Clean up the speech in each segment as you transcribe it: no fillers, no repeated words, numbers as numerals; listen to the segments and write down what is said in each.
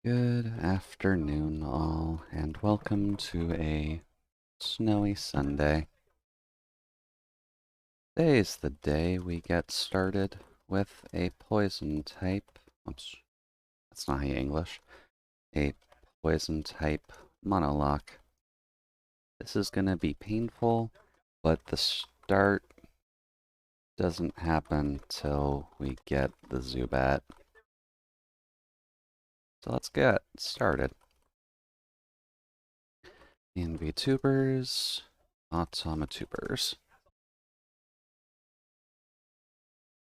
Good afternoon, all, and welcome to a snowy Sunday. Today is the day we get started with a poison type. Oops, that's not how you English. A poison type monolocke. This is going to be painful, but the start doesn't happen till we get the Zubat. So let's get started. VTubers, Automatubers.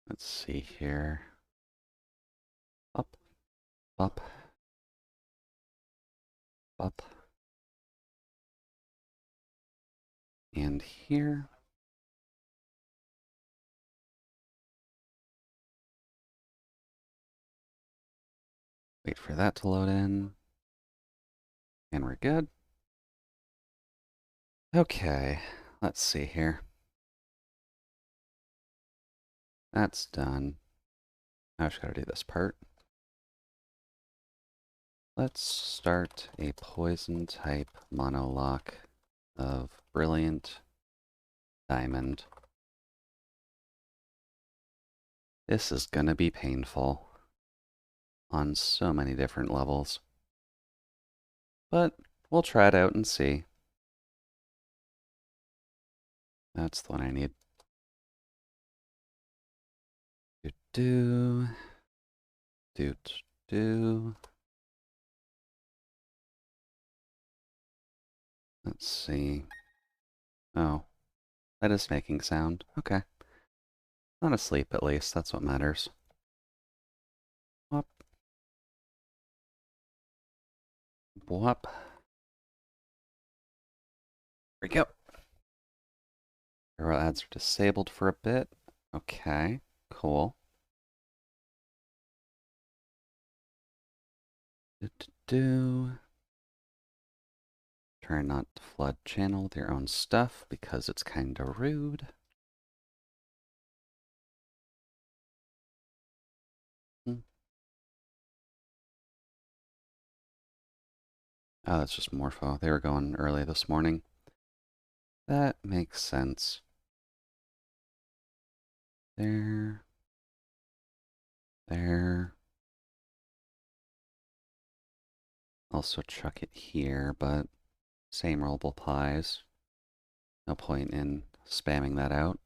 Let's see here. Up, up, up. And here. Wait for that to load in. And we're good. Okay, let's see here. That's done. Now I just gotta do this part. Let's start a poison type monolocke of Brilliant Diamond. This is gonna be painful on so many different levels. But we'll try it out and see. That's the one I need. Do. Let's see. Oh, that is making sound. Okay. Not asleep, at least. That's what matters. Whoop. Whoop. There we go. Hero ads are disabled for a bit. Okay, cool. Try not to flood channel with your own stuff because it's kinda rude. Oh, that's just Morpho. They were going early this morning. That makes sense. There. There. Also chuck it here, but same rule applies. No point in spamming that out.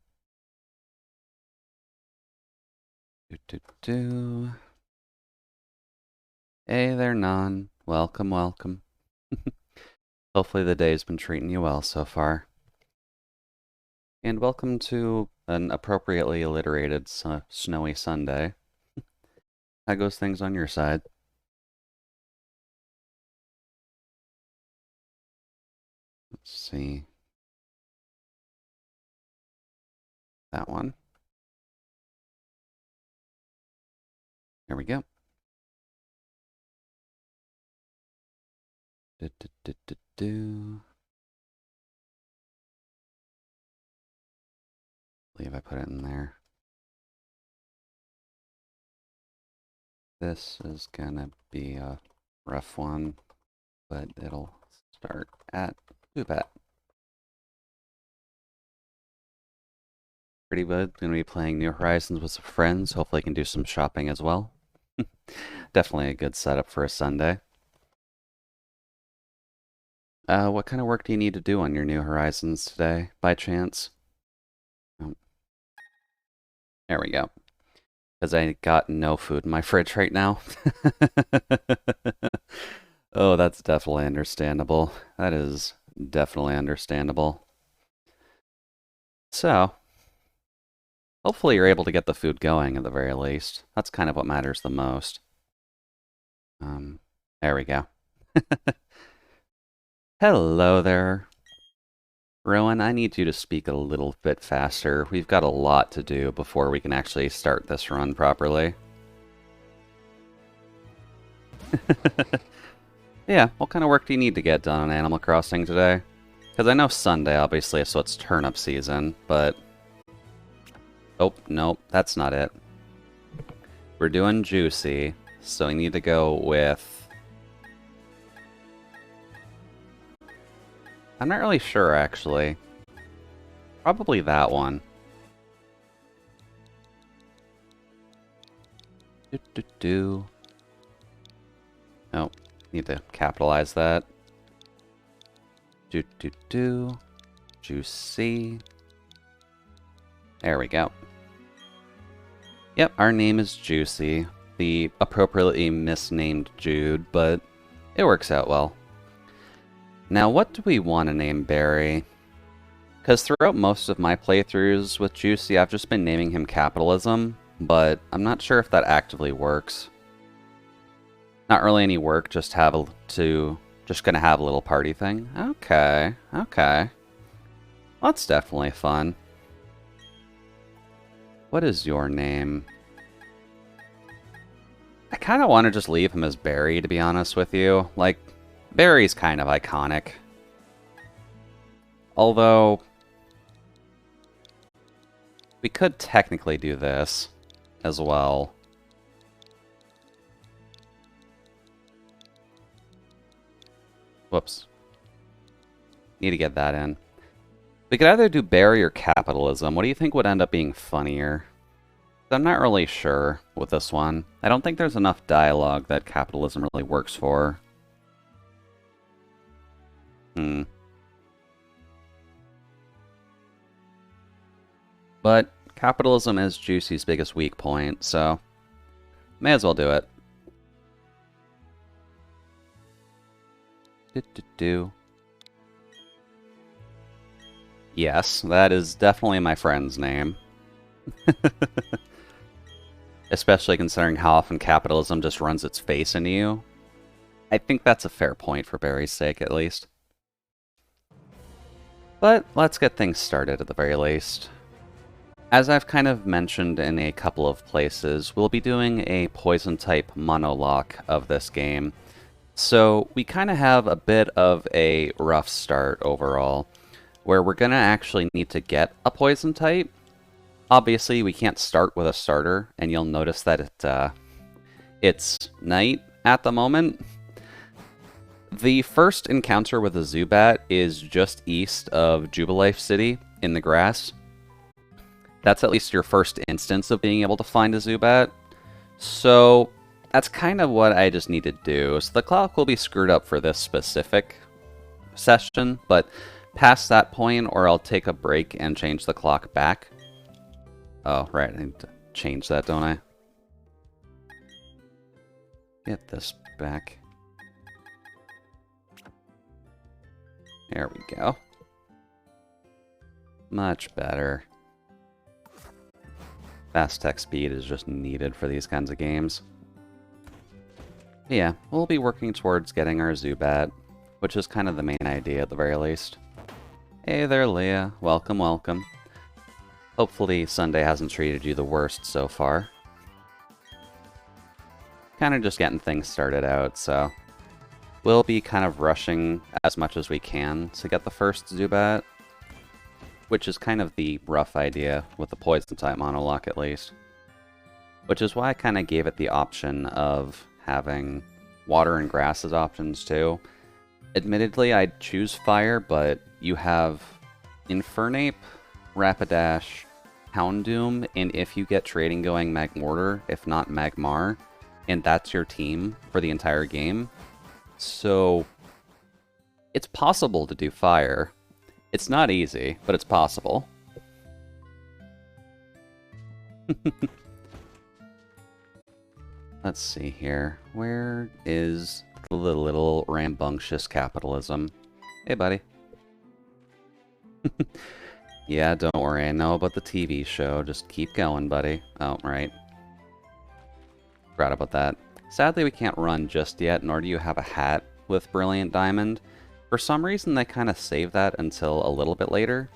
Hey there, Non. Welcome, welcome. Hopefully the day's been treating you well so far. And welcome to an appropriately alliterated snowy Sunday. How goes things on your side? Let's see. That one. There we go. Believe I put it in there. This is gonna be a rough one, but it'll start at Zubat. Pretty good. Gonna be playing New Horizons with some friends. Hopefully I can do some shopping as well. Definitely a good setup for a Sunday. What kind of work do you need to do on your New Horizons today, by chance? Oh, there we go. Because I got no food in my fridge right now. Oh, that's definitely understandable. That is definitely understandable. So, hopefully you're able to get the food going at the very least. That's kind of what matters the most. There we go. Hello there. Rowan, I need you to speak a little bit faster. We've got a lot to do before we can actually start this run properly. Yeah, what kind of work do you need to get done on Animal Crossing today? Because I know Sunday, obviously, so it's turnip season, but... Oh, nope, that's not it. We're doing Juicy, so we need to go with I'm not really sure, actually. Probably that one. Do. Oh, need to capitalize that. Do. Juicy. There we go. Yep, our name is Juicy. The appropriately misnamed Jude, but it works out well. Now, what do we want to name Barry? Because throughout most of my playthroughs with Juicy, I've just been naming him Capitalism, but I'm not sure if that actively works. Not really any work, just gonna have a little party thing. Okay. Well, that's definitely fun. What is your name? I kind of want to just leave him as Barry, to be honest with you. Like, Barry's kind of iconic. Although, we could technically do this as well. Whoops. Need to get that in. We could either do Barry or Capitalism. What do you think would end up being funnier? I'm not really sure with this one. I don't think there's enough dialogue that Capitalism really works for. But Capitalism is Juicy's biggest weak point, so may as well do it. Yes, that is definitely my friend's name. Especially considering how often capitalism just runs its face into you. I think that's a fair point for Barry's sake, at least. But let's get things started at the very least. As I've kind of mentioned in a couple of places, we'll be doing a poison-type monolocke of this game. So we kind of have a bit of a rough start overall, where we're going to actually need to get a poison type. Obviously, we can't start with a starter, and you'll notice that it's night at the moment. The first encounter with a Zubat is just east of Jubilife City in the grass. That's at least your first instance of being able to find a Zubat. So that's kind of what I just need to do. So the clock will be screwed up for this specific session, but past that point, or I'll take a break and change the clock back. Oh, right, I need to change that, don't I? Get this back. There we go. Much better. Fast text speed is just needed for these kinds of games. Yeah, we'll be working towards getting our Zubat, which is kind of the main idea at the very least. Hey there, Leah. Welcome, welcome. Hopefully Sunday hasn't treated you the worst so far. Kind of just getting things started out, so we'll be kind of rushing as much as we can to get the first Zubat, which is kind of the rough idea with the Poison-type Monolocke at least. Which is why I kind of gave it the option of having water and grass as options too. Admittedly, I'd choose fire, but you have Infernape, Rapidash, Houndoom, and if you get trading going, Magmortar, if not Magmar, and that's your team for the entire game. So it's possible to do fire. It's not easy, but it's possible. Let's see here. Where is the little rambunctious capitalism? Hey, buddy. Yeah, don't worry. I know about the TV show. Just keep going, buddy. Oh, right. Forgot about that. Sadly, we can't run just yet, nor do you have a hat with Brilliant Diamond. For some reason, they kind of save that until a little bit later.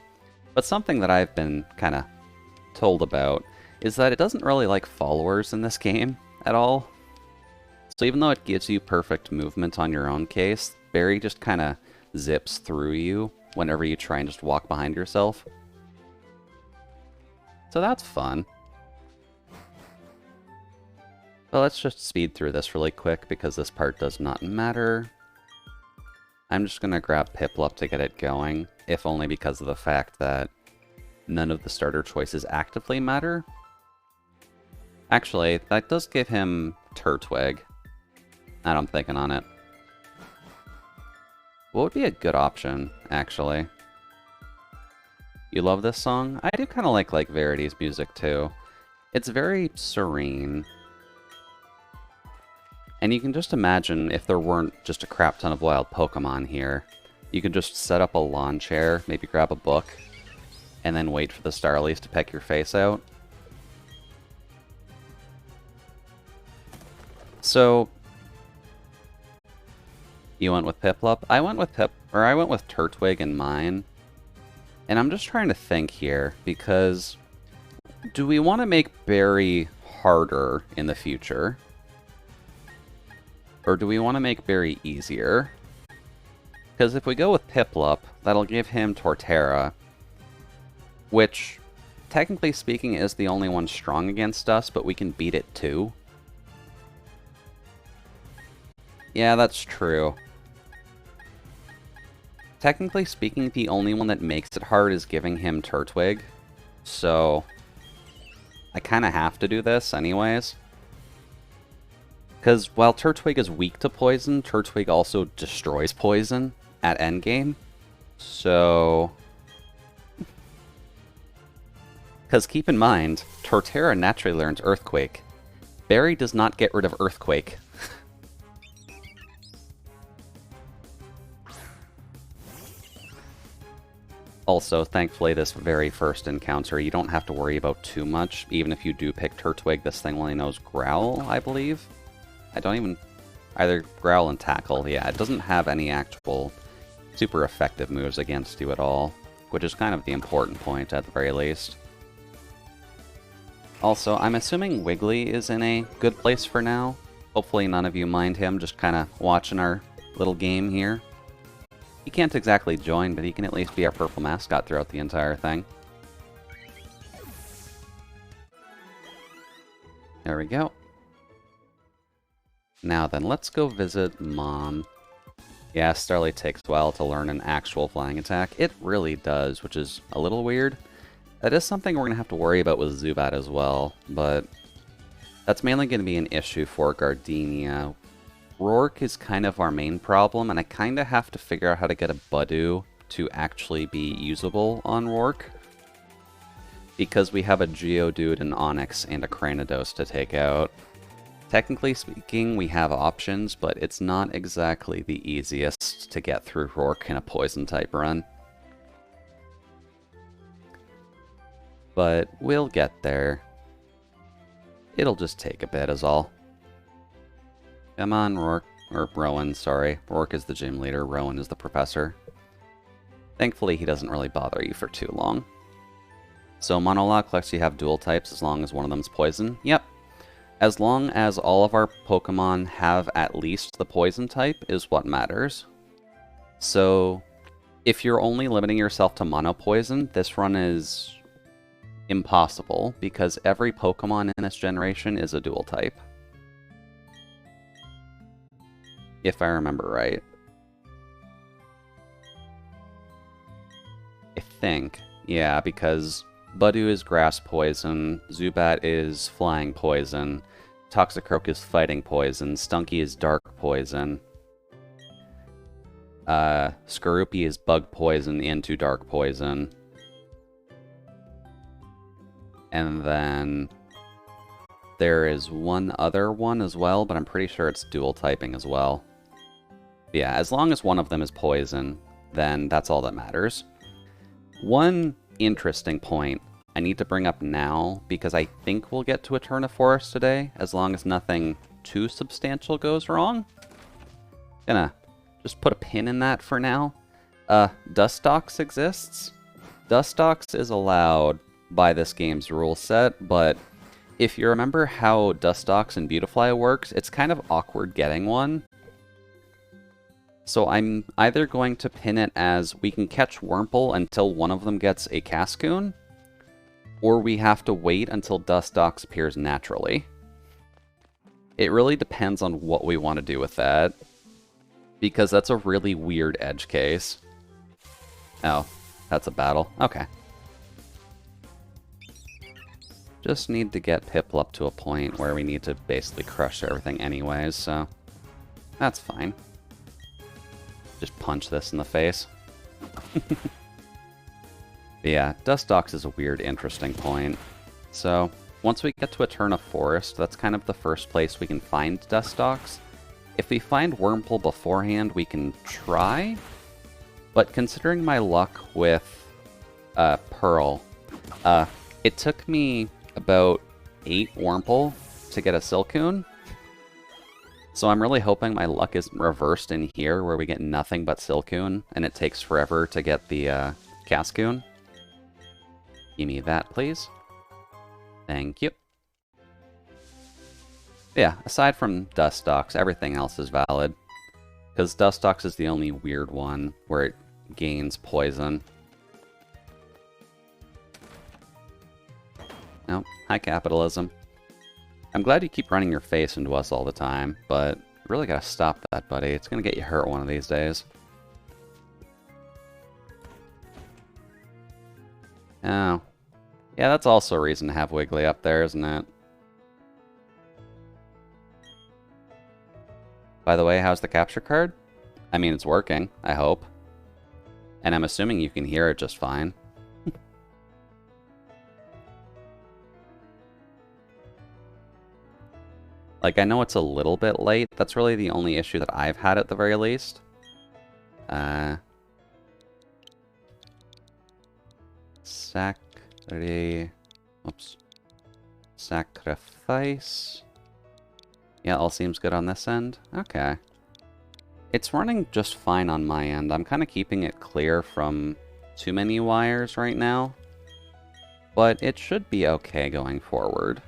But something that I've been kind of told about is that it doesn't really like followers in this game at all. So even though it gives you perfect movement on your own case, Barry just kind of zips through you whenever you try and just walk behind yourself. So that's fun. But let's just speed through this really quick because this part does not matter. I'm just gonna grab Piplup to get it going, if only because of the fact that none of the starter choices actively matter. Actually, that does give him Turtwig. Now I'm thinking on it. What would be a good option, actually? You love this song? I do kind of like Verity's music, too. It's very serene. And you can just imagine if there weren't just a crap ton of wild Pokemon here. You could just set up a lawn chair, maybe grab a book, and then wait for the Starlies to peck your face out. So, you went with Piplup? I went with Turtwig in mine. And I'm just trying to think here, because do we want to make Berry harder in the future? Or do we want to make Berry easier? Because if we go with Piplup, that'll give him Torterra, which, technically speaking, is the only one strong against us, but we can beat it too. Yeah, that's true. Technically speaking, the only one that makes it hard is giving him Turtwig, so I kind of have to do this anyways. Because while Turtwig is weak to poison, Turtwig also destroys poison at endgame. So... Because keep in mind, Torterra naturally learns Earthquake. Berry does not get rid of Earthquake. Also, thankfully, this very first encounter, you don't have to worry about too much. Even if you do pick Turtwig, this thing only knows Growl, I believe. I don't even... Either Growl and Tackle, yeah. It doesn't have any actual super effective moves against you at all, which is kind of the important point, at the very least. Also, I'm assuming Wiggly is in a good place for now. Hopefully none of you mind him just kind of watching our little game here. He can't exactly join, but he can at least be our purple mascot throughout the entire thing. There we go. Now then, let's go visit Mom. Yeah, Starly takes a while to learn an actual flying attack. It really does, which is a little weird. That is something we're going to have to worry about with Zubat as well, but that's mainly going to be an issue for Gardenia. Rourke is kind of our main problem, and I kind of have to figure out how to get a Budew to actually be usable on Rourke. Because we have a Geodude, an Onix, and a Cranidos to take out. Technically speaking, we have options, but it's not exactly the easiest to get through Rourke in a Poison-type run. But we'll get there. It'll just take a bit is all. Come on, Rourke. Or Rowan, sorry. Rourke is the gym leader, Rowan is the professor. Thankfully, he doesn't really bother you for too long. So Monolocke lets you have dual types as long as one of them's poison. Yep. As long as all of our Pokemon have at least the poison type is what matters. So, if you're only limiting yourself to mono poison, this run is impossible, because every Pokemon in this generation is a dual type. If I remember right. I think. Yeah, because Budew is grass poison, Zubat is flying poison, Toxicroak is fighting poison, Stunky is dark poison, Skorupi is bug poison into dark poison, and then there is one other one as well, but I'm pretty sure it's dual typing as well. Yeah, as long as one of them is poison, then that's all that matters. One interesting point I need to bring up now, because I think we'll get to Eterna Forest today, as long as nothing too substantial goes wrong. Gonna just put a pin in that for now. Dustox exists. Dustox is allowed by this game's rule set, but if you remember how Dustox in Beautifly works, it's kind of awkward getting one. So I'm either going to pin it as we can catch Wurmple until one of them gets a Cascoon, or we have to wait until Dustox appears naturally. It really depends on what we want to do with that. because that's a really weird edge case. Oh, that's a battle. Okay. Just need to get Piplup up to a point where we need to basically crush everything anyways, so that's fine. Just punch this in the face. But yeah, Dustox is a weird, interesting point. So, once we get to Eterna Forest, that's kind of the first place we can find Dustox. If we find Wurmple beforehand, we can try. But considering my luck with Pearl, it took me about 8 Wurmple to get a Silcoon. So I'm really hoping my luck isn't reversed in here, where we get nothing but Silcoon, and it takes forever to get the Cascoon. Give me that, please. Thank you. Yeah, aside from Dustox, everything else is valid. Because Dustox is the only weird one where it gains poison. Oh, hi capitalism. I'm glad you keep running your face into us all the time, but you really gotta stop that, buddy. It's gonna get you hurt one of these days. Oh. Yeah, that's also a reason to have Wiggly up there, isn't it? By the way, how's the capture card? I mean, it's working, I hope. And I'm assuming you can hear it just fine. Like, I know it's a little bit late. That's really the only issue that I've had at the very least. Sacrifice. Yeah, all seems good on this end. Okay. It's running just fine on my end. I'm kind of keeping it clear from too many wires right now. But it should be okay going forward.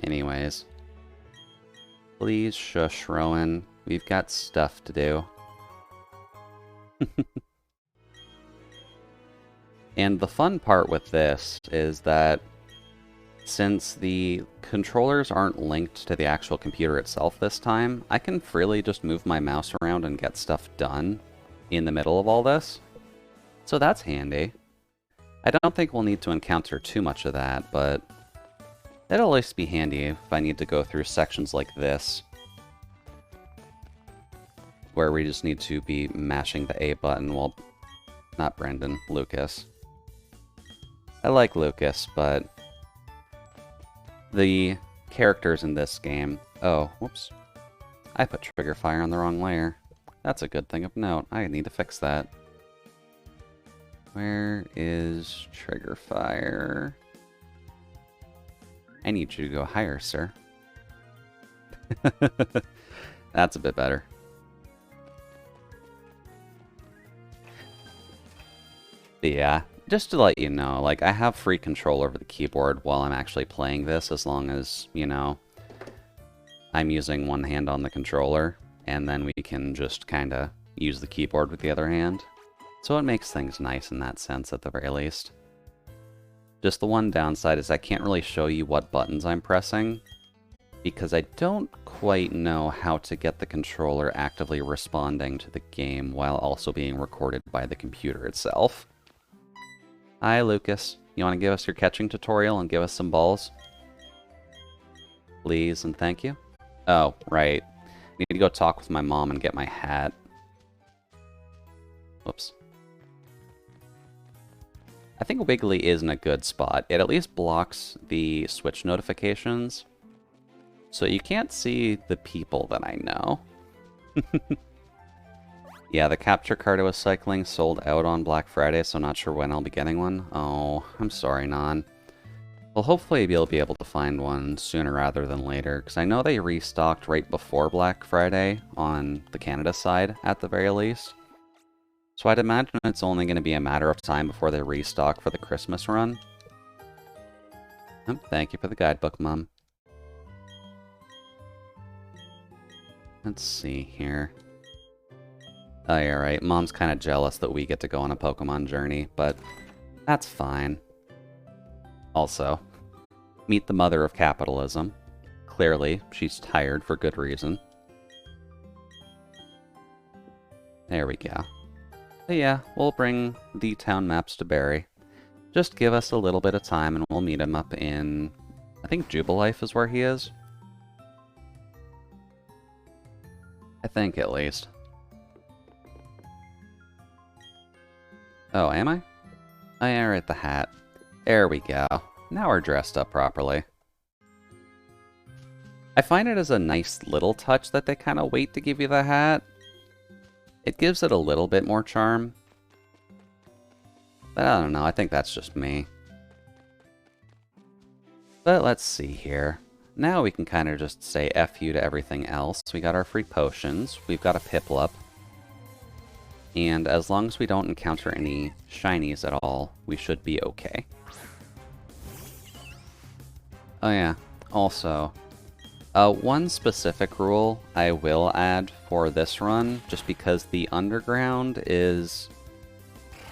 Anyways. Please shush, Rowan. We've got stuff to do. And the fun part with this is that since the controllers aren't linked to the actual computer itself this time, I can freely just move my mouse around and get stuff done in the middle of all this. So that's handy. I don't think we'll need to encounter too much of that, but it'll at least be handy if I need to go through sections like this, where we just need to be mashing the A button while... Not Brendan, Lucas. I like Lucas, but the characters in this game... Oh, whoops. I put Trigger Fire on the wrong layer. That's a good thing of note. I need to fix that. Where is Trigger Fire? I need you to go higher, sir. That's a bit better. But yeah, just to let you know, like, I have free control over the keyboard while I'm actually playing this, as long as, you know, I'm using one hand on the controller, and then we can just kind of use the keyboard with the other hand. So it makes things nice in that sense, at the very least. Just the one downside is I can't really show you what buttons I'm pressing, because I don't quite know how to get the controller actively responding to the game while also being recorded by the computer itself. Hi, Lucas. You want to give us your catching tutorial and give us some balls? Please and thank you. Oh, right. I need to go talk with my mom and get my hat. Whoops. I think Wiggly is in a good spot. It at least blocks the Switch notifications, so you can't see the people that I know. Yeah, the capture card I was cycling sold out on Black Friday, so not sure when I'll be getting one. Oh, I'm sorry, Non. Well, hopefully you'll be able to find one sooner rather than later, because I know they restocked right before Black Friday on the Canada side, at the very least. So I'd imagine it's only going to be a matter of time before they restock for the Christmas run. Oh, thank you for the guidebook, Mom. Let's see here. Oh, yeah, right. Mom's kind of jealous that we get to go on a Pokemon journey, but that's fine. Also, meet the mother of capitalism. Clearly, she's tired for good reason. There we go. But yeah, we'll bring the town maps to Barry. Just give us a little bit of time and we'll meet him up in... I think Jubilife is where he is. I think, at least. Oh, am I? Oh yeah, right, the hat. There we go. Now we're dressed up properly. I find it as a nice little touch that they kind of wait to give you the hat. It gives it a little bit more charm. But I don't know, I think that's just me. But let's see here. Now we can kind of just say F you to everything else. We got our free potions, we've got a Piplup. And as long as we don't encounter any shinies at all, we should be okay. Oh yeah, also, one specific rule I will add for this run, just because the underground is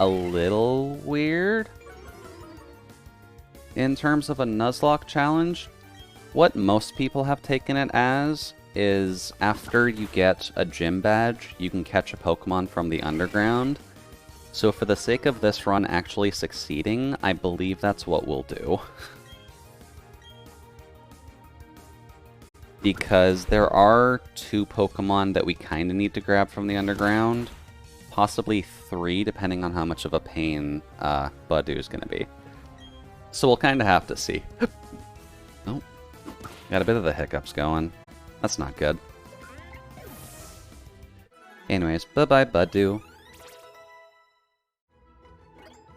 a little weird in terms of a Nuzlocke challenge. What most people have taken it as is after you get a gym badge, you can catch a Pokemon from the underground. So for the sake of this run actually succeeding, I believe that's what we'll do. Because there are 2 Pokemon that we kind of need to grab from the underground. Possibly 3, depending on how much of a pain Budu's going to be. So we'll kind of have to see. Oh, got a bit of the hiccups going. That's not good. Anyways, bye-bye, Budu.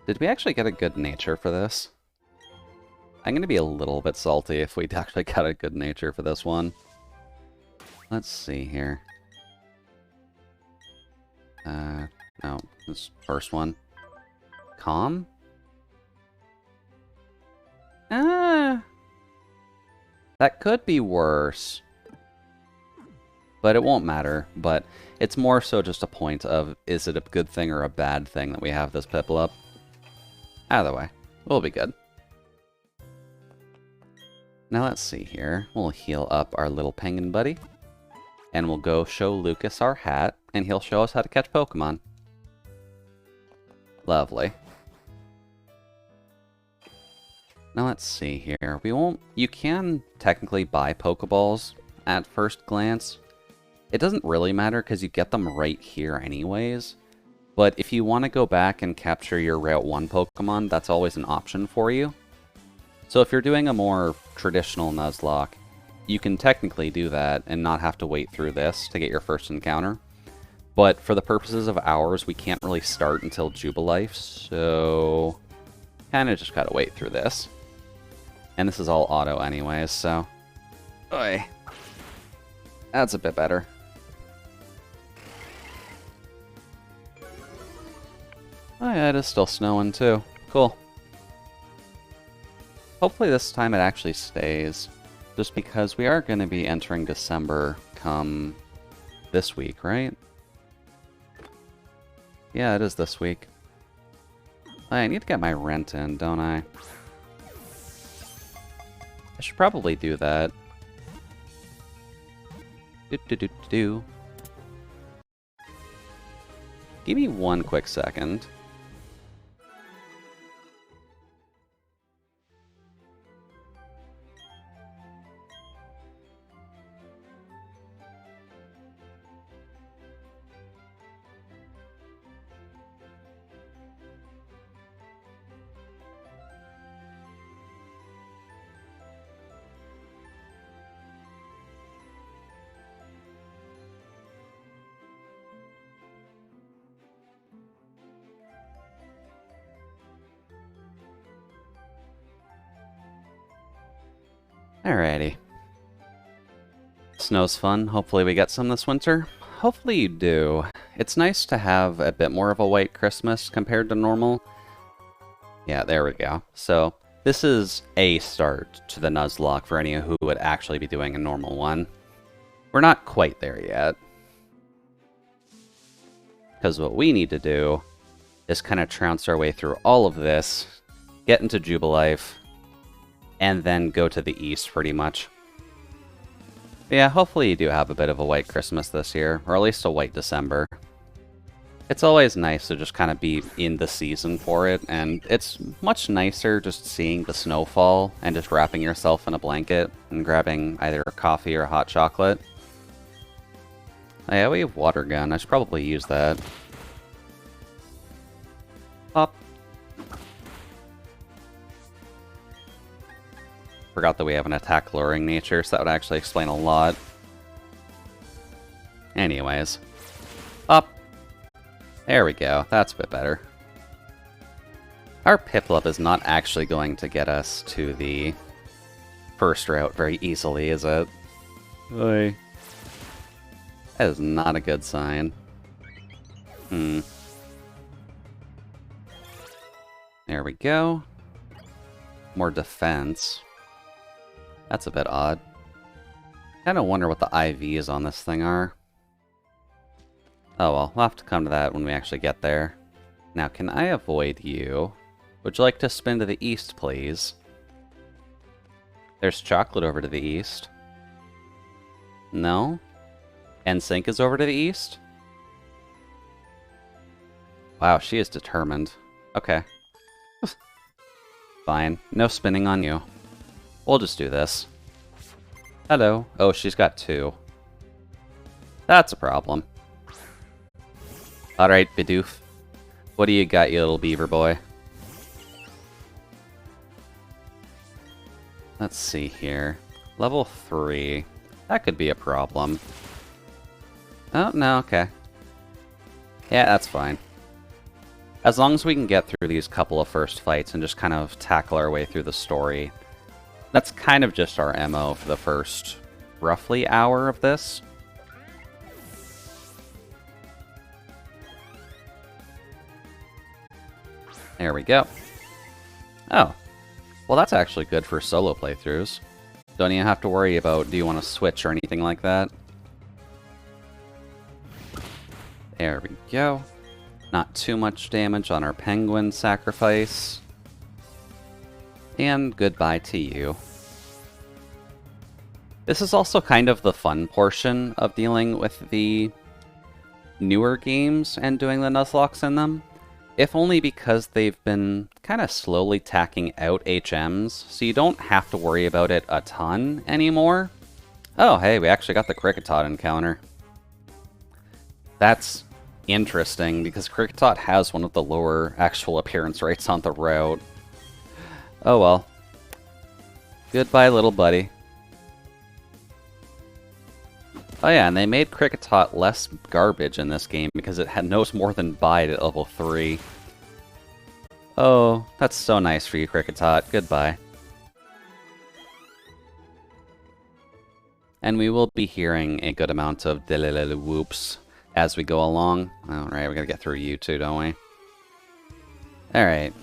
Did we actually get a good nature for this? I'm going to be a little bit salty if we actually got a good nature for this one. Let's see here. No, this first one. Calm? That could be worse. But it won't matter. But it's more so just a point of, is it a good thing or a bad thing that we have this Piplup? Either way, we'll be good. Now let's see here. We'll heal up our little penguin buddy. And we'll go show Lucas our hat, and he'll show us how to catch Pokemon. Lovely. Now let's see here. You can technically buy Pokeballs at first glance. It doesn't really matter because you get them right here anyways. But if you want to go back and capture your Route 1 Pokemon, that's always an option for you. So if you're doing a more traditional Nuzlocke, you can technically do that and not have to wait through this to get your first encounter. But for the purposes of ours, we can't really start until Jubilife, so kind of just gotta wait through this. And this is all auto anyways, so... Oy. That's a bit better. Oh yeah, it is still snowing too. Cool. Hopefully this time it actually stays. Just because we are going to be entering December come this week, right? Yeah, it is this week. I need to get my rent in, don't I? I should probably do that. Do. Give me one quick second. Alrighty. Snow's fun. Hopefully we get some this winter. Hopefully you do. It's nice to have a bit more of a white Christmas compared to normal. Yeah, there we go. So, this is a start to the Nuzlocke for any who would actually be doing a normal one. We're not quite there yet. Because what we need to do is kind of trounce our way through all of this, get into Jubilife, and then go to the east, pretty much. But yeah, hopefully you do have a bit of a white Christmas this year, or at least a white December. It's always nice to just kind of be in the season for it, and it's much nicer just seeing the snowfall and just wrapping yourself in a blanket and grabbing either a coffee or a hot chocolate. Oh yeah, we have water gun. I should probably use that. Pop. Forgot that we have an attack luring nature, so that would actually explain a lot. Anyways. Up. There we go. That's a bit better. Our Piplup is not actually going to get us to the first route very easily, is it? Oy. That is not a good sign. There we go. More defense. That's a bit odd. Kinda wonder what the IVs on this thing are. Oh well, we'll have to come to that when we actually get there. Now, can I avoid you? Would you like to spin to the east, please? There's chocolate over to the east. No? NSYNC is over to the east? Wow, she is determined. Okay. Fine. No spinning on you. We'll just do this. Hello. Oh, she's got 2. That's a problem. Alright, Bidoof. What do you got, you little beaver boy? Let's see here. Level 3. That could be a problem. Oh, no, okay. Yeah, that's fine. As long as we can get through these couple of first fights and just kind of tackle our way through the story. That's kind of just our MO for the first, roughly, hour of this. There we go. Oh. Well, that's actually good for solo playthroughs. Don't even have to worry about, do you want to switch or anything like that. There we go. Not too much damage on our penguin sacrifice. And goodbye to you. This is also kind of the fun portion of dealing with the newer games and doing the Nuzlockes in them. If only because they've been kind of slowly tacking out HMs, so you don't have to worry about it a ton anymore. Oh, hey, we actually got the Kricketot encounter. That's interesting, because Kricketot has one of the lower actual appearance rates on the route. Oh well. Goodbye, little buddy. Oh yeah, and they made Kricketot less garbage in this game because it knows more than bite at level 3. Oh, that's so nice for you, Kricketot. Goodbye. And we will be hearing a good amount of dililili whoops as we go along. Alright, we gotta get through you too, don't we? Alright.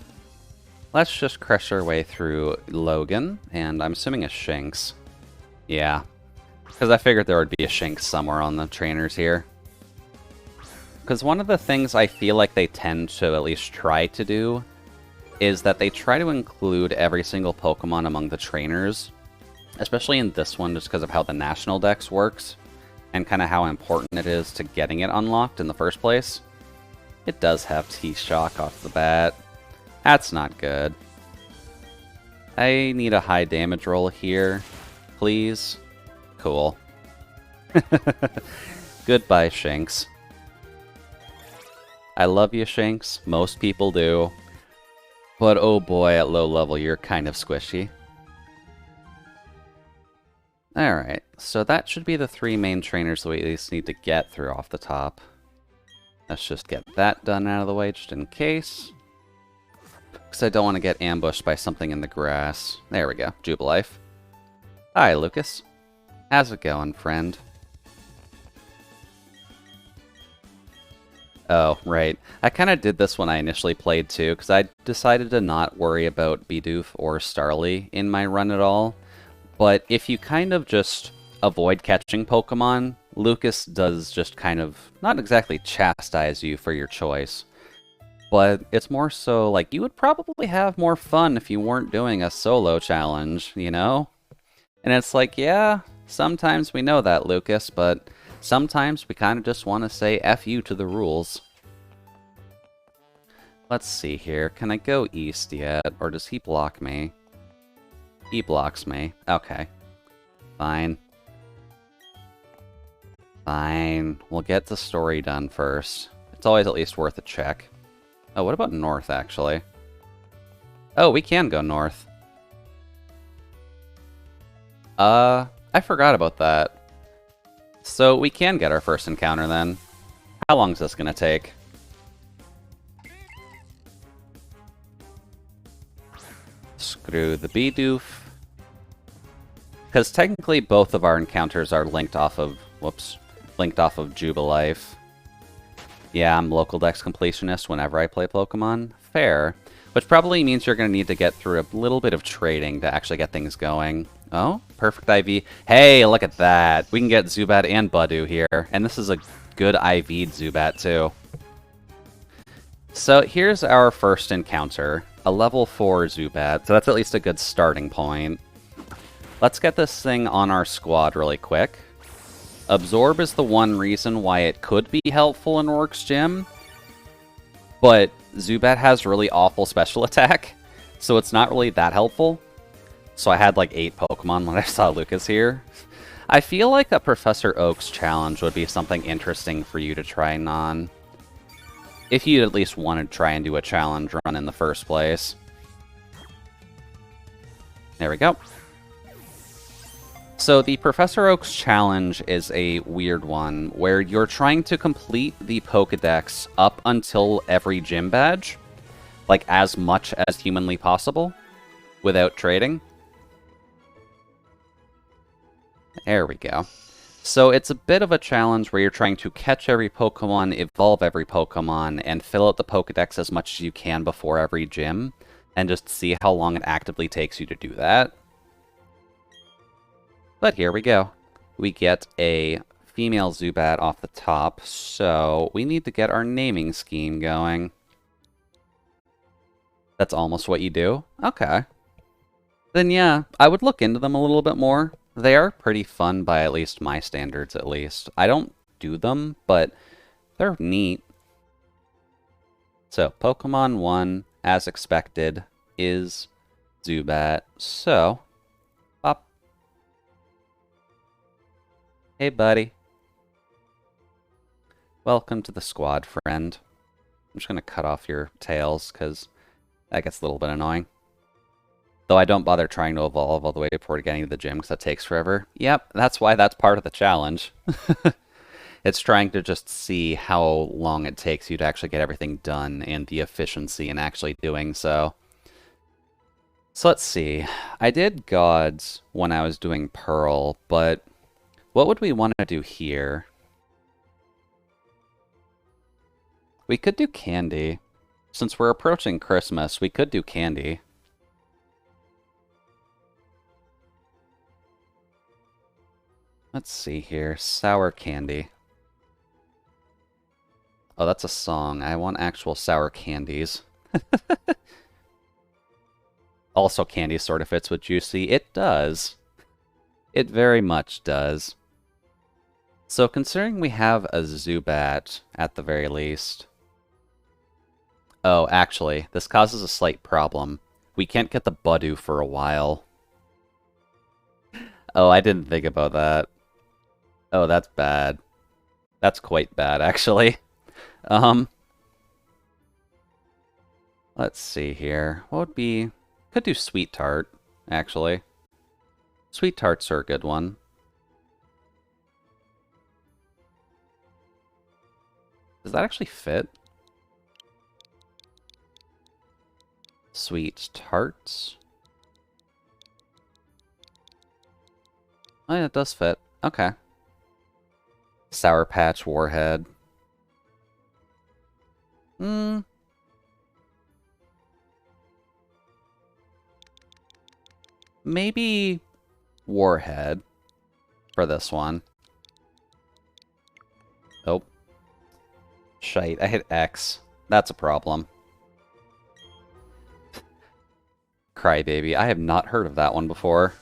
Let's just crush our way through Logan, and I'm assuming a Shinx. Yeah. Because I figured there would be a Shinx somewhere on the trainers here. Because one of the things I feel like they tend to at least try to do is that they try to include every single Pokemon among the trainers. Especially in this one, just because of how the National Dex works. And kind of how important it is to getting it unlocked in the first place. It does have T-Shock off the bat. That's not good. I need a high damage roll here. Please. Cool. Goodbye, Shinx. I love you, Shinx. Most people do. But oh boy, at low level, you're kind of squishy. Alright, so that should be the 3 main trainers that we at least need to get through off the top. Let's just get that done out of the way just in case. Because I don't want to get ambushed by something in the grass. There we go, Jubilife. Hi, Lucas. How's it going, friend? Oh, right. I kind of did this when I initially played too, because I decided to not worry about Bidoof or Starly in my run at all. But if you kind of just avoid catching Pokemon, Lucas does just kind of not exactly chastise you for your choice. But it's more so like you would probably have more fun if you weren't doing a solo challenge, you know? And it's like, yeah, sometimes we know that, Lucas, but sometimes we kind of just want to say F you to the rules. Let's see here. Can I go east yet? Or does he block me? He blocks me. Okay. Fine. Fine. We'll get the story done first. It's always at least worth a check. Oh, what about north, actually? Oh, we can go north. I forgot about that. So we can get our first encounter then. How long is this gonna take? Screw the Bidoof. Because technically both of our encounters are linked off of... Whoops. Linked off of Jubilife. Yeah, I'm local dex completionist whenever I play Pokemon. Fair. Which probably means you're going to need to get through a little bit of trading to actually get things going. Oh, perfect IV. Hey, look at that. We can get Zubat and Budew here. And this is a good IV'd Zubat, too. So here's our first encounter. A level 4 Zubat. So that's at least a good starting point. Let's get this thing on our squad really quick. Absorb is the one reason why it could be helpful in Rourke's Gym. But Zubat has really awful special attack, so it's not really that helpful. So I had like 8 Pokemon when I saw Lucas here. I feel like a Professor Oak's challenge would be something interesting for you to try on. If you at least want to try and do a challenge run in the first place. There we go. So the Professor Oak's challenge is a weird one, where you're trying to complete the Pokedex up until every gym badge, like as much as humanly possible, without trading. There we go. So it's a bit of a challenge where you're trying to catch every Pokemon, evolve every Pokemon, and fill out the Pokedex as much as you can before every gym, and just see how long it actively takes you to do that. But here we go. We get a female Zubat off the top, so we need to get our naming scheme going. That's almost what you do? Okay. Then yeah, I would look into them a little bit more. They are pretty fun by at least my standards, at least. I don't do them, but they're neat. So, Pokemon 1, as expected, is Zubat. So, pop. Hey, buddy. Welcome to the squad, friend. I'm just going to cut off your tails, because that gets a little bit annoying. Though I don't bother trying to evolve all the way before getting to the gym, because that takes forever. Yep, that's why that's part of the challenge. It's trying to just see how long it takes you to actually get everything done, and the efficiency in actually doing so. So let's see. I did Gods when I was doing Pearl, but what would we want to do here? We could do Candy. Since we're approaching Christmas, we could do Candy. Let's see here. Sour Candy. Oh, that's a song. I want actual sour candies. Also, Candy sort of fits with Juicy. It does. It very much does. So, considering we have a Zubat, at the very least... Oh, actually, this causes a slight problem. We can't get the Budew for a while. Oh, I didn't think about that. Oh, that's bad. That's quite bad, actually. Let's see here. What would be... Could do Sweet Tart, actually. Sweet Tarts are a good one. Does that actually fit? Sweet Tarts. Oh yeah, it does fit. Okay. Sour Patch Warhead. Maybe Warhead for this one. Oh. Shite, I hit X. That's a problem. Crybaby. I have not heard of that one before.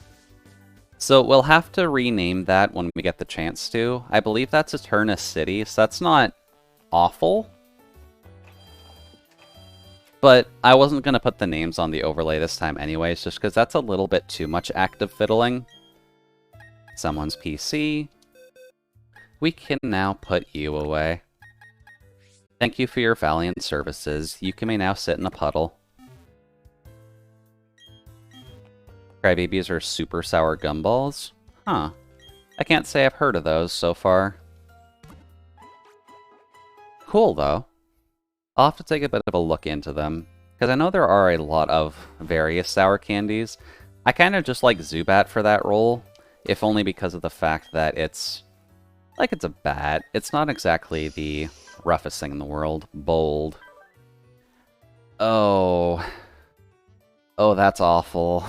So we'll have to rename that when we get the chance to. I believe that's Eternus City, so that's not awful. But I wasn't going to put the names on the overlay this time anyways, just because that's a little bit too much active fiddling. Someone's PC. We can now put you away. Thank you for your valiant services. You may now sit in a puddle. Crybabies are super sour gumballs? Huh. I can't say I've heard of those so far. Cool, though. I'll have to take a bit of a look into them, because I know there are a lot of various sour candies. I kind of just like Zubat for that role, if only because of the fact that it's a bat. It's not exactly the roughest thing in the world. Bold. Oh. Oh, that's awful.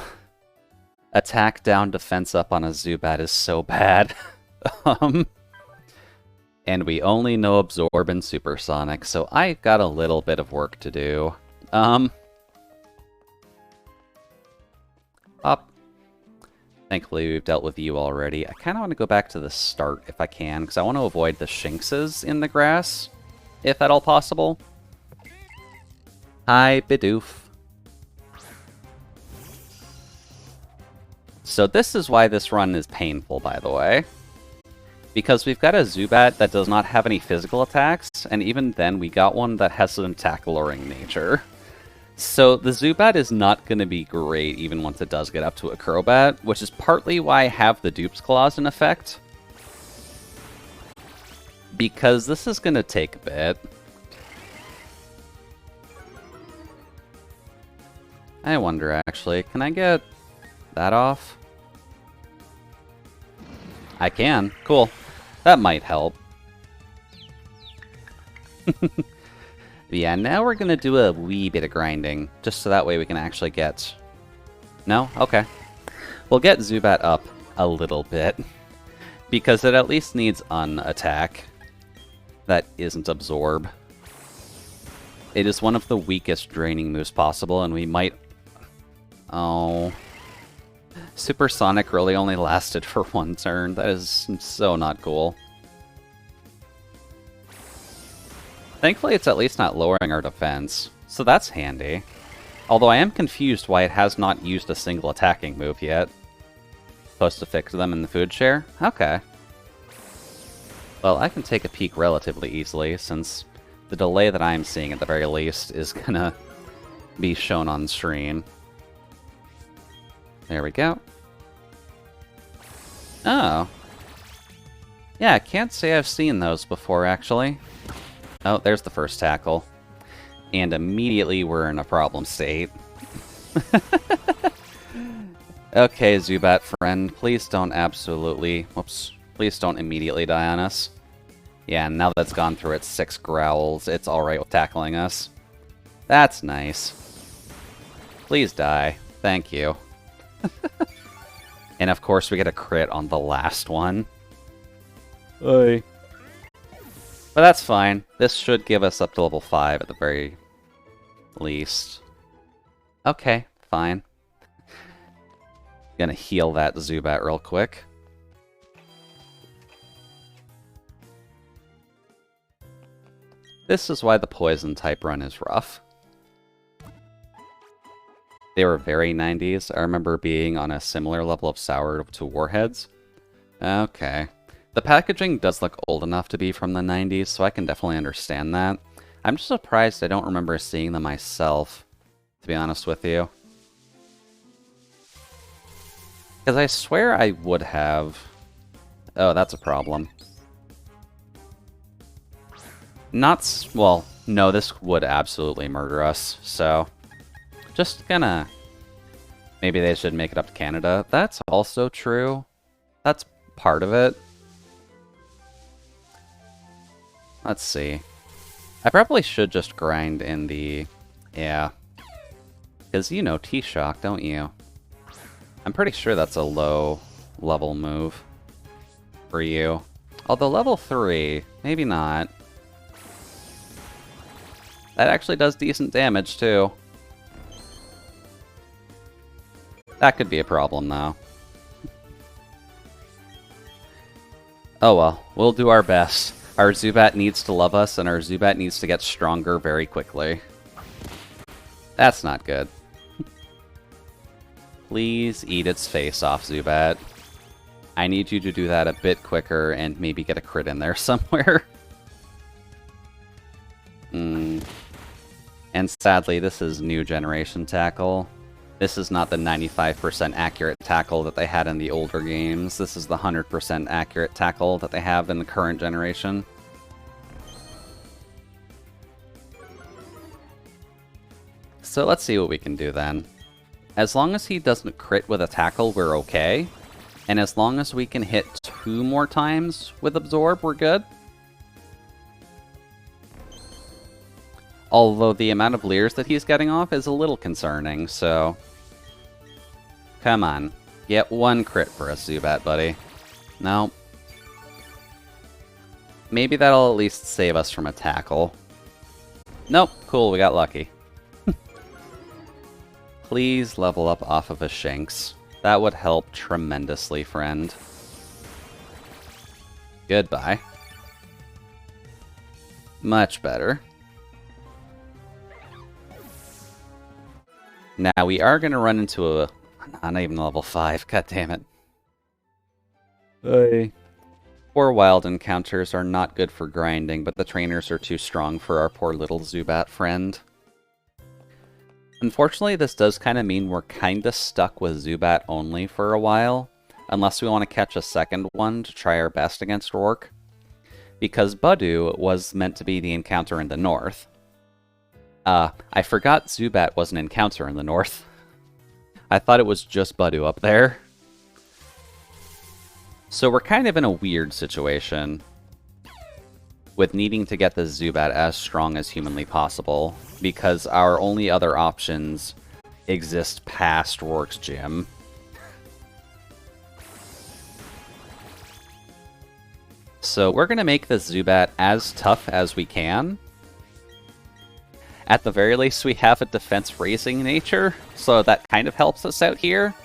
Attack down, defense up on a Zubat is so bad. And we only know Absorb and Supersonic, so I've got a little bit of work to do. Up. Thankfully, we've dealt with you already. I kind of want to go back to the start if I can, because I want to avoid the Shinxes in the grass, if at all possible. Hi, Bidoof. So this is why this run is painful, by the way. Because we've got a Zubat that does not have any physical attacks, and even then we got one that has an attack-luring nature. So the Zubat is not going to be great even once it does get up to a Crobat, which is partly why I have the Dupes Clause in effect. Because this is going to take a bit. I wonder, actually, can I get that off? I can. Cool. That might help. Yeah, now we're going to do a wee bit of grinding, just so that way we can actually get... No? Okay. We'll get Zubat up a little bit, because it at least needs attack. That isn't Absorb. It is one of the weakest draining moves possible, and we might... Oh... Supersonic really only lasted for one turn. That is so not cool. Thankfully, it's at least not lowering our defense, so that's handy. Although I am confused why it has not used a single attacking move yet. Supposed to fix them in the food share? Okay. Well, I can take a peek relatively easily, since the delay that I'm seeing at the very least is gonna be shown on screen. There we go. Oh. Yeah, I can't say I've seen those before, actually. Oh, there's the first tackle. And immediately we're in a problem state. Okay, Zubat friend, please don't please don't immediately die on us. Yeah, now that it's gone through its 6 growls, it's alright with tackling us. That's nice. Please die. Thank you. And of course we get a crit on the last one. Oy. But that's fine. This should give us up to level 5 at the very least. Okay, fine. Gonna heal that Zubat real quick. This is why the poison type run is rough. They were very 90s. I remember being on a similar level of sour to Warheads. Okay. The packaging does look old enough to be from the 90s, so I can definitely understand that. I'm just surprised I don't remember seeing them myself, to be honest with you. Because I swear I would have... Oh, that's a problem. Well, no, this would absolutely murder us, so... Just gonna... Maybe they should make it up to Canada. That's also true. That's part of it. Let's see. I probably should just grind in the... Yeah. Because you know T-Shock, don't you? I'm pretty sure that's a low level move for you. Although level 3, maybe not. That actually does decent damage, too. That could be a problem, though. Oh well, we'll do our best. Our Zubat needs to love us, and our Zubat needs to get stronger very quickly. That's not good. Please eat its face off, Zubat. I need you to do that a bit quicker and maybe get a crit in there somewhere. And sadly, this is new generation tackle. This is not the 95% accurate tackle that they had in the older games. This is the 100% accurate tackle that they have in the current generation. So let's see what we can do then. As long as he doesn't crit with a tackle, we're okay. And as long as we can hit 2 more times with Absorb, we're good. Although the amount of leers that he's getting off is a little concerning, so... Come on. Get 1 crit for us, Zubat, buddy. No. Maybe that'll at least save us from a tackle. Nope. Cool, we got lucky. Please level up off of a Shinx. That would help tremendously, friend. Goodbye. Much better. Now, we are going to run into a... Not even level 5, god damn it. Hey. 4 wild encounters are not good for grinding, but the trainers are too strong for our poor little Zubat friend. Unfortunately, this does kind of mean we're kind of stuck with Zubat only for a while, unless we want to catch a second one to try our best against Rourke. Because Budew was meant to be the encounter in the north. I forgot Zubat was an encounter in the north. I thought it was just Budew up there. So we're kind of in a weird situation with needing to get the Zubat as strong as humanly possible, because our only other options exist past Rourke's gym. So we're going to make the Zubat as tough as we can. At the very least, we have a defense-raising nature, so that kind of helps us out here.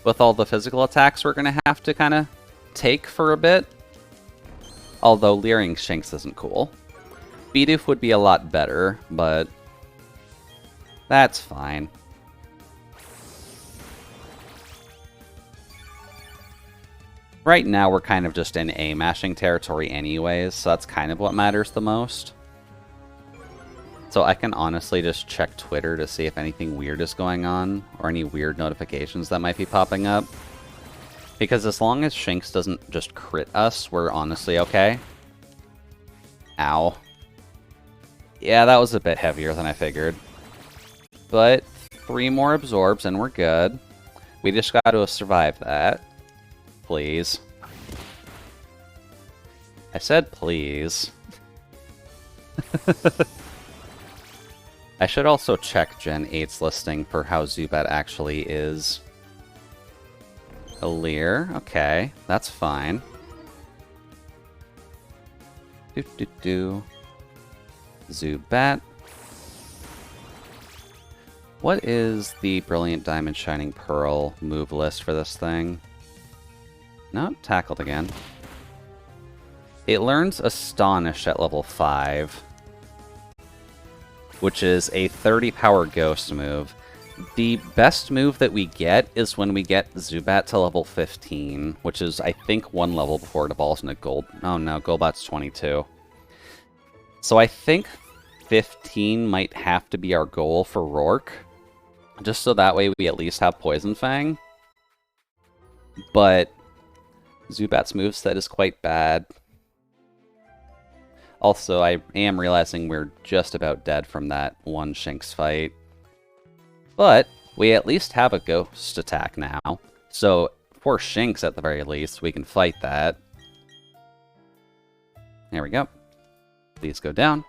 With all the physical attacks we're going to have to kind of take for a bit. Although leering Shinx isn't cool. Bidoof would be a lot better, but that's fine. Right now we're kind of just in A-mashing territory anyways, so that's kind of what matters the most. So I can honestly just check Twitter to see if anything weird is going on, or any weird notifications that might be popping up. Because as long as Shinx doesn't just crit us, we're honestly okay. Ow. Yeah, that was a bit heavier than I figured. But 3 more absorbs and we're good. We just gotta survive that. Please. I said please. I should also check Gen 8's listing for how Zubat actually is. A leer, okay, that's fine. Zubat. What is the Brilliant Diamond Shining Pearl move list for this thing? No, tackled again. It learns Astonish at level 5, which is a 30 power ghost move. The best move that we get is when we get Zubat to level 15, which is, I think, 1 level before it evolves into Gold. Oh no, Golbat's 22. So I think 15 might have to be our goal for Rourke, just so that way we at least have Poison Fang. But Zubat's moveset is quite bad. Also, I am realizing we're just about dead from that one Shinx fight. But we at least have a ghost attack now. So for Shinx, at the very least, we can fight that. There we go. Please go down.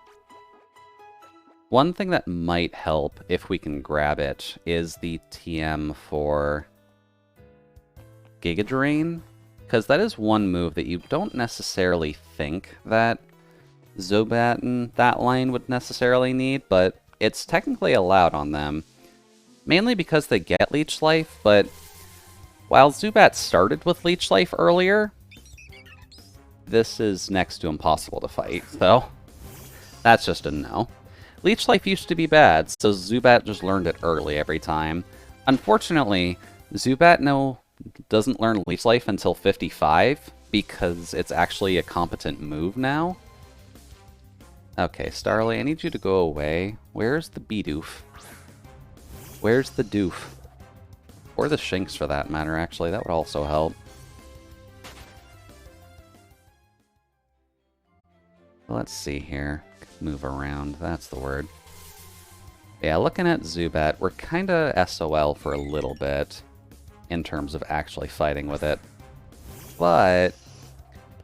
One thing that might help, if we can grab it, is the TM for Giga Drain. Because that is one move that you don't necessarily think that Zubat and that line would necessarily need, but it's technically allowed on them. Mainly because they get Leech Life, but while Zubat started with Leech Life earlier, this is next to impossible to fight, so that's just a no. Leech Life used to be bad, so Zubat just learned it early every time. Unfortunately, Zubat now doesn't learn Leech Life until 55, because it's actually a competent move now. Okay, Starly, I need you to go away. Where's the Bidoof? Where's the Doof? Or the Shinx, for that matter, actually. That would also help. Let's see here. Move around, that's the word. Yeah, looking at Zubat, we're kinda SOL for a little bit in terms of actually fighting with it. But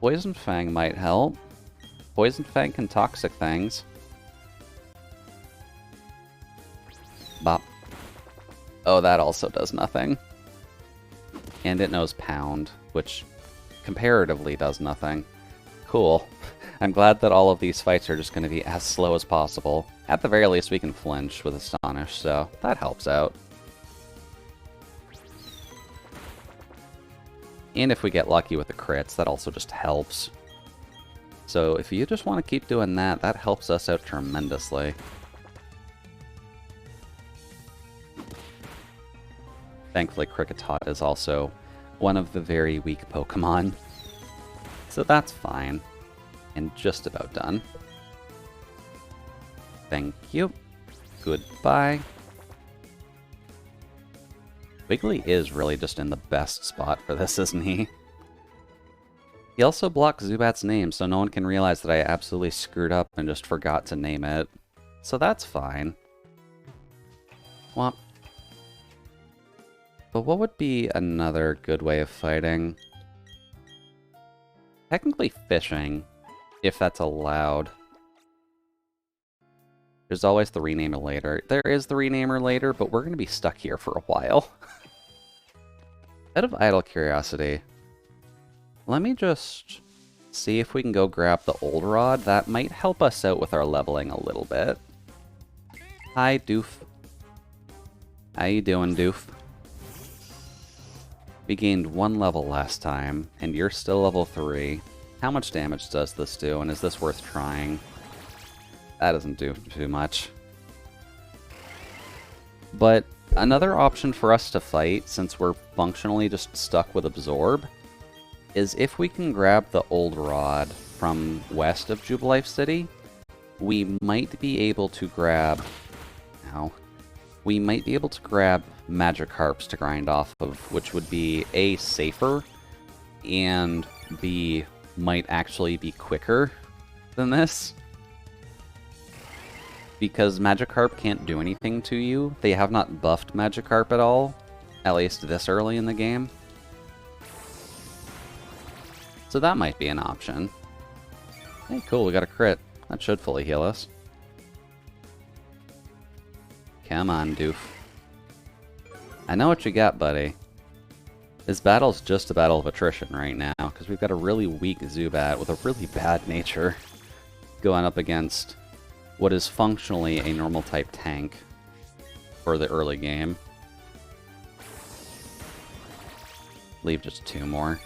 Poison Fang might help. Poison Fang can toxic things. Bop. Oh, that also does nothing. And it knows Pound, which comparatively does nothing. Cool. I'm glad that all of these fights are just going to be as slow as possible. At the very least, we can flinch with Astonish, so that helps out. And if we get lucky with the crits, that also just helps. So if you just want to keep doing that, that helps us out tremendously. Thankfully, Kricketot is also one of the very weak Pokemon. So that's fine. And just about done. Thank you. Goodbye. Wiggly is really just in the best spot for this, isn't he? He also blocked Zubat's name, so no one can realize that I absolutely screwed up and just forgot to name it. So that's fine. Well, but what would be another good way of fighting? Technically fishing, if that's allowed. There's always the renamer later. There is the renamer later, but we're going to be stuck here for a while. Out of idle curiosity, let me just see if we can go grab the old rod. That might help us out with our leveling a little bit. Hi, Doof. How you doing, Doof? We gained 1 level last time, and you're still level 3. How much damage does this do, and is this worth trying? That doesn't do too much. But another option for us to fight, since we're functionally just stuck with Absorb, is if we can grab the old rod from west of Jubilife City, we might be able to grab... Ow. We might be able to grab Magikarps to grind off of, which would be A, safer, and B, might actually be quicker than this. Because Magikarp can't do anything to you. They have not buffed Magikarp at all, at least this early in the game. So that might be an option. Hey, cool, we got a crit. That should fully heal us. Come on, Doof. I know what you got, buddy. This battle's just a battle of attrition right now, because we've got a really weak Zubat with a really bad nature going up against what is functionally a normal type tank for the early game. Leave just 2 more.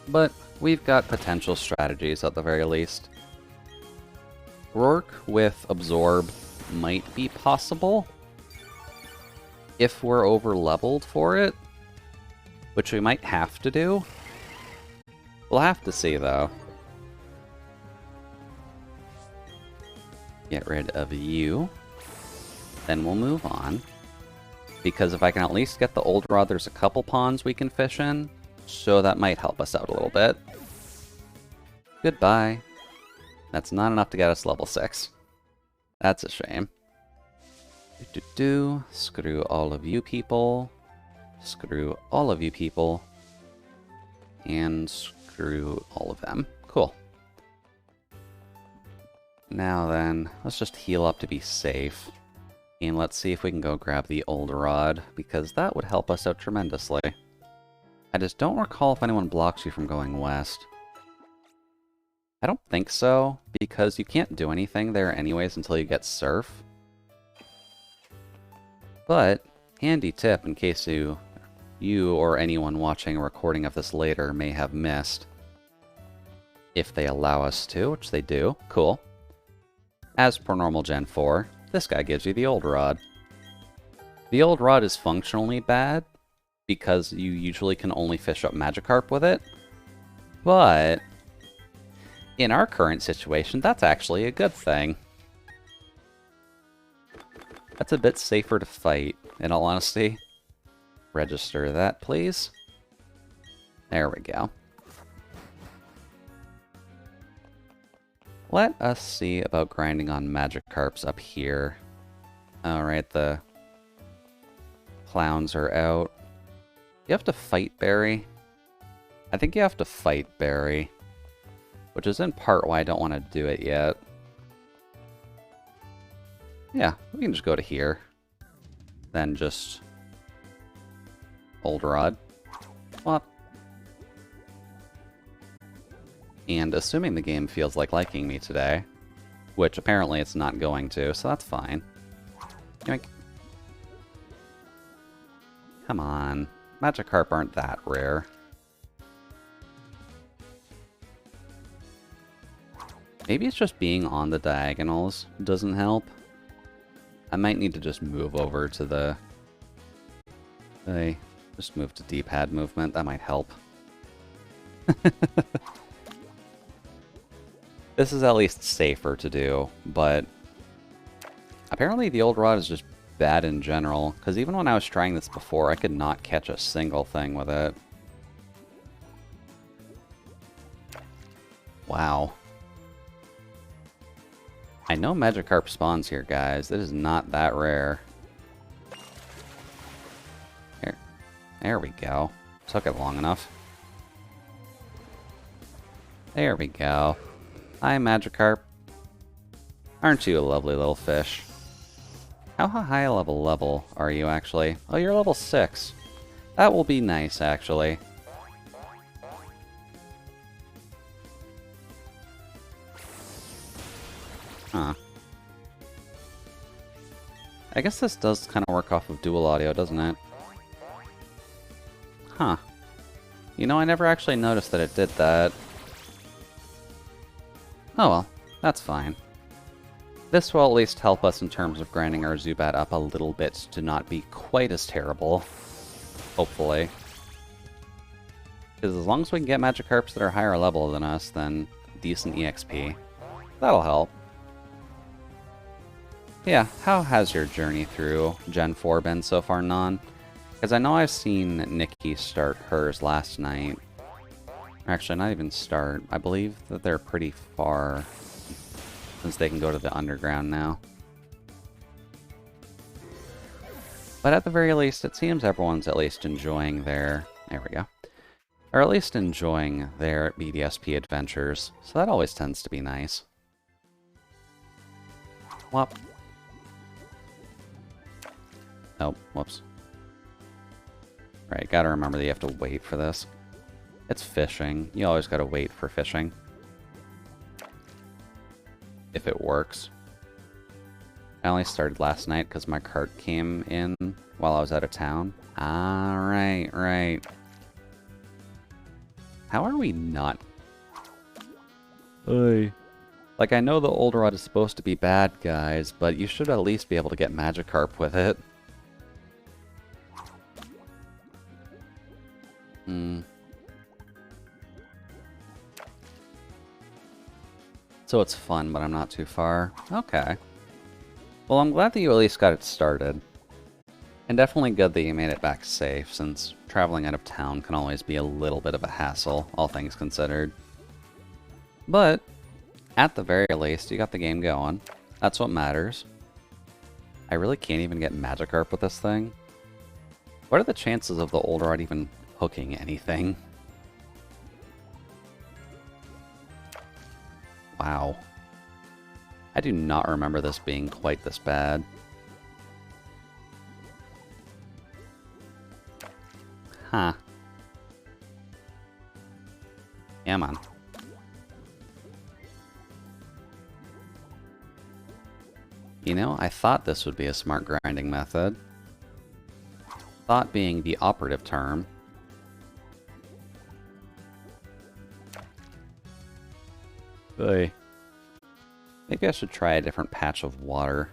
But we've got potential strategies at the very least. Rourke with Absorb might be possible if we're over-leveled for it, which we might have to do. We'll have to see, though. Get rid of you. Then we'll move on. Because if I can at least get the old rod, there's a couple ponds we can fish in, so that might help us out a little bit. Goodbye. That's not enough to get us level 6. That's a shame. Screw all of you people. Screw all of you people. And screw all of them. Cool. Now then, let's just heal up to be safe. And let's see if we can go grab the old rod, because that would help us out tremendously. I just don't recall if anyone blocks you from going west. I don't think so, because you can't do anything there anyways until you get Surf. But, handy tip in case you or anyone watching a recording of this later may have missed. if they allow us to, which they do. Cool. As per normal Gen 4, this guy gives you the old rod. The old rod is functionally bad, because you usually can only fish up Magikarp with it. But in our current situation, that's actually a good thing. That's a bit safer to fight, in all honesty. Register that, please. There we go. Let us see about grinding on Magikarps up here. Alright, the clowns are out. You have to fight Barry. I think you have to fight Barry, which is in part why I don't want to do it yet. Yeah, we can just go to here. Then just Old Rod. Swap. And assuming the game feels like liking me today, which apparently it's not going to, so that's fine. Yoink. Come on. Magikarp aren't that rare. Maybe it's just being on the diagonals doesn't help. I might need to just move over to the... just move to D-pad movement, that might help. This is at least safer to do, but apparently the old rod is just bad in general, because even when I was trying this before, I could not catch a single thing with it. Wow. I know Magikarp spawns here, guys. It is not that rare. There we go. Took it long enough. There we go. Hi, Magikarp. Aren't you a lovely little fish? How high level are you, actually? Oh, you're level 6. That will be nice, actually. Huh. I guess this does kind of work off of dual audio, doesn't it? Huh. You know, I never actually noticed that it did that. Oh well, that's fine. This will at least help us in terms of grinding our Zubat up a little bit to not be quite as terrible. Hopefully. Because as long as we can get Magikarps that are higher level than us, then decent EXP. That'll help. Yeah, how has your journey through Gen 4 been so far, Non? Because I know I've seen Nikki start hers last night. Actually, not even start. I believe that they're pretty far, since they can go to the underground now. But at the very least, it seems everyone's at least enjoying their... There we go. Or at least enjoying their BDSP adventures. So that always tends to be nice. Whoop. Oh, whoops. Right, gotta remember that you have to wait for this. It's fishing. You always gotta wait for fishing. If it works. I only started last night because my cart came in while I was out of town. Ah, right. How are we not... Oy. Like, I know the old rod is supposed to be bad, guys, but you should at least be able to get Magikarp with it. So it's fun, but I'm not too far. Okay. Well, I'm glad that you at least got it started. And definitely good that you made it back safe, since traveling out of town can always be a little bit of a hassle, all things considered. But, at the very least, you got the game going. That's what matters. I really can't even get Magikarp with this thing. What are the chances of the old rod even hooking anything? Wow. I do not remember this being quite this bad. Huh. Yeah, man. You know, I thought this would be a smart grinding method. Thought being the operative term. Oy. Maybe I should try a different patch of water.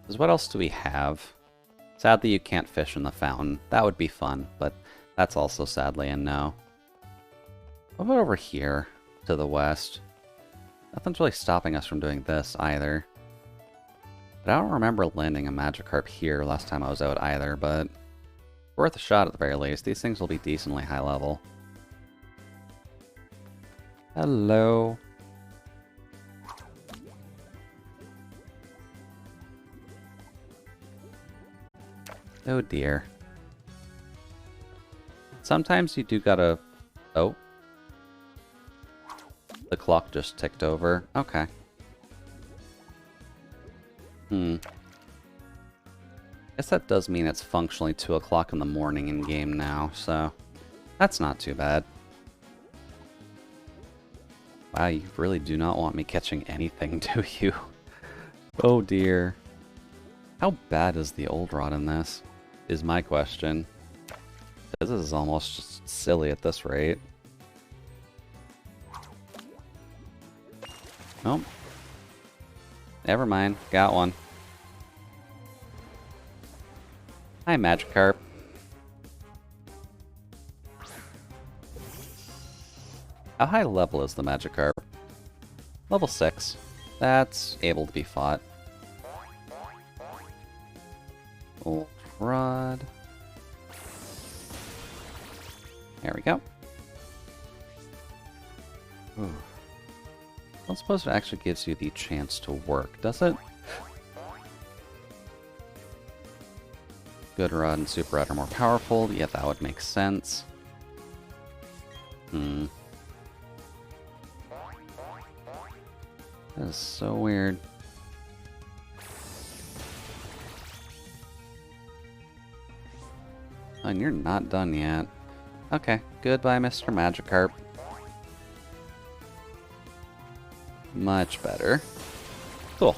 Because what else do we have? Sadly, you can't fish in the fountain. That would be fun, but that's also sadly a no. What about over here, to the west? Nothing's really stopping us from doing this either. But I don't remember landing a Magikarp here last time I was out either, but worth a shot at the very least. These things will be decently high level. Hello. Oh dear. Sometimes you do gotta... Oh. The clock just ticked over. Okay. Guess that does mean it's functionally 2 o'clock in the morning in game now, so that's not too bad. Wow, you really do not want me catching anything, do you? Oh dear. How bad is the old rod in this? Is my question. This is almost just silly at this rate. Nope. Never mind. Got one. Hi, Magikarp. How high level is the Magikarp? Level 6. That's able to be fought. Old rod. There we go. Ooh. I don't suppose it actually gives you the chance to work, does it? Good Rod and Super Rod are more powerful. Yeah, that would make sense. That is so weird. Oh, and you're not done yet. Okay, goodbye, Mr. Magikarp. Much better. Cool.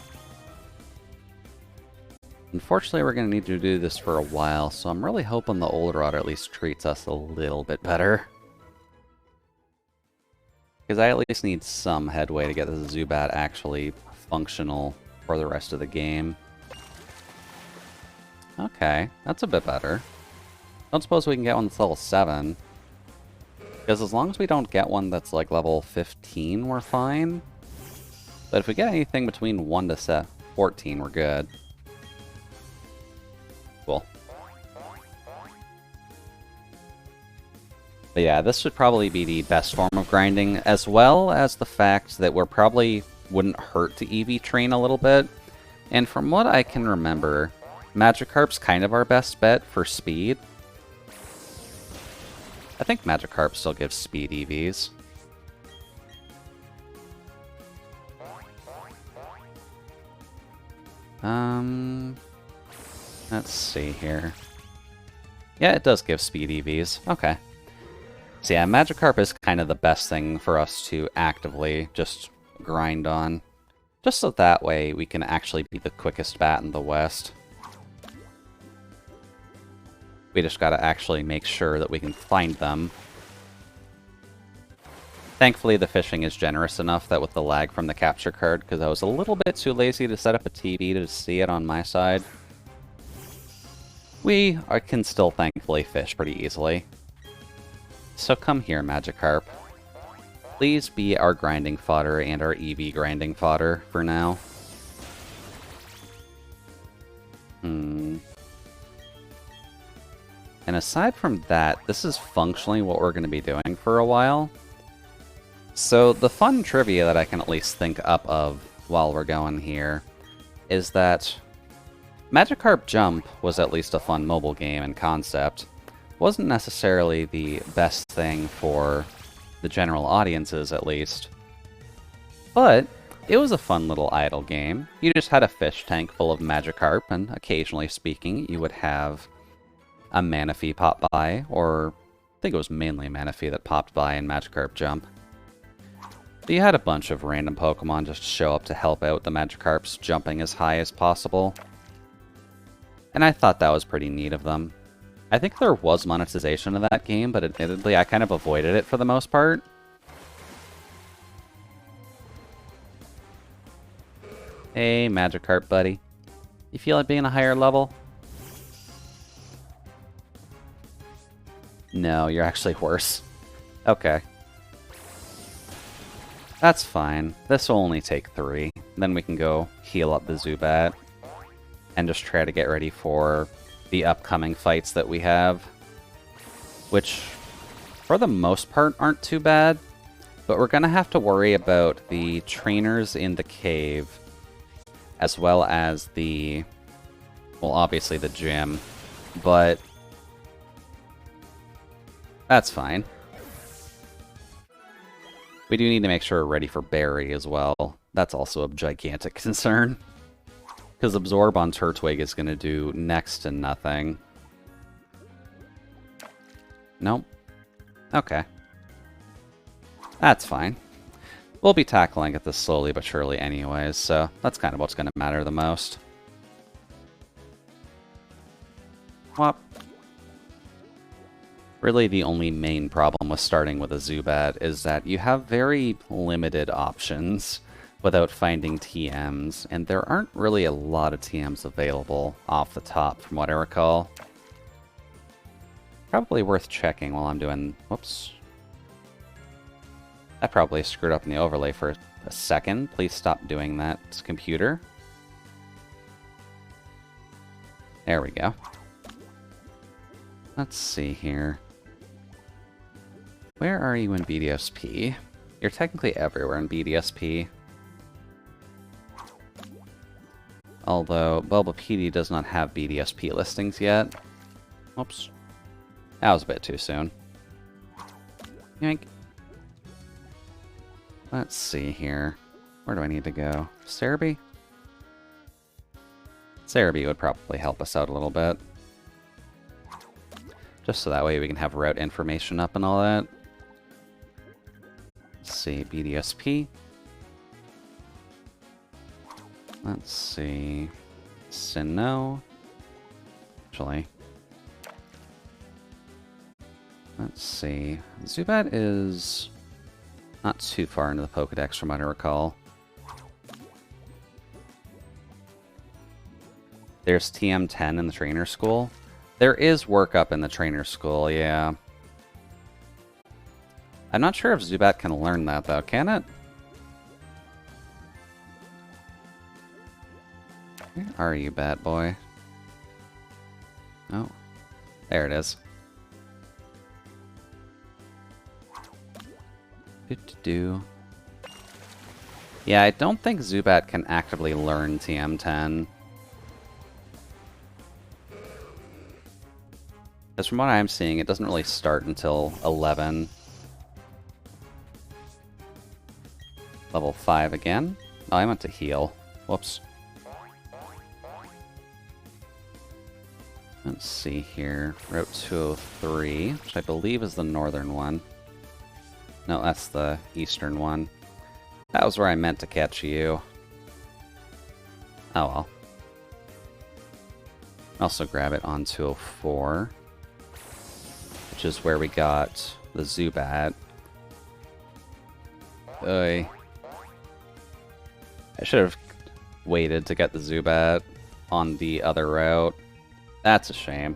Unfortunately, we're going to need to do this for a while, so I'm really hoping the old rod at least treats us a little bit better. Because I at least need some headway to get the Zubat actually functional for the rest of the game. Okay, that's a bit better. Don't suppose we can get one that's level 7. Because as long as we don't get one that's like level 15, we're fine. But if we get anything between 1 to 14, we're good. Cool. But yeah, this should probably be the best form of grinding, as well as the fact that we're probably wouldn't hurt to EV train a little bit. And from what I can remember, Magikarp's kind of our best bet for speed. I think Magikarp still gives speed EVs. Let's see here. Yeah, it does give speed EVs. Okay. So yeah, Magikarp is kind of the best thing for us to actively just grind on. Just so that way we can actually be the quickest bat in the West. We just gotta actually make sure that we can find them. Thankfully, the fishing is generous enough that with the lag from the capture card, because I was a little bit too lazy to set up a TV to see it on my side, we can still thankfully fish pretty easily. So come here, Magikarp. Please be our grinding fodder and our EV grinding fodder for now. And aside from that, this is functionally what we're going to be doing for a while. So the fun trivia that I can at least think up of while we're going here is that Magikarp Jump was at least a fun mobile game in concept. Wasn't necessarily the best thing for the general audiences, at least. But it was a fun little idle game. You just had a fish tank full of Magikarp, and occasionally speaking, you would have a Manaphy pop by, or I think it was mainly Manaphy that popped by in Magikarp Jump. But you had a bunch of random Pokemon just show up to help out the Magikarps jumping as high as possible. And I thought that was pretty neat of them. I think there was monetization of that game, but admittedly I kind of avoided it for the most part. Hey, Magikarp buddy. You feel like being a higher level? No, you're actually worse. Okay. That's fine. This will only take 3. Then we can go heal up the Zubat. And just try to get ready for the upcoming fights that we have. Which, for the most part, aren't too bad. But we're going to have to worry about the trainers in the cave. As well as the... well, obviously the gym. But... that's fine. We do need to make sure we're ready for Barry as well. That's also a gigantic concern. Because Absorb on Turtwig is going to do next to nothing. Nope. Okay. That's fine. We'll be tackling it this slowly but surely anyways, so that's kind of what's going to matter the most. Whop. Really, the only main problem with starting with a Zubat is that you have very limited options without finding TMs, and there aren't really a lot of TMs available off the top, from what I recall. Probably worth checking while I'm doing... whoops. That probably screwed up in the overlay for a second. Please stop doing that, computer. There we go. Let's see here. Where are you in BDSP? You're technically everywhere in BDSP. Although Bulbapedia does not have BDSP listings yet. Whoops. That was a bit too soon. Yank. Let's see here. Where do I need to go? Cerebi? Cerebi would probably help us out a little bit. Just so that way we can have route information up and all that. Let's see, BDSP. Let's see. Sinnoh. Actually. Let's see. Zubat is not too far into the Pokedex from what I recall. There's TM10 in the trainer school. There is work up in the trainer school, yeah. I'm not sure if Zubat can learn that, though. Can it? Where are you, Bat Boy? Oh, there it is. Do-do-do. Yeah, I don't think Zubat can actively learn TM10. Because from what I'm seeing, it doesn't really start until 11. Level 5 again? Oh, I meant to heal. Whoops. Let's see here. Route 203, which I believe is the northern one. No, that's the eastern one. That was where I meant to catch you. Oh well. Also grab it on 204. Which is where we got the Zubat. Oy. I should have waited to get the Zubat on the other route. That's a shame.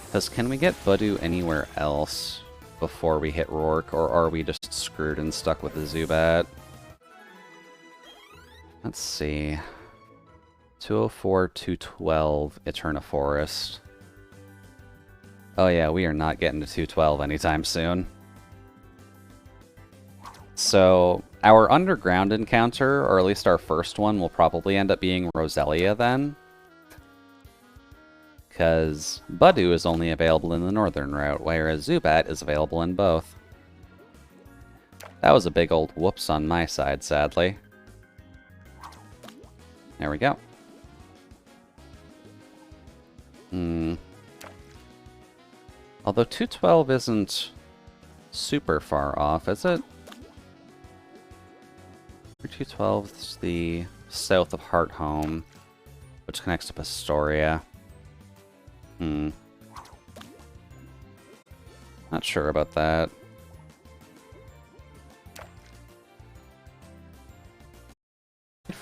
Because can we get Budu anywhere else before we hit Rourke, or are we just screwed and stuck with the Zubat? Let's see. 204, 212, Eterna Forest. Oh yeah, we are not getting to 212 anytime soon. So, our underground encounter, or at least our first one, will probably end up being Roselia then. Because Budu is only available in the northern route, whereas Zubat is available in both. That was a big old whoops on my side, sadly. There we go. Although 212 isn't super far off, is it? 212 is the south of Hearthome, which connects to Pastoria. Not sure about that.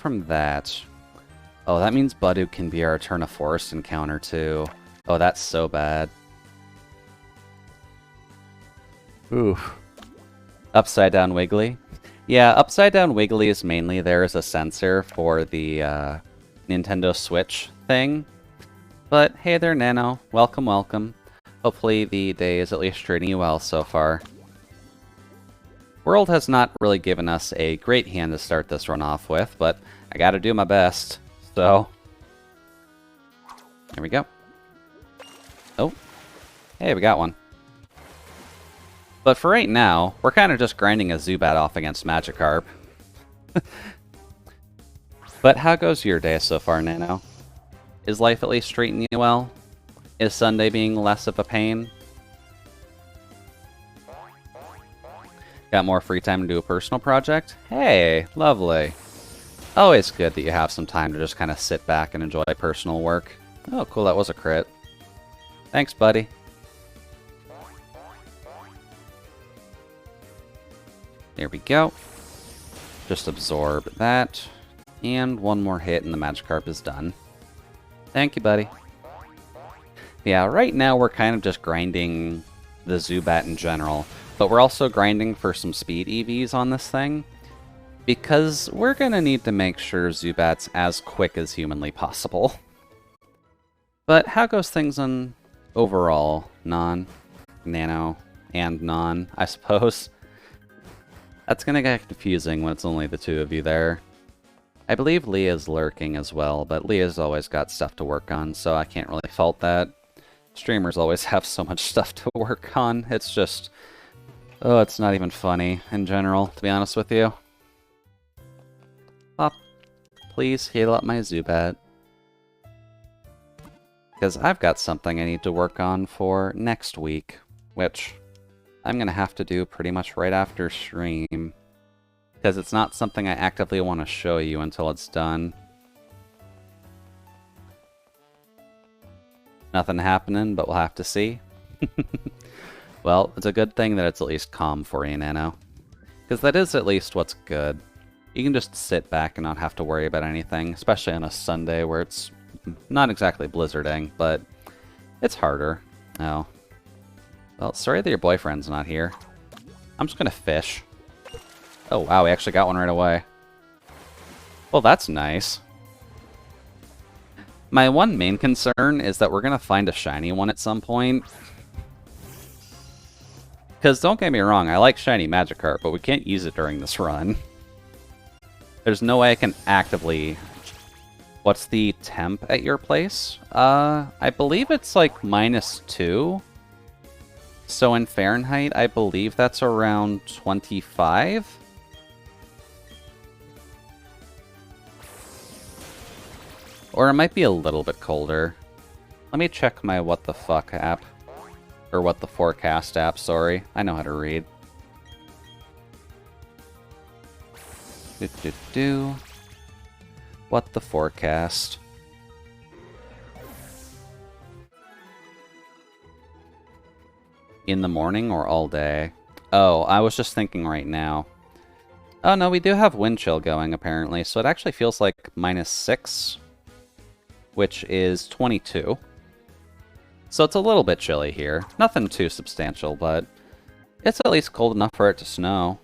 from that... Oh, that means Budu can be our Eterna Forest encounter, too. Oh, that's so bad. Ooh. Upside Down Wiggly? Yeah, Upside Down Wiggly is mainly there as a sensor for the Nintendo Switch thing. But hey there, Nano. Welcome, welcome. Hopefully the day is at least treating you well so far. World has not really given us a great hand to start this run off with, but I gotta do my best. So, there we go. Oh, hey, we got one. But for right now, we're kind of just grinding a Zubat off against Magikarp. But how goes your day so far, Nano? Is life at least treating you well? Is Sunday being less of a pain? Got more free time to do a personal project? Hey, lovely. Always good that you have some time to just kind of sit back and enjoy personal work. Oh, cool, that was a crit. Thanks, buddy. There we go. Just absorb that. And one more hit and the Magikarp is done. Thank you, buddy. Yeah, right now we're kind of just grinding the Zubat in general. But we're also grinding for some speed EVs on this thing. Because we're going to need to make sure Zubat's as quick as humanly possible. But how goes things on overall? Nano, and Non, I suppose. That's going to get confusing when it's only the two of you there. I believe Leah's lurking as well, but Leah's always got stuff to work on, so I can't really fault that. Streamers always have so much stuff to work on. It's just... Oh, it's not even funny in general, to be honest with you. Pop, please heal up my Zubat. Because I've got something I need to work on for next week, which I'm going to have to do pretty much right after stream. Because it's not something I actively want to show you until it's done. Nothing happening, but we'll have to see. Well, it's a good thing that it's at least calm for you, Nano. Because that is at least what's good. You can just sit back and not have to worry about anything, especially on a Sunday where it's not exactly blizzarding, but it's harder. Oh. Well, sorry that your boyfriend's not here. I'm just gonna fish. Oh wow, we actually got one right away. Well, that's nice. My one main concern is that we're gonna find a shiny one at some point. Because don't get me wrong, I like shiny Magikarp, but we can't use it during this run. There's no way I can actively... What's the temp at your place? I believe it's like -2. So in Fahrenheit, I believe that's around 25. Or it might be a little bit colder. Let me check my What the Fuck app. Or What the Forecast app, sorry. I know how to read. What the Forecast. In the morning or all day? Oh, I was just thinking right now. Oh no, we do have wind chill going apparently, so it actually feels like -6, which is 22. So it's a little bit chilly here. Nothing too substantial, but it's at least cold enough for it to snow.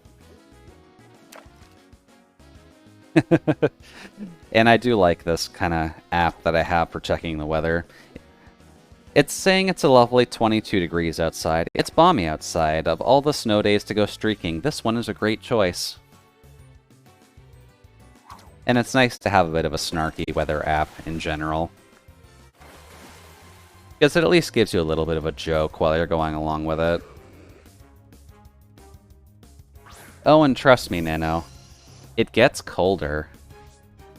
And I do like this kind of app that I have for checking the weather. It's saying it's a lovely 22 degrees outside. It's balmy outside. Of all the snow days to go streaking, this one is a great choice. And it's nice to have a bit of a snarky weather app in general. Because it at least gives you a little bit of a joke while you're going along with it. Oh, and trust me, Nano, it gets colder.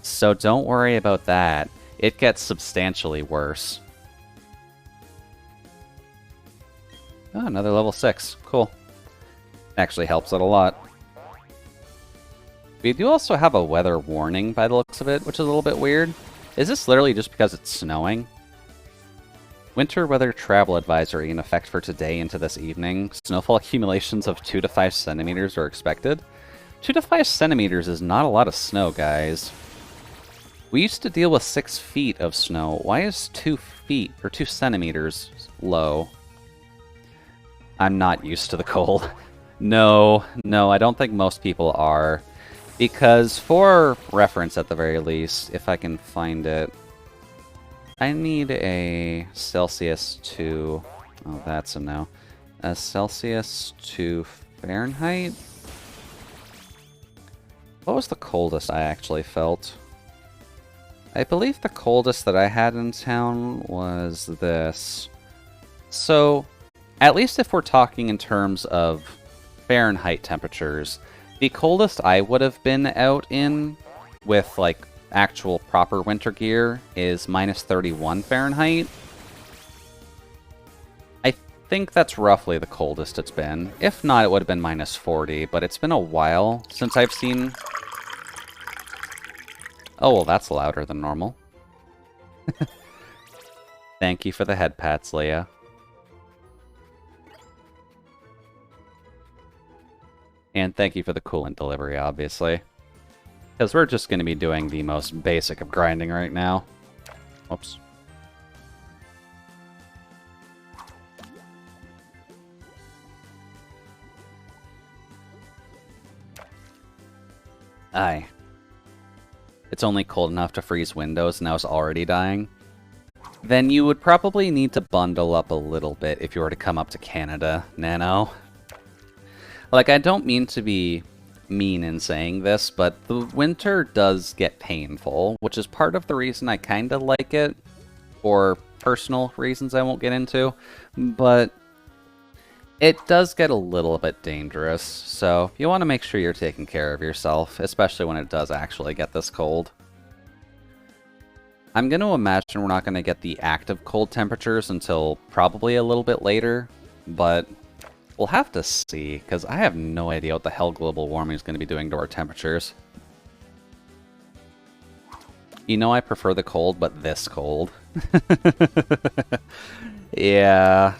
So don't worry about that. It gets substantially worse. Oh, another level 6. Cool. Actually helps it a lot. We do also have a weather warning by the looks of it, which is a little bit weird. Is this literally just because it's snowing? Winter weather travel advisory in effect for today into this evening. Snowfall accumulations of 2 to 5 centimeters are expected. 2 to 5 centimeters is not a lot of snow, guys. We used to deal with 6 feet of snow. Why is 2 feet, or 2 centimeters low? I'm not used to the cold. No, no, I don't think most people are. Because, for reference at the very least, if I can find it, I need a Celsius to... Oh, that's a no. A Celsius to Fahrenheit? What was the coldest I actually felt? I believe the coldest that I had in town was this. So, at least if we're talking in terms of Fahrenheit temperatures, the coldest I would have been out in with, like, actual proper winter gear is minus 31 Fahrenheit. I think that's roughly the coldest it's been. If not, it would have been minus 40, but it's been a while since I've seen... Oh, well, that's louder than normal. Thank you for the head pats, Leah. And thank you for the coolant delivery, obviously. Because we're just going to be doing the most basic of grinding right now. Oops. Aye. It's only cold enough to freeze windows and I was already dying. Then you would probably need to bundle up a little bit if you were to come up to Canada, Nano. Like, I don't mean to be mean in saying this, but the winter does get painful, which is part of the reason I kind of like it, for personal reasons I won't get into, but it does get a little bit dangerous, so you want to make sure you're taking care of yourself, especially when it does actually get this cold. I'm going to imagine we're not going to get the active cold temperatures until probably a little bit later, but we'll have to see, because I have no idea what the hell global warming is going to be doing to our temperatures. You know I prefer the cold, but this cold. Yeah.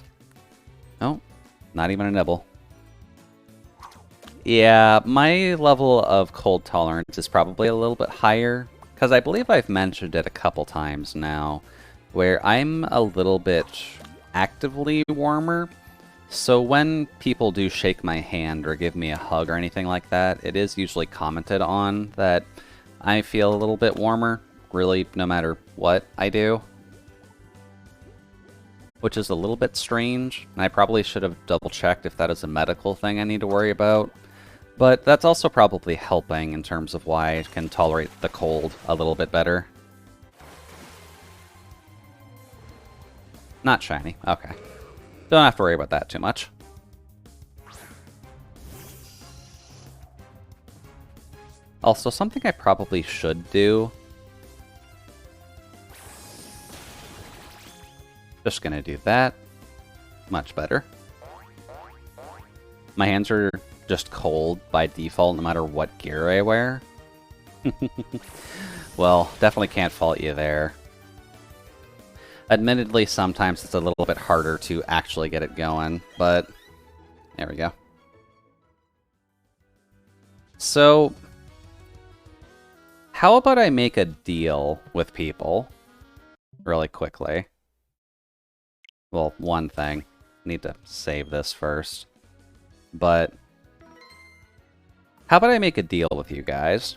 Oh, not even a nibble. Yeah, my level of cold tolerance is probably a little bit higher, because I believe I've mentioned it a couple times now, where I'm a little bit actively warmer. So when people do shake my hand or give me a hug or anything like that, it is usually commented on that I feel a little bit warmer, really, no matter what I do. Which is a little bit strange, and I probably should have double-checked if that is a medical thing I need to worry about. But that's also probably helping in terms of why I can tolerate the cold a little bit better. Not shiny, okay. Don't have to worry about that too much. Also, something I probably should do. Just gonna do that. Much better. My hands are just cold by default no matter what gear I wear. Well, definitely can't fault you there. Admittedly, sometimes it's a little bit harder to actually get it going, but there we go. So, how about I make a deal with people really quickly? Well, one thing. Need to save this first. But how about I make a deal with you guys?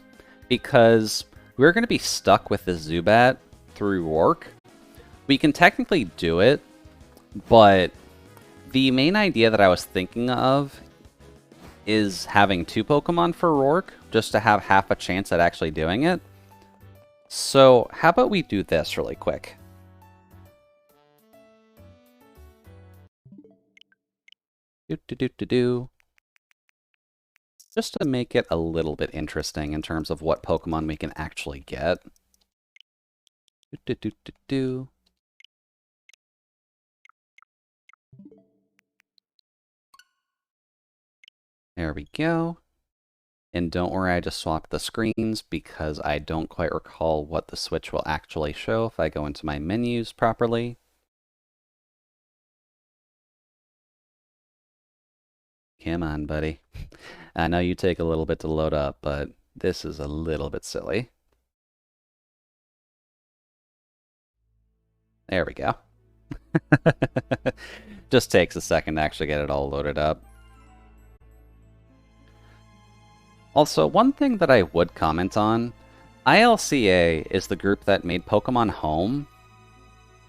Because we're going to be stuck with the Zubat through Rourke. We can technically do it, but the main idea that I was thinking of is having 2 Pokemon for Rourke, just to have half a chance at actually doing it. So how about we do this really quick? Just to make it a little bit interesting in terms of what Pokemon we can actually get. There we go. And don't worry, I just swapped the screens because I don't quite recall what the Switch will actually show if I go into my menus properly. Come on, buddy. I know you take a little bit to load up, but this is a little bit silly. There we go. Just takes a second to actually get it all loaded up. Also, one thing that I would comment on, ILCA is the group that made Pokemon Home.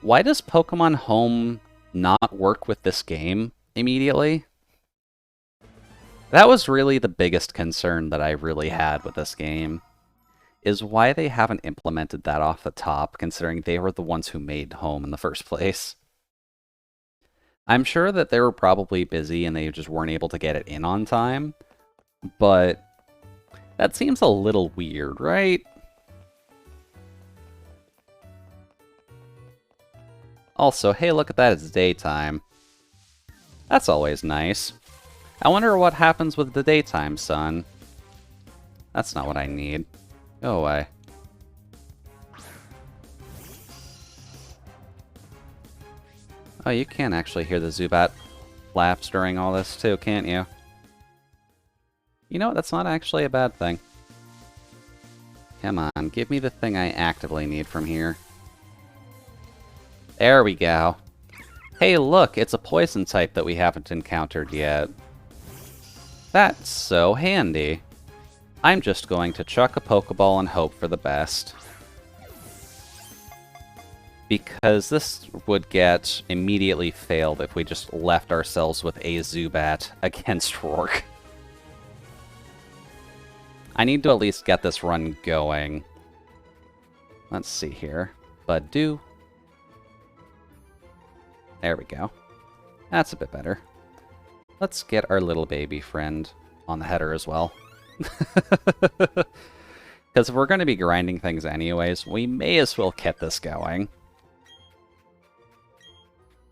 Why does Pokemon Home not work with this game immediately? That was really the biggest concern that I really had with this game, is why they haven't implemented that off the top, considering they were the ones who made Home in the first place. I'm sure that they were probably busy and they just weren't able to get it in on time, but that seems a little weird, right? Also, hey, look at that, it's daytime. That's always nice. I wonder what happens with the daytime sun. That's not what I need. Go away. Oh, you can actually hear the Zubat flaps during all this too, can't you? You know what, that's not actually a bad thing. Come on, give me the thing I actively need from here. There we go. Hey, look, it's a poison type that we haven't encountered yet. That's so handy. I'm just going to chuck a Pokeball and hope for the best. Because this would get immediately failed if we just left ourselves with a Zubat against Rourke. I need to at least get this run going. Let's see here. Budew. There we go. That's a bit better. Let's get our little baby friend on the header as well. Because if we're going to be grinding things anyways, we may as well get this going.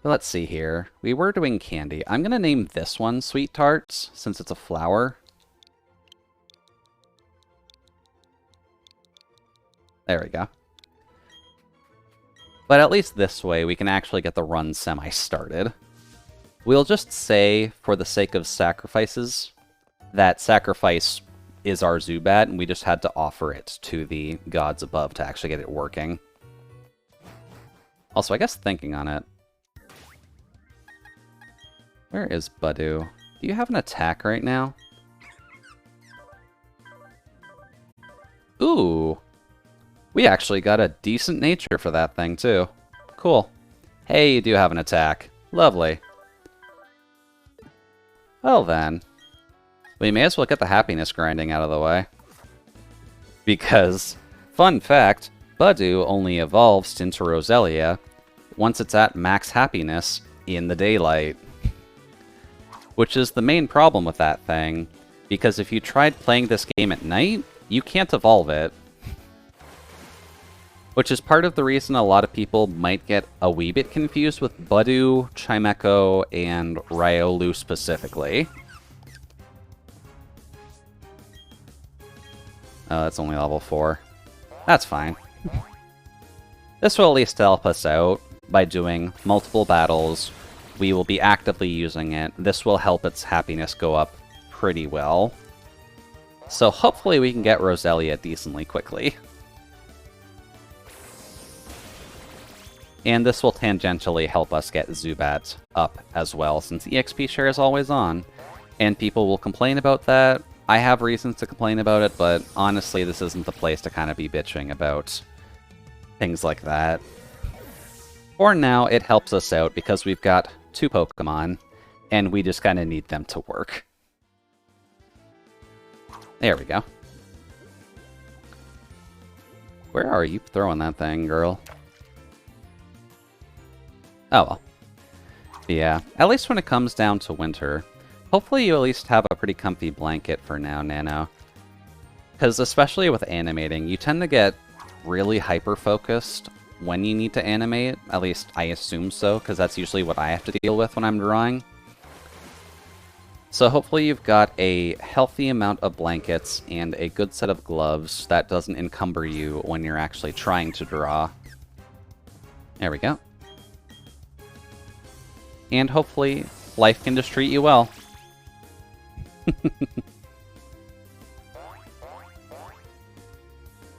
But let's see here. We were doing candy. I'm going to name this one Sweet Tarts, since it's a flower. There we go. But at least this way, we can actually get the run semi-started. We'll just say, for the sake of sacrifices, that sacrifice is our Zubat, and we just had to offer it to the gods above to actually get it working. Also, I guess thinking on it... Where is Budew? Do you have an attack right now? Ooh! We actually got a decent nature for that thing, too. Cool. Hey, you do have an attack. Lovely. Well then. We may as well get the happiness grinding out of the way. Because, fun fact, Budew only evolves into Roselia once it's at max happiness in the daylight. Which is the main problem with that thing, because if you tried playing this game at night, you can't evolve it. Which is part of the reason a lot of people might get a wee bit confused with Budew, Chimecho, and Riolu specifically. Oh, that's only level 4. That's fine. This will at least help us out by doing multiple battles. We will be actively using it. This will help its happiness go up pretty well. So hopefully we can get Roselia decently quickly. And this will tangentially help us get Zubat up as well, since EXP share is always on. And people will complain about that. I have reasons to complain about it, but honestly, this isn't the place to kind of be bitching about things like that. For now, it helps us out because we've got 2 Pokemon, and we just kind of need them to work. There we go. Where are you throwing that thing, girl? Oh well. Yeah, at least when it comes down to winter, hopefully you at least have a pretty comfy blanket for now, Nano. Because especially with animating, you tend to get really hyper-focused when you need to animate. At least I assume so, because that's usually what I have to deal with when I'm drawing. So hopefully you've got a healthy amount of blankets and a good set of gloves that doesn't encumber you when you're actually trying to draw. There we go. And hopefully, life can just treat you well.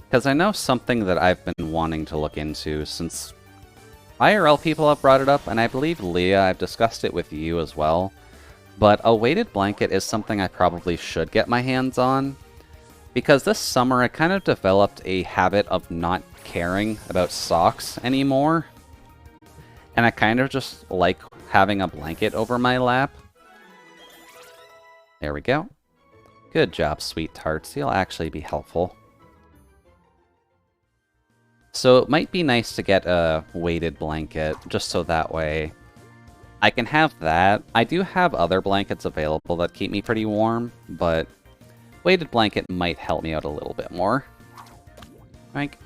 Because I know something that I've been wanting to look into since IRL people have brought it up, and I believe, Leah, I've discussed it with you as well. But a weighted blanket is something I probably should get my hands on, because this summer I kind of developed a habit of not caring about socks anymore. And I kind of just like having a blanket over my lap. There we go. Good job, sweethearts. You'll actually be helpful. So it might be nice to get a weighted blanket, just so that way I can have that. I do have other blankets available that keep me pretty warm, but weighted blanket might help me out a little bit more. Like,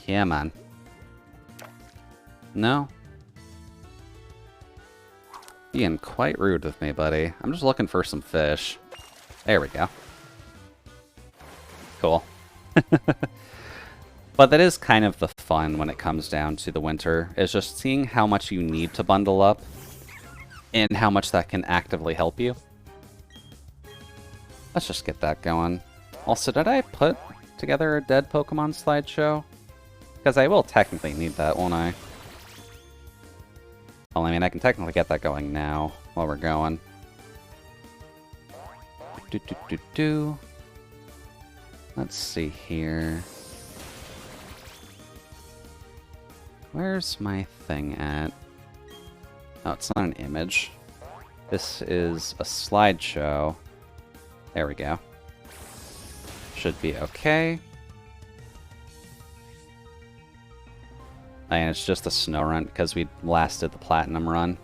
yeah, man. No? Being quite rude with me, buddy. I'm just looking for some fish. There we go. Cool. But that is kind of the fun when it comes down to the winter, is just seeing how much you need to bundle up and how much that can actively help you. Let's just get that going. Also, did I put together a dead Pokemon slideshow? Because I will technically need that, won't I? Well, I mean, I can technically get that going now while we're going. Let's see here. Where's my thing at? Oh, it's not an image. This is a slideshow. There we go. Should be okay. And it's just a snow run because we lasted the platinum run.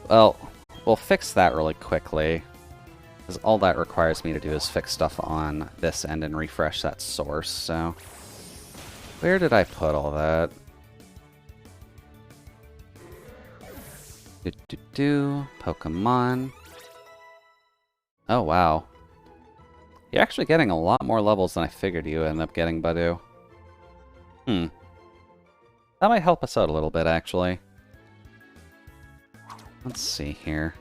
Well, we'll fix that really quickly, because all that requires me to do is fix stuff on this end and refresh that source, so... Where did I put all that? Pokemon. Oh, wow. You're actually getting a lot more levels than I figured you would end up getting, Badu. That might help us out a little bit, actually. Let's see here.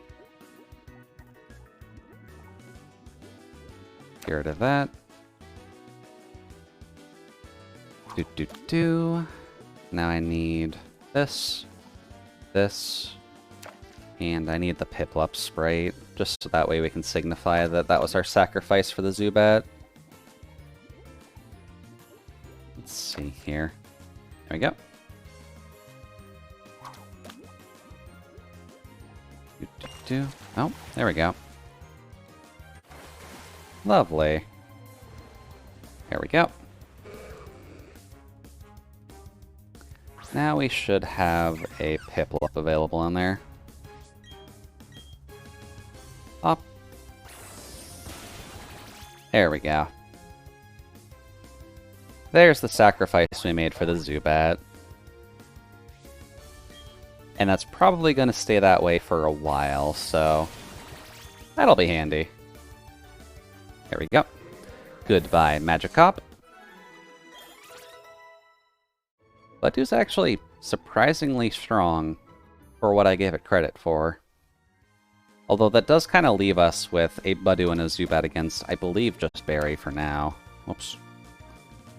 Get rid of that. Now I need this, and I need the Piplup Sprite, just so that way we can signify that that was our sacrifice for the Zubat. Let's see here. There we go. Oh, there we go. Lovely. There we go. Now we should have a Piplup available in there. Up. There we go. There's the sacrifice we made for the Zubat. And that's probably going to stay that way for a while, so that'll be handy. There we go. Goodbye, Magikarp. Badu's actually surprisingly strong for what I gave it credit for. Although that does kind of leave us with a Badu and a Zubat against, I believe, just Barry for now. Whoops.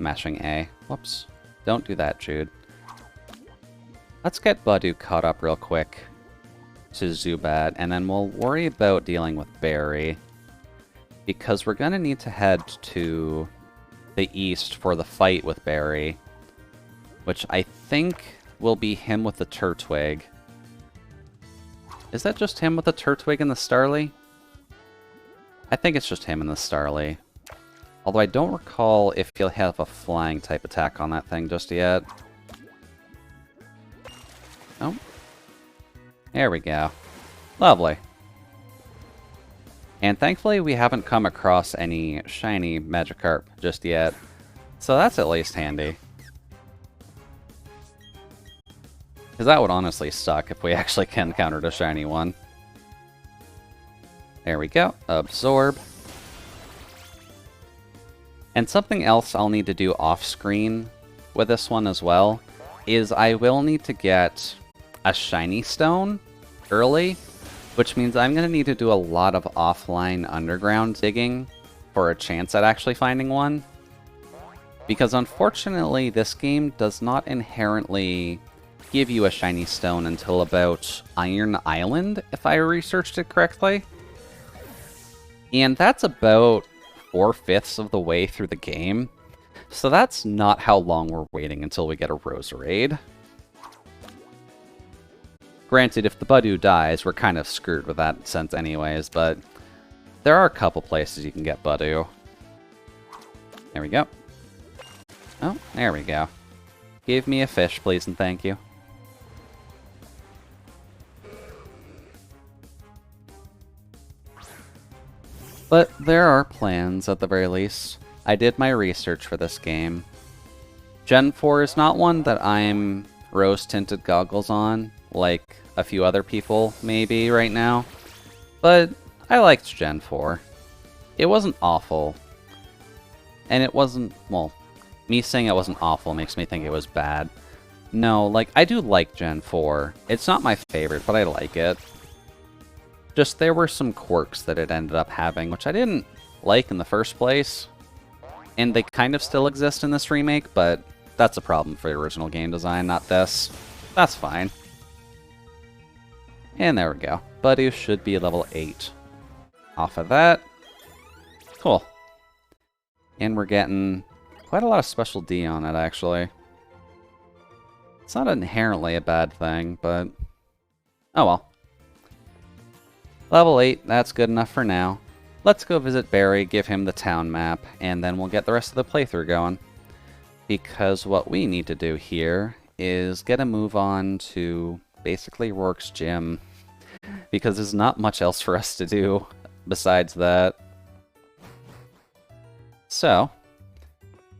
Mashing A. Whoops. Don't do that, Jude. Let's get Badu caught up real quick to Zubat, and then we'll worry about dealing with Barry. Because we're going to need to head to the east for the fight with Barry. Which I think will be him with the Turtwig. Is that just him with the Turtwig and the Starly? I think it's just him and the Starly. Although I don't recall if he'll have a flying type attack on that thing just yet. Oh. There we go. Lovely. And thankfully we haven't come across any shiny Magikarp just yet. So that's at least handy. Because that would honestly suck if we actually encountered a shiny one. There we go. Absorb. And something else I'll need to do off-screen with this one as well is I will need to get a shiny stone early, which means I'm going to need to do a lot of offline underground digging for a chance at actually finding one. Because unfortunately, this game does not inherently give you a shiny stone until about Iron Island, if I researched it correctly. And that's about 4/5 of the way through the game. So that's not how long we're waiting until we get a Roserade. Granted, if the Budew dies, we're kind of screwed with that sense anyways, but there are a couple places you can get Budew. There we go. Oh, there we go. Give me a fish, please and thank you. But there are plans, at the very least. I did my research for this game. Gen 4 is not one that I'm rose-tinted goggles on, like a few other people maybe right now. But I liked Gen 4. It wasn't awful. And it wasn't, well, me saying it wasn't awful makes me think it was bad. No, like, I do like Gen 4. It's not my favorite, but I like it. Just there were some quirks that it ended up having, which I didn't like in the first place. And they kind of still exist in this remake, but that's a problem for the original game design, not this. That's fine. And there we go. Budew should be level 8. Off of that. Cool. And we're getting quite a lot of special D on it, actually. It's not inherently a bad thing, but oh well. Level 8, that's good enough for now. Let's go visit Barry, give him the town map, and then we'll get the rest of the playthrough going. Because what we need to do here is get a move on to basically Rourke's gym. Because there's not much else for us to do besides that. So,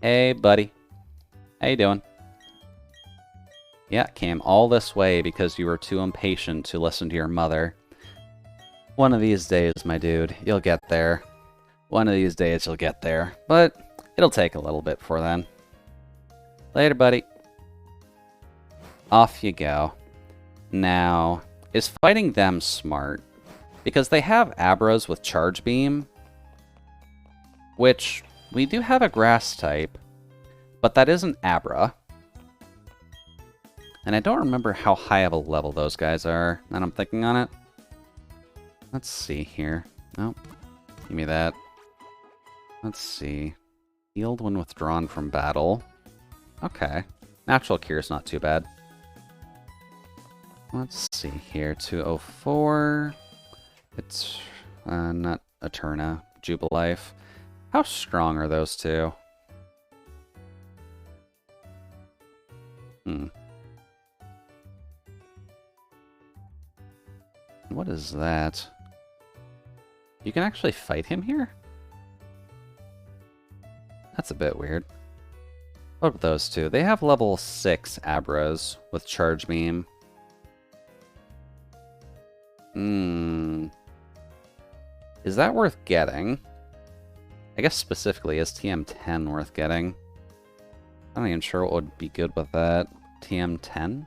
hey buddy, how you doing? Yeah, came all this way because you were too impatient to listen to your mother. One of these days, my dude, you'll get there. One of these days you'll get there, but it'll take a little bit for then. Later, buddy. Off you go. Now, is fighting them smart? Because they have Abras with Charge Beam, which we do have a grass type, but that isn't Abra. And I don't remember how high of a level those guys are, and I'm thinking on it. Let's see here. Nope. Give me that. Let's see. Healed when withdrawn from battle. Okay. Natural Cure's not too bad. Let's see here. 204. It's not Eterna. Jubilife. How strong are those two? What is that? You can actually fight him here? That's a bit weird. What about those two? They have level 6 Abras with Charge Beam. Is that worth getting? I guess specifically, is TM10 worth getting? I'm not even sure what would be good with that. TM10?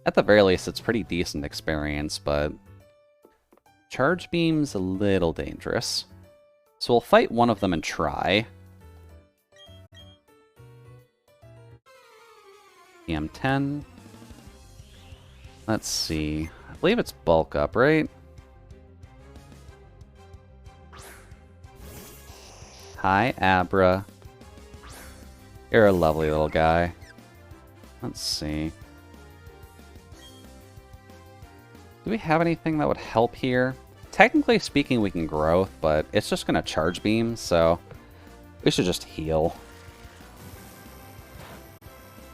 At the very least, it's pretty decent experience, but Charge Beam's a little dangerous. So we'll fight one of them and try. TM10. Let's see. I believe it's bulk up, right? Hi, Abra. You're a lovely little guy. Let's see. Do we have anything that would help here? Technically speaking, we can growth, but it's just going to Charge Beam, so we should just heal.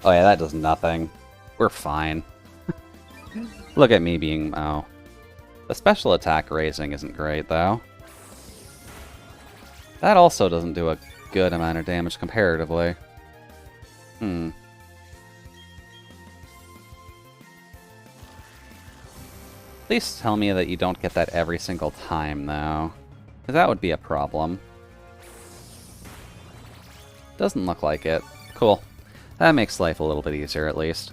Oh yeah, that does nothing. We're fine. Look at me being... oh. The special attack raising isn't great, though. That also doesn't do a good amount of damage comparatively. Please tell me that you don't get that every single time, though. Because that would be a problem. Doesn't look like it. Cool. That makes life a little bit easier, at least.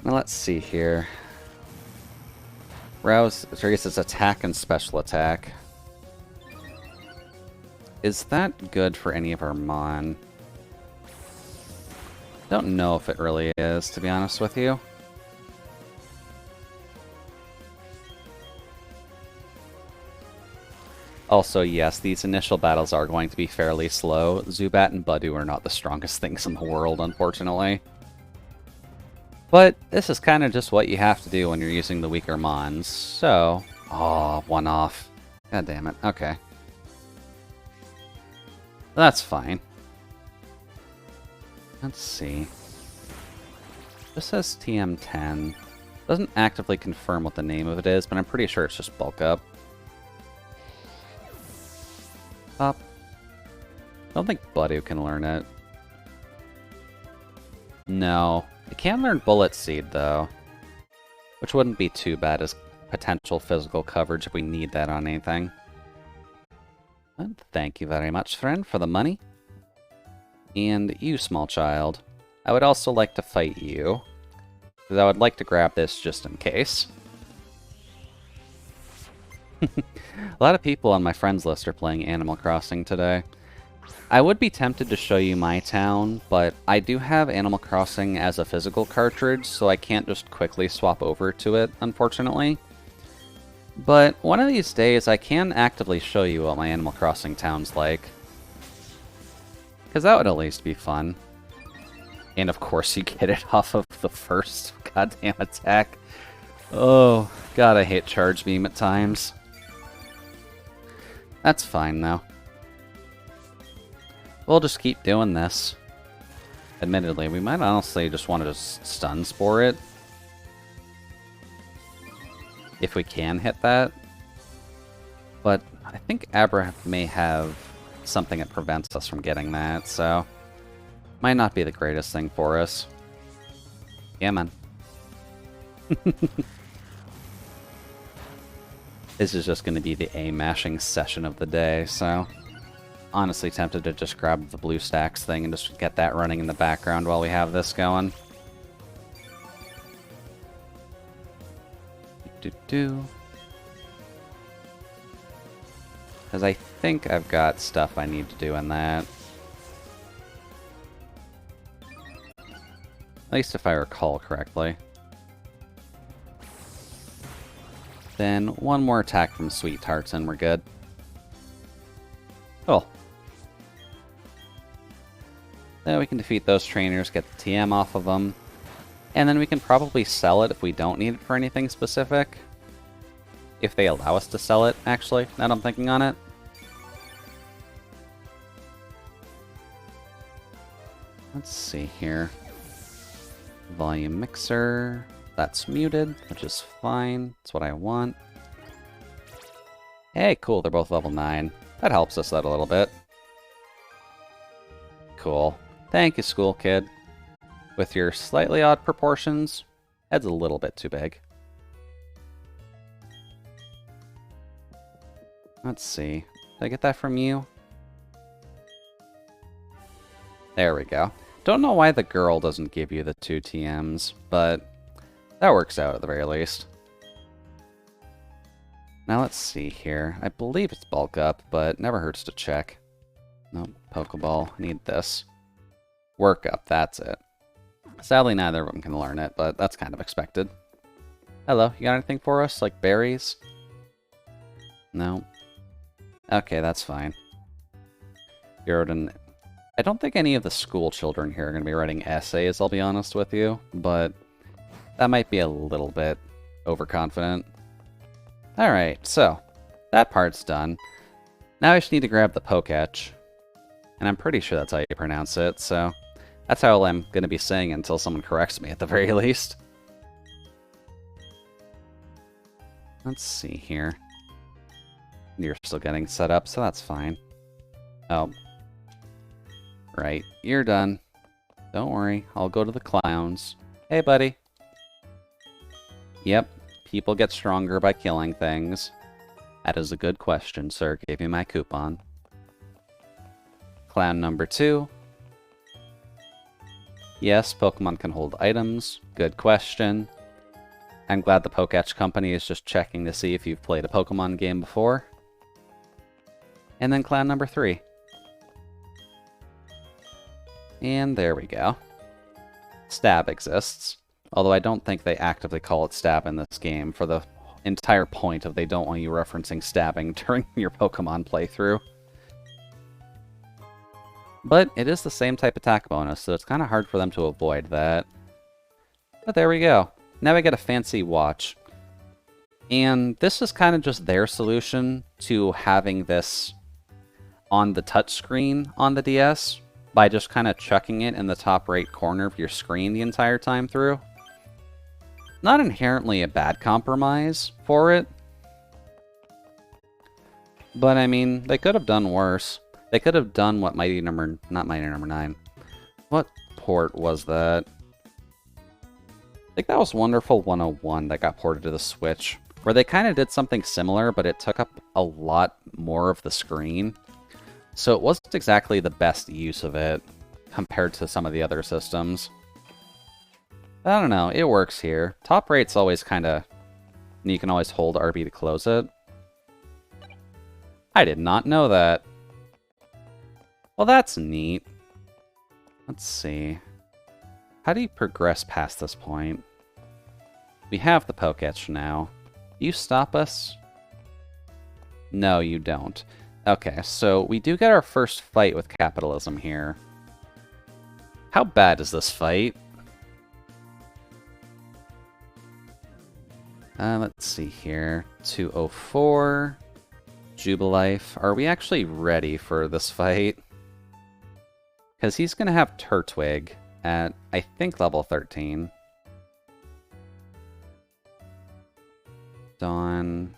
Now let's see here. Rouse raises attack and special attack. Is that good for any of our Mon? Don't know if it really is, to be honest with you. Also, yes, these initial battles are going to be fairly slow. Zubat and Budew are not the strongest things in the world, unfortunately. But this is kind of just what you have to do when you're using the weaker Mons, so... Oh, one off. God damn it. Okay. That's fine. Let's see. This says TM10. Doesn't actively confirm what the name of it is, but I'm pretty sure it's just bulk up. Up. I don't think Budew can learn it. No. It can learn Bullet Seed, though. Which wouldn't be too bad as potential physical coverage if we need that on anything. And thank you very much, friend, for the money. And you, small child. I would also like to fight you, because I would like to grab this just in case. A lot of people on my friends list are playing Animal Crossing today. I would be tempted to show you my town, but I do have Animal Crossing as a physical cartridge, so I can't just quickly swap over to it, unfortunately. But one of these days, I can actively show you what my Animal Crossing town's like. Because that would at least be fun. And of course you get it off of the first goddamn attack. Oh, god, I hate Charge Beam at times. That's fine, though. We'll just keep doing this. Admittedly, we might honestly just want to just Stun Spore it. If we can hit that. But I think Abra may have something that prevents us from getting that, so... Might not be the greatest thing for us. Yeah, man. This is just going to be the A-mashing session of the day, so... Honestly tempted to just grab the blue stacks thing and just get that running in the background while we have this going. Because I think I've got stuff I need to do in that. At least if I recall correctly. Then one more attack from Sweet Tarts and we're good. Cool. Then we can defeat those trainers, get the TM off of them. And then we can probably sell it if we don't need it for anything specific. If they allow us to sell it, actually, now that I'm thinking on it. Let's see here. Volume mixer. That's muted, which is fine. That's what I want. Hey, cool, they're both level 9. That helps us out a little bit. Cool. Thank you, school kid. With your slightly odd proportions, head's a little bit too big. Let's see. Did I get that from you? There we go. Don't know why the girl doesn't give you the 2 TMs, but that works out at the very least. Now let's see here. I believe it's bulk up, but never hurts to check. Nope, Pokeball. Need this. Work up, that's it. Sadly, neither of them can learn it, but that's kind of expected. Hello, you got anything for us? Like berries? No. Okay, that's fine. I don't think any of the school children here are going to be writing essays, I'll be honest with you, but that might be a little bit overconfident. Alright, so that part's done. Now I just need to grab the Poketch, and I'm pretty sure that's how you pronounce it, so that's how I'm going to be saying it until someone corrects me at the very least. Let's see here. You're still getting set up, so that's fine. Oh. Right, you're done. Don't worry, I'll go to the clowns. Hey, buddy. Yep, people get stronger by killing things. That is a good question, sir. Gave me my coupon. Clown number 2. Yes, Pokemon can hold items. Good question. I'm glad the Poketch Company is just checking to see if you've played a Pokemon game before. And then clown number 3. And there we go. Stab exists. Although I don't think they actively call it stab in this game for the entire point of they don't want you referencing stabbing during your Pokemon playthrough. But it is the same type attack bonus, so it's kind of hard for them to avoid that. But there we go. Now we get a fancy watch. And this is kind of just their solution to having this on the touchscreen on the DS by just kind of chucking it in the top right corner of your screen the entire time through. Not inherently a bad compromise for it. But I mean, they could have done worse. They could have done what not Mighty Number 9. What port was that? I think that was Wonderful 101 that got ported to the Switch, where they kind of did something similar, but it took up a lot more of the screen. So it wasn't exactly the best use of it compared to some of the other systems. I don't know, it works here. Top right's always kind of... You can always hold RB to close it. I did not know that. Well, that's neat. Let's see. How do you progress past this point? We have the Poketch now. You stop us? No, you don't. Okay, so we do get our first fight with capitalism here. How bad is this fight? Let's see here. 204. Jubilife. Are we actually ready for this fight? Because he's going to have Turtwig at, I think, level 13. Dawn.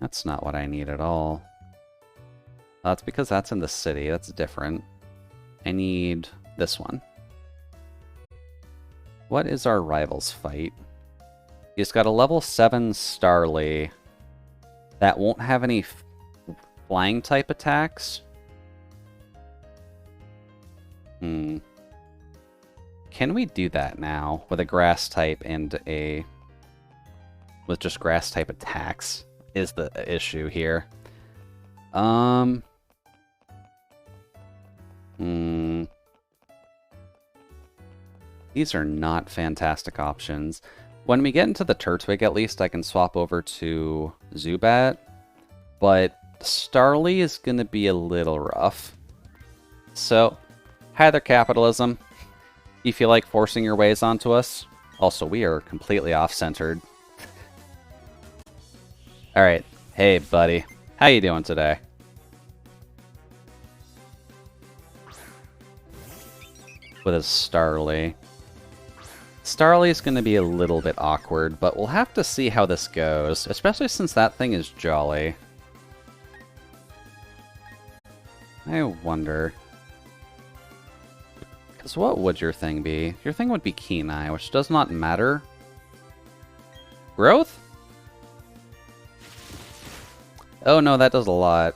That's not what I need at all. That's because that's in the city. That's different. I need this one. What is our rival's fight? He's got a level 7 Starly that won't have any flying type attacks. Can we do that now with a grass type and a... with just grass type attacks is the issue here. These are not fantastic options. When we get into the Turtwig, at least, I can swap over to Zubat. But Starly is going to be a little rough. So, hi there, capitalism. You feel like forcing your ways onto us? Also, we are completely off-centered. Alright. Hey, buddy. How you doing today? With his Starly. Starly's going to be a little bit awkward, but we'll have to see how this goes, especially since that thing is jolly. I wonder... because what would your thing be? Your thing would be Kenai, which does not matter. Growth? Oh no, that does a lot.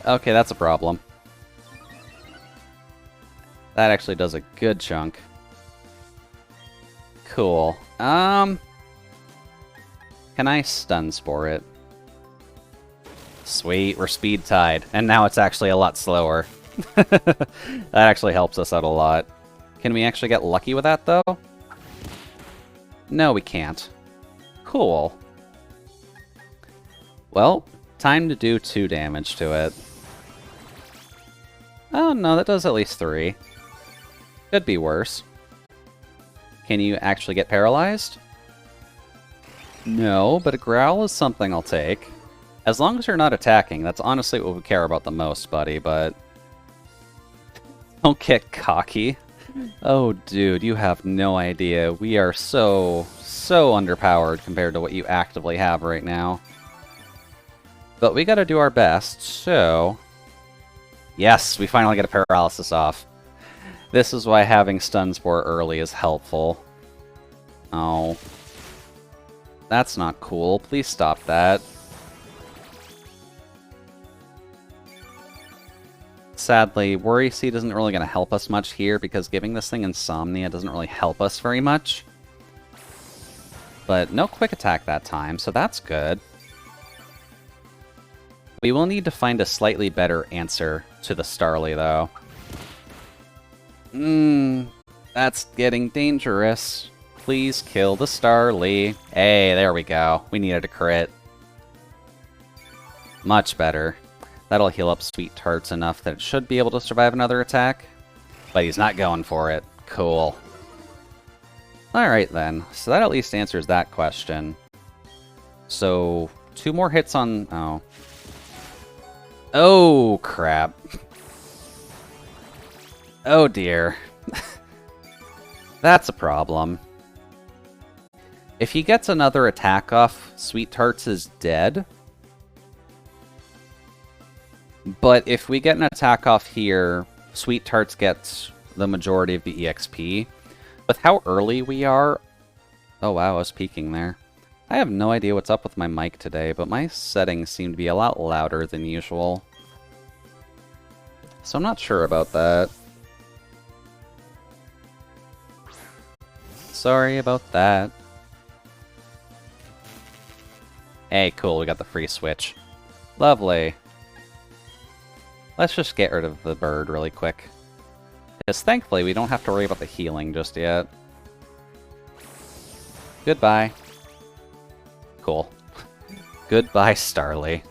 Okay, that's a problem. That actually does a good chunk. Cool. Can I stun spore it? Sweet, we're speed tied. And now it's actually a lot slower. That actually helps us out a lot. Can we actually get lucky with that, though? No, we can't. Cool. Well, time to do 2 damage to it. Oh, no, that does at least 3. Could be worse. Can you actually get paralyzed? No, but a growl is something I'll take. As long as you're not attacking, that's honestly what we care about the most, buddy, but... don't get cocky. Oh, dude, you have no idea. We are so underpowered compared to what you actively have right now. But we gotta do our best, so... yes, we finally get a paralysis off. This is why having Stun Spore early is helpful. Oh. That's not cool. Please stop that. Sadly, Worry Seed isn't really going to help us much here because giving this thing Insomnia doesn't really help us very much. But no quick attack that time, so that's good. We will need to find a slightly better answer to the Starly, though. That's getting dangerous. Please kill the Starly. Hey, there we go. We needed a crit. Much better. That'll heal up Sweet Tarts enough that it should be able to survive another attack. But he's not going for it. Cool. Alright then. So that at least answers that question. So, 2 more hits on... Oh. Oh, crap. Oh dear. That's a problem. If he gets another attack off, Sweet Tarts is dead. But if we get an attack off here, Sweet Tarts gets the majority of the EXP. With how early we are... Oh wow, I was peeking there. I have no idea what's up with my mic today, but my settings seem to be a lot louder than usual. So I'm not sure about that. Sorry about that. Hey, cool, we got the free switch. Lovely. Let's just get rid of the bird really quick. Because thankfully we don't have to worry about the healing just yet. Goodbye. Cool. Goodbye, Starly.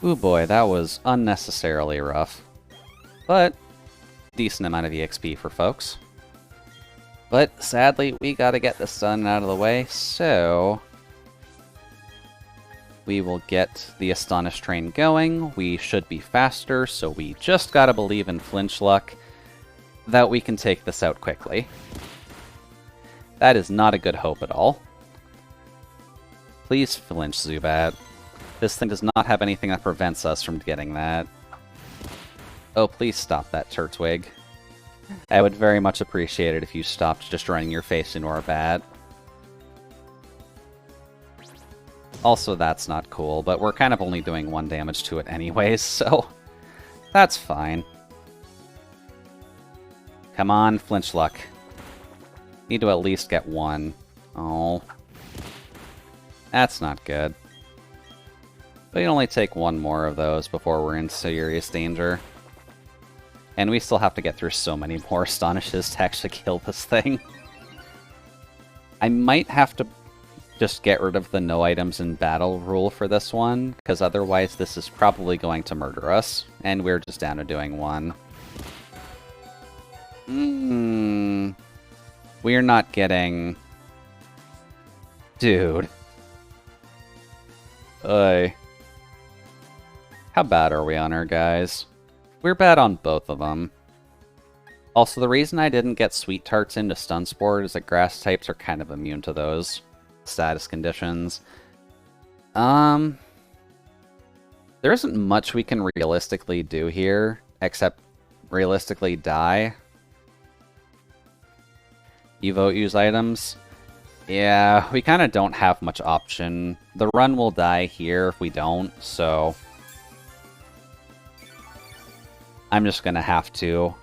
Ooh boy, that was unnecessarily rough. But, decent amount of EXP for folks. But, sadly, we gotta get this done out of the way, so... we will get the Astonish train going. We should be faster, so we just gotta believe in Flinch luck that we can take this out quickly. That is not a good hope at all. Please flinch, Zubat. This thing does not have anything that prevents us from getting that. Oh, please stop that, Turtwig. I would very much appreciate it if you stopped just running your face into our bat. Also, that's not cool, but we're kind of only doing 1 damage to it anyways, so that's fine. Come on, Flinch luck. Need to at least get 1. Oh. That's not good. We can only take 1 more of those before we're in serious danger. And we still have to get through so many more Astonishes to actually kill this thing. I might have to just get rid of the no items in battle rule for this one, because otherwise this is probably going to murder us, and we're just down to doing 1. We're not getting... Dude. How bad are we on her, guys? We're bad on both of them. Also, the reason I didn't get Sweet Tarts into Stun Sport is that grass types are kind of immune to those status conditions. There isn't much we can realistically do here, except realistically die. You vote use items? Yeah, we kind of don't have much option. The run will die here if we don't, so... I'm just gonna have to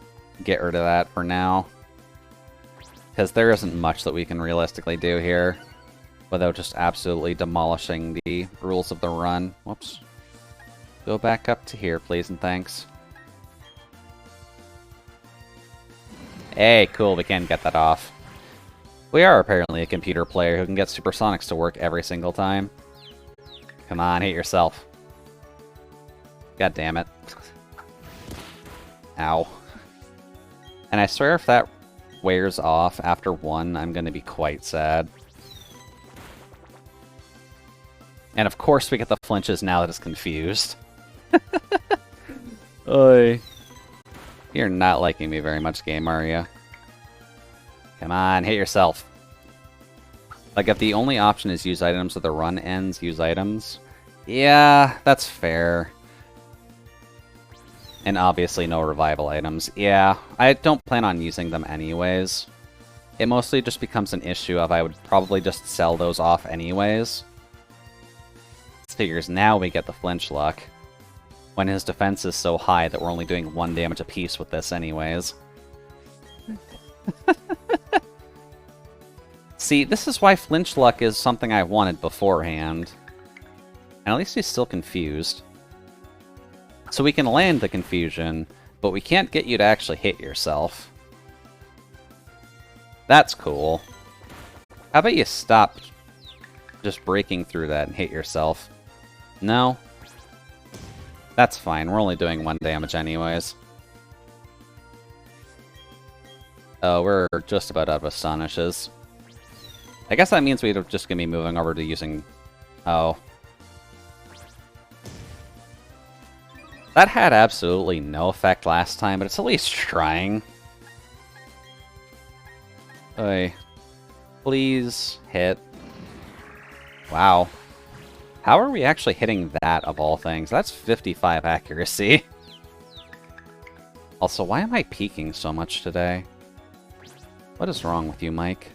get rid of that for now. Because there isn't much that we can realistically do here without just absolutely demolishing the rules of the run. Whoops. Go back up to here, please, and thanks. Hey, cool, we can get that off. We are apparently a computer player who can get Supersonics to work every single time. Come on, hit yourself. God damn it. Ow. And I swear if that wears off after 1, I'm gonna be quite sad. And of course we get the flinches now that it's confused. Oy. You're not liking me very much, game, are you? Come on, hit yourself. Like, if the only option is use items at the run ends, use items. Yeah, that's fair. And obviously no revival items. Yeah, I don't plan on using them anyways. It mostly just becomes an issue of I would probably just sell those off anyways. Figures now we get the flinch luck, when his defense is so high that we're only doing 1 damage apiece with this anyways. See, this is why flinch luck is something I wanted beforehand. And at least he's still confused. So we can land the confusion, but we can't get you to actually hit yourself. That's cool. How about you stop just breaking through that and hit yourself? No? That's fine, we're only doing 1 damage anyways. Oh, we're just about out of Astonishes. I guess that means we're just gonna be moving over to using... Oh. That had absolutely no effect last time, but it's at least trying. Oy. Please hit. Wow. How are we actually hitting that, of all things? That's 55 accuracy. Also, why am I peeking so much today? What is wrong with you, Mike?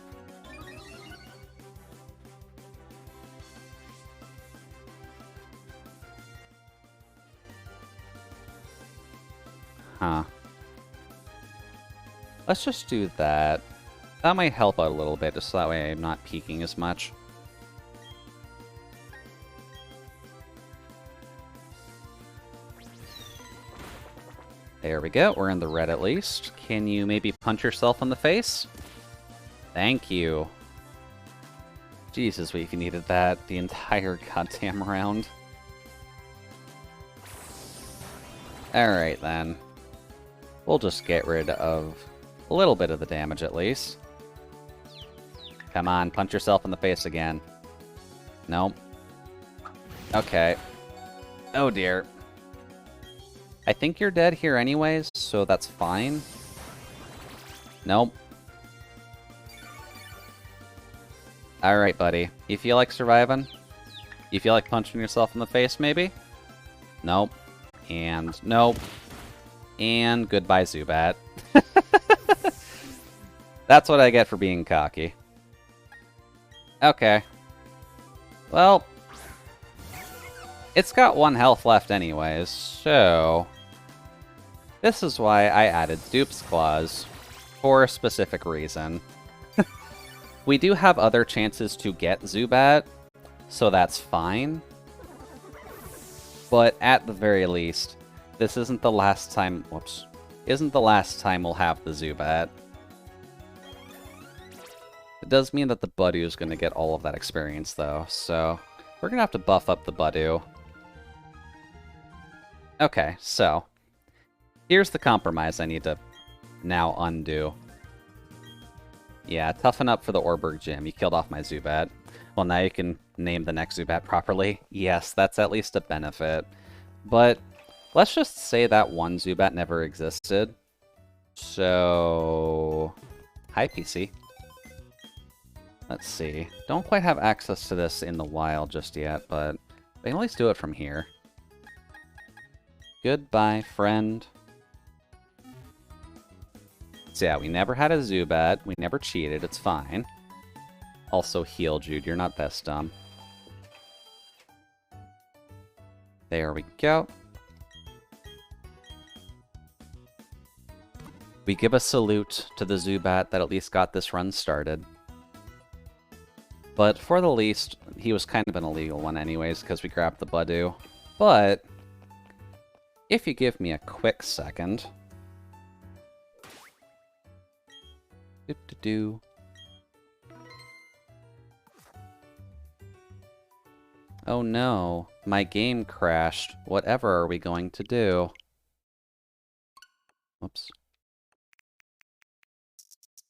Huh. Let's just do that. That might help out a little bit, just so that way I'm not peeking as much. There we go, we're in the red at least. Can you maybe punch yourself in the face? Thank you. Jesus, we needed that the entire goddamn round. Alright then. We'll just get rid of a little bit of the damage at least. Come on, punch yourself in the face again. Nope. Okay. Oh dear. I think you're dead here anyways, so that's fine. Nope. Alright, buddy. You feel like surviving? You feel like punching yourself in the face, maybe? Nope. And nope. And goodbye, Zubat. That's what I get for being cocky. Okay. Well, it's got 1 health left anyways, so... This is why I added Dupe's Claws, for a specific reason. We do have other chances to get Zubat, so that's fine. But at the very least, this isn't the last time... Whoops. Isn't the last time we'll have the Zubat. It does mean that the Budew is going to get all of that experience, though, so... We're going to have to buff up the Budew. Okay, so... Here's the compromise I need to now undo. Yeah, toughen up for the Orberg Gym. You killed off my Zubat. Well, now you can name the next Zubat properly. Yes, that's at least a benefit. But let's just say that one Zubat never existed. So... Hi, PC. Let's see. Don't quite have access to this in the wild just yet, but I can at least do it from here. Goodbye, friend. So yeah, we never had a Zubat. We never cheated. It's fine. Also heal, Jude. You're not best dumb. There we go. We give a salute to the Zubat that at least got this run started. But for the least, he was kind of an illegal one anyways, because we grabbed the Budew. But if you give me a quick second... Do-do-do. Oh no, my game crashed. Whatever are we going to do? Whoops.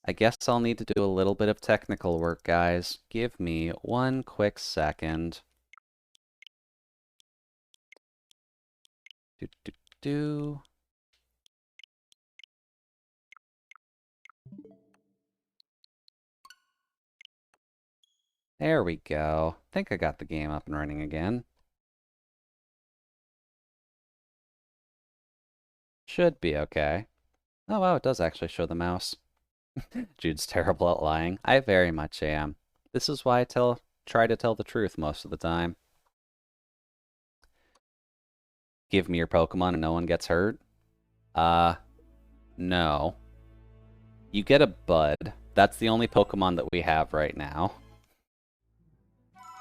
I guess I'll need to do a little bit of technical work, guys. Give me one quick second. Do-do-do. There we go. I think I got the game up and running again. Should be okay. Oh wow, it does actually show the mouse. Jude's terrible at lying. I very much am. This is why I try to tell the truth most of the time. Give me your Pokemon and no one gets hurt? No. You get a Bud. That's the only Pokemon that we have right now.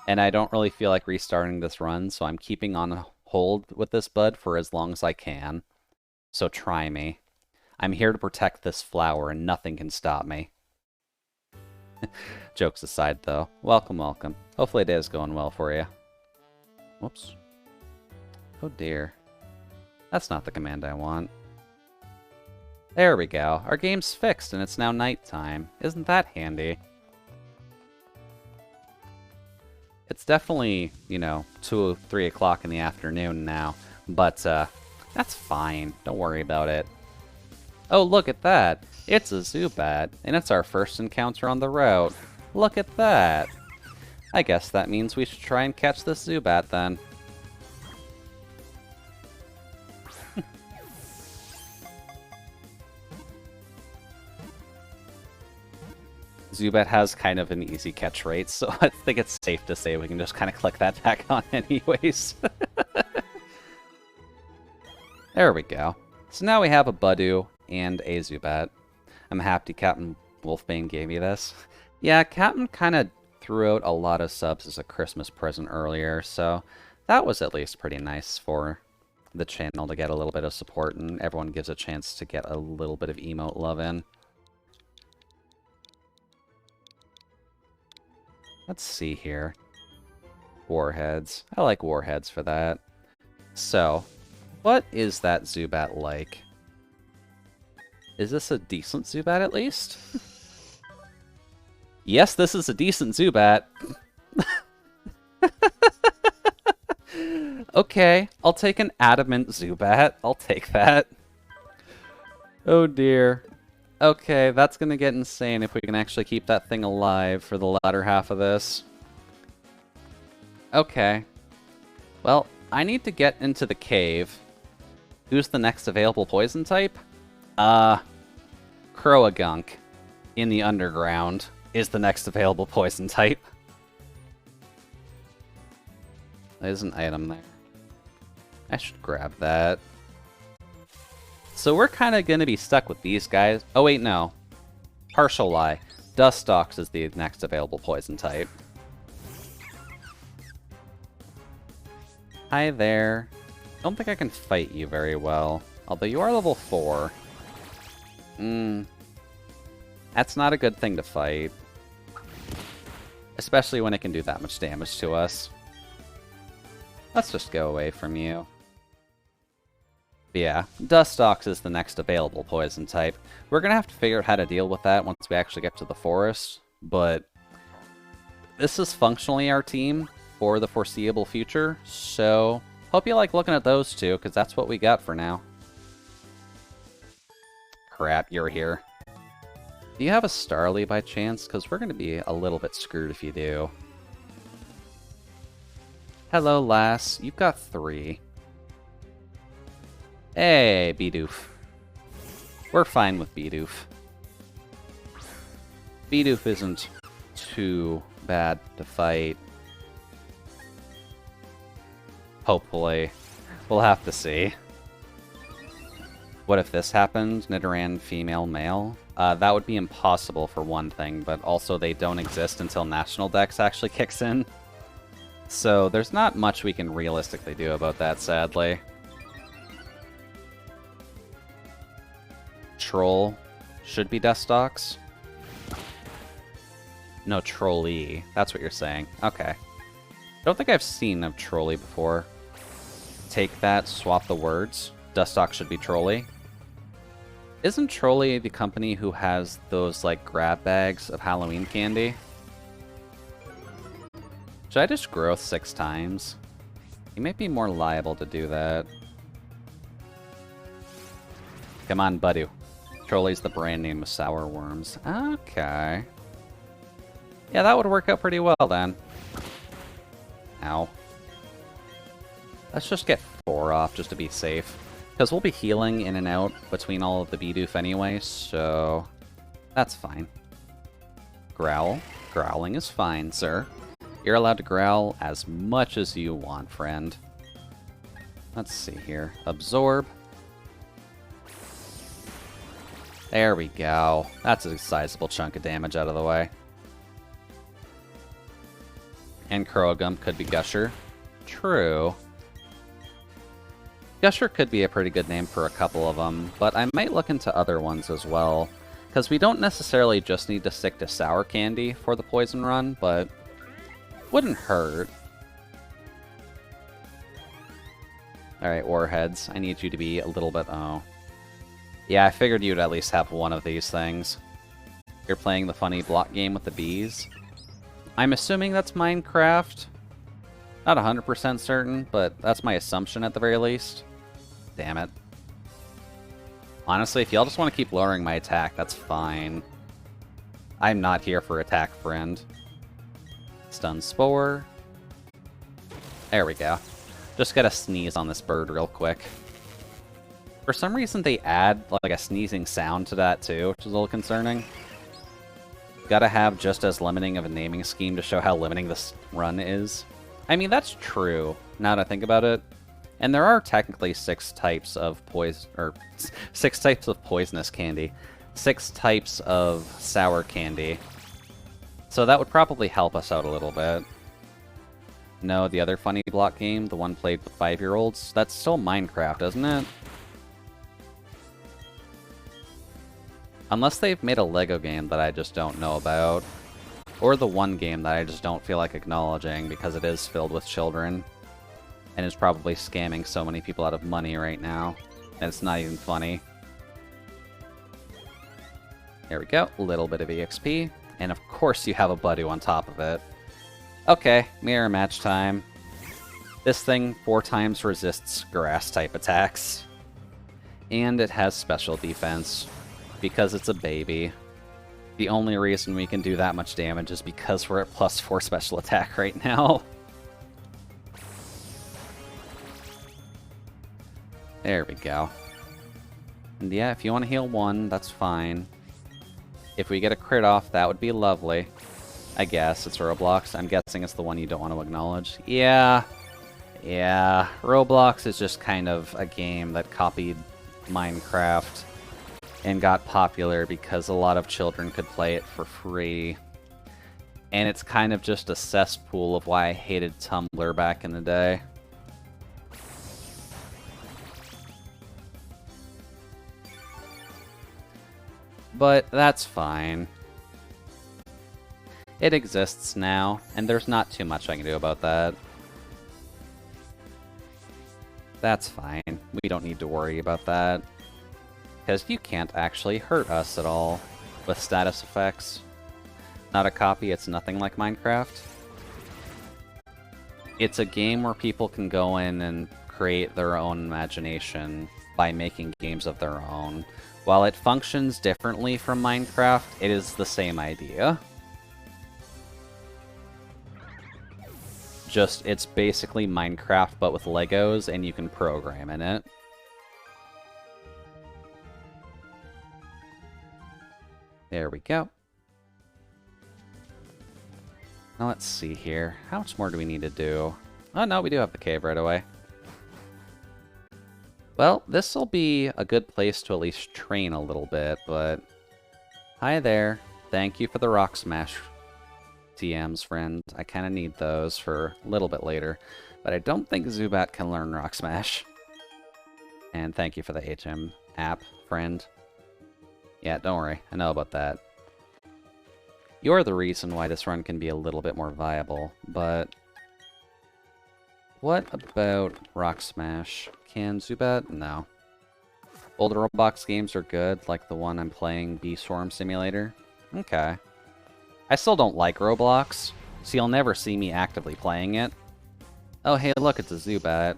And I don't really feel like restarting this run, so I'm keeping on hold with this bud for as long as I can. So try me. I'm here to protect this flower, and nothing can stop me. Jokes aside, though. Welcome, welcome. Hopefully it is going well for you. Whoops. Oh dear. That's not the command I want. There we go. Our game's fixed, and it's now nighttime. Isn't that handy? It's definitely, 2 or 3 o'clock in the afternoon now, but that's fine. Don't worry about it. Oh, look at that. It's a Zubat, and it's our first encounter on the route. Look at that. I guess that means we should try and catch this Zubat then. Zubat has kind of an easy catch rate, so I think it's safe to say we can just kind of click that back on anyways. There we go. So now we have a Budew and a Zubat. I'm happy Captain Wolfbane gave me this. Yeah, Captain kind of threw out a lot of subs as a Christmas present earlier, so that was at least pretty nice for the channel to get a little bit of support, and everyone gives a chance to get a little bit of emote love in. Let's see here. Warheads. I like warheads for that. So, what is that Zubat like? Is this a decent Zubat at least? Yes, this is a decent Zubat. Okay, I'll take an adamant Zubat. I'll take that. Oh dear. Okay, that's gonna get insane if we can actually keep that thing alive for the latter half of this. Okay. Well, I need to get into the cave. Who's the next available poison type? Croagunk in the underground is the next available poison type. There's an item there. I should grab that. So we're kind of going to be stuck with these guys. Oh wait, no. Partial lie. Dustox is the next available poison type. Hi there. Don't think I can fight you very well. Although you are level 4. That's not a good thing to fight. Especially when it can do that much damage to us. Let's just go away from you. But yeah, Dustox is the next available poison type. We're going to have to figure out how to deal with that once we actually get to the forest, but this is functionally our team for the foreseeable future, so hope you like looking at those two, because that's what we got for now. Crap, you're here. Do you have a Starly by chance? Because we're going to be a little bit screwed if you do. Hello, lass. You've got 3. Hey, Bidoof. We're fine with Bidoof. Bidoof isn't too bad to fight. Hopefully. We'll have to see. What if this happened? Nidoran female male? That would be impossible for one thing, but also they don't exist until National Dex actually kicks in. So there's not much we can realistically do about that, sadly. Troll should be Dustox. No, Trolley. That's what you're saying. Okay. I don't think I've seen a Trolley before. Take that, swap the words. Dustox should be Trolley. Isn't Trolley the company who has those, like, grab bags of Halloween candy? Should I just growth 6 times? You might be more liable to do that. Come on, Budew. Trolley's the brand name of sour worms. Okay. Yeah, that would work out pretty well then. Ow. Let's just get 4 off just to be safe. Because we'll be healing in and out between all of the Bidoof anyway, so that's fine. Growl. Growling is fine, sir. You're allowed to growl as much as you want, friend. Let's see here. Absorb. There we go. That's a sizable chunk of damage out of the way. And Kurogum could be Gusher. True. Gusher could be a pretty good name for a couple of them, but I might look into other ones as well. Because we don't necessarily just need to stick to Sour Candy for the poison run, but wouldn't hurt. Alright, Warheads, I need you to be a little bit... Oh. Yeah, I figured you'd at least have one of these things. You're playing the funny block game with the bees. I'm assuming that's Minecraft. Not 100% certain, but that's my assumption at the very least. Damn it. Honestly, if y'all just want to keep lowering my attack, that's fine. I'm not here for attack, friend. Stun Spore. There we go. Just gotta sneeze on this bird real quick. For some reason, they add like a sneezing sound to that too, which is a little concerning. Gotta have just as limiting of a naming scheme to show how limiting this run is. I mean, that's true, now that I think about it. And there are technically 6 types of six types of poisonous candy. 6 types of sour candy. So that would probably help us out a little bit. No, the other funny block game, the one played with 5-year-olds, that's still Minecraft, isn't it? Unless they've made a Lego game that I just don't know about. Or the one game that I just don't feel like acknowledging because it is filled with children. And is probably scamming so many people out of money right now. And it's not even funny. There we go, a little bit of EXP. And of course you have a Budu on top of it. Okay, mirror match time. This thing 4 times resists grass-type attacks. And it has special defense. Because it's a baby. The only reason we can do that much damage is because we're at +4 special attack right now. There we go. And yeah, if you want to heal 1, that's fine. If we get a crit off, that would be lovely. I guess it's Roblox. I'm guessing it's the one you don't want to acknowledge. Yeah. Yeah. Roblox is just kind of a game that copied Minecraft and got popular because a lot of children could play it for free. And it's kind of just a cesspool of why I hated Tumblr back in the day. But that's fine. It exists now, and there's not too much I can do about that. That's fine. We don't need to worry about that. Because you can't actually hurt us at all with status effects. Not a copy, it's nothing like Minecraft. It's a game where people can go in and create their own imagination by making games of their own. While it functions differently from Minecraft, it is the same idea. Just, it's basically Minecraft but with Legos and you can program in it. There we go. Now let's see here. How much more do we need to do? Oh no, we do have the cave right away. Well, this will be a good place to at least train a little bit, but... Hi there. Thank you for the Rock Smash TMs, friend. I kind of need those for a little bit later. But I don't think Zubat can learn Rock Smash. And thank you for the HM app, friend. Yeah, don't worry. I know about that. You're the reason why this run can be a little bit more viable, but... What about Rock Smash? Can Zubat? No. Older Roblox games are good, like the one I'm playing, Bee Swarm Simulator. Okay. I still don't like Roblox, so you'll never see me actively playing it. Oh, hey, look, it's a Zubat.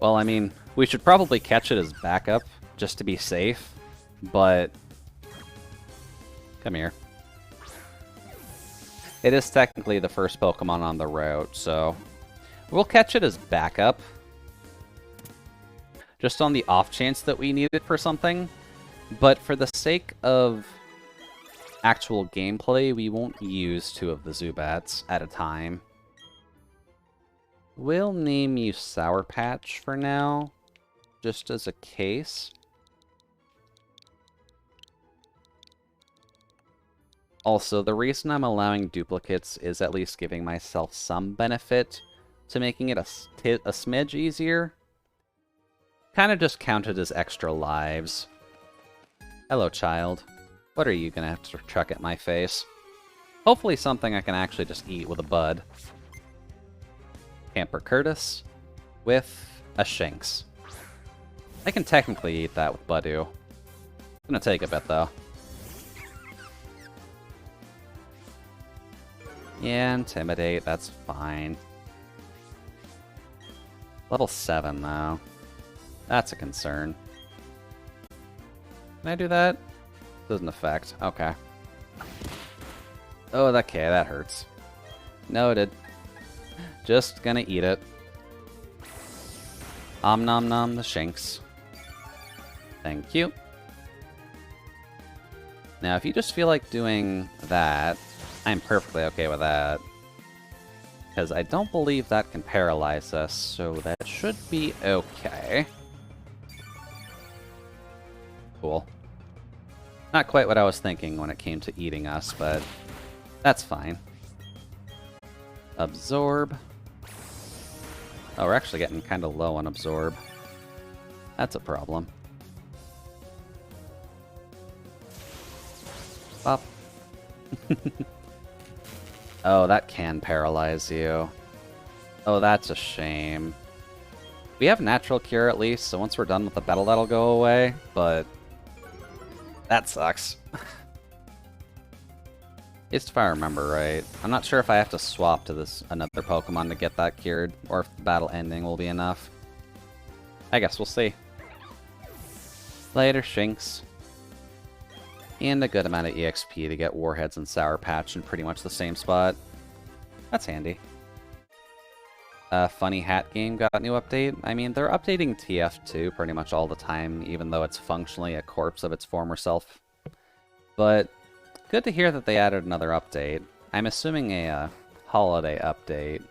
Well, I mean, we should probably catch it as backup, just to be safe, but... Come here. It is technically the first Pokemon on the route, so... We'll catch it as backup. Just on the off chance that we need it for something. But for the sake of actual gameplay, we won't use 2 of the Zubats at a time. We'll name you Sour Patch for now, just as a case. Also, the reason I'm allowing duplicates is at least giving myself some benefit to making it a smidge easier. Kind of just counted as extra lives. Hello, child. What are you gonna have to chuck at my face? Hopefully something I can actually just eat with a bud. Camper Curtis with a Shinx. I can technically eat that with Budu. Gonna take a bit, though. Yeah, Intimidate, that's fine. Level 7, though. That's a concern. Can I do that? Doesn't affect. Okay. Oh, okay, that hurts. Noted. Just gonna eat it. Om nom nom the Shinx. Thank you. Now, if you just feel like doing that, I'm perfectly okay with that. Because I don't believe that can paralyze us, so that should be okay. Cool. Not quite what I was thinking when it came to eating us, but that's fine. Absorb. Oh, we're actually getting kind of low on Absorb. That's a problem. Bop. Oh, that can paralyze you. Oh, that's a shame. We have Natural Cure at least, so once we're done with the battle, that'll go away, but that sucks. At least if I remember right. I'm not sure if I have to swap to this another Pokemon to get that cured, or if the battle ending will be enough. I guess we'll see. Later, Shinx. And a good amount of EXP to get Warheads and Sour Patch in pretty much the same spot. That's handy. Funny Hat Game got a new update. I mean, they're updating TF2 pretty much all the time, even though it's functionally a corpse of its former self. But good to hear that they added another update. I'm assuming a holiday update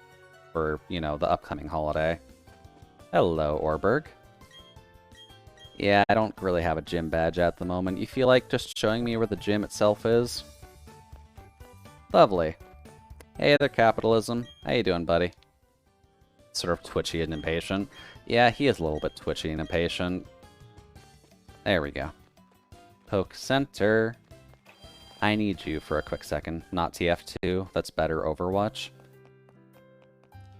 for, you know, the upcoming holiday. Hello, Orberg. Yeah, I don't really have a gym badge at the moment. You feel like just showing me where the gym itself is? Lovely. Hey there, Capitalism. How you doing, buddy? Sort of twitchy and impatient. Yeah, he is a little bit twitchy and impatient. There we go. Poke Center. I need you for a quick second. Not TF2. That's better, Overwatch.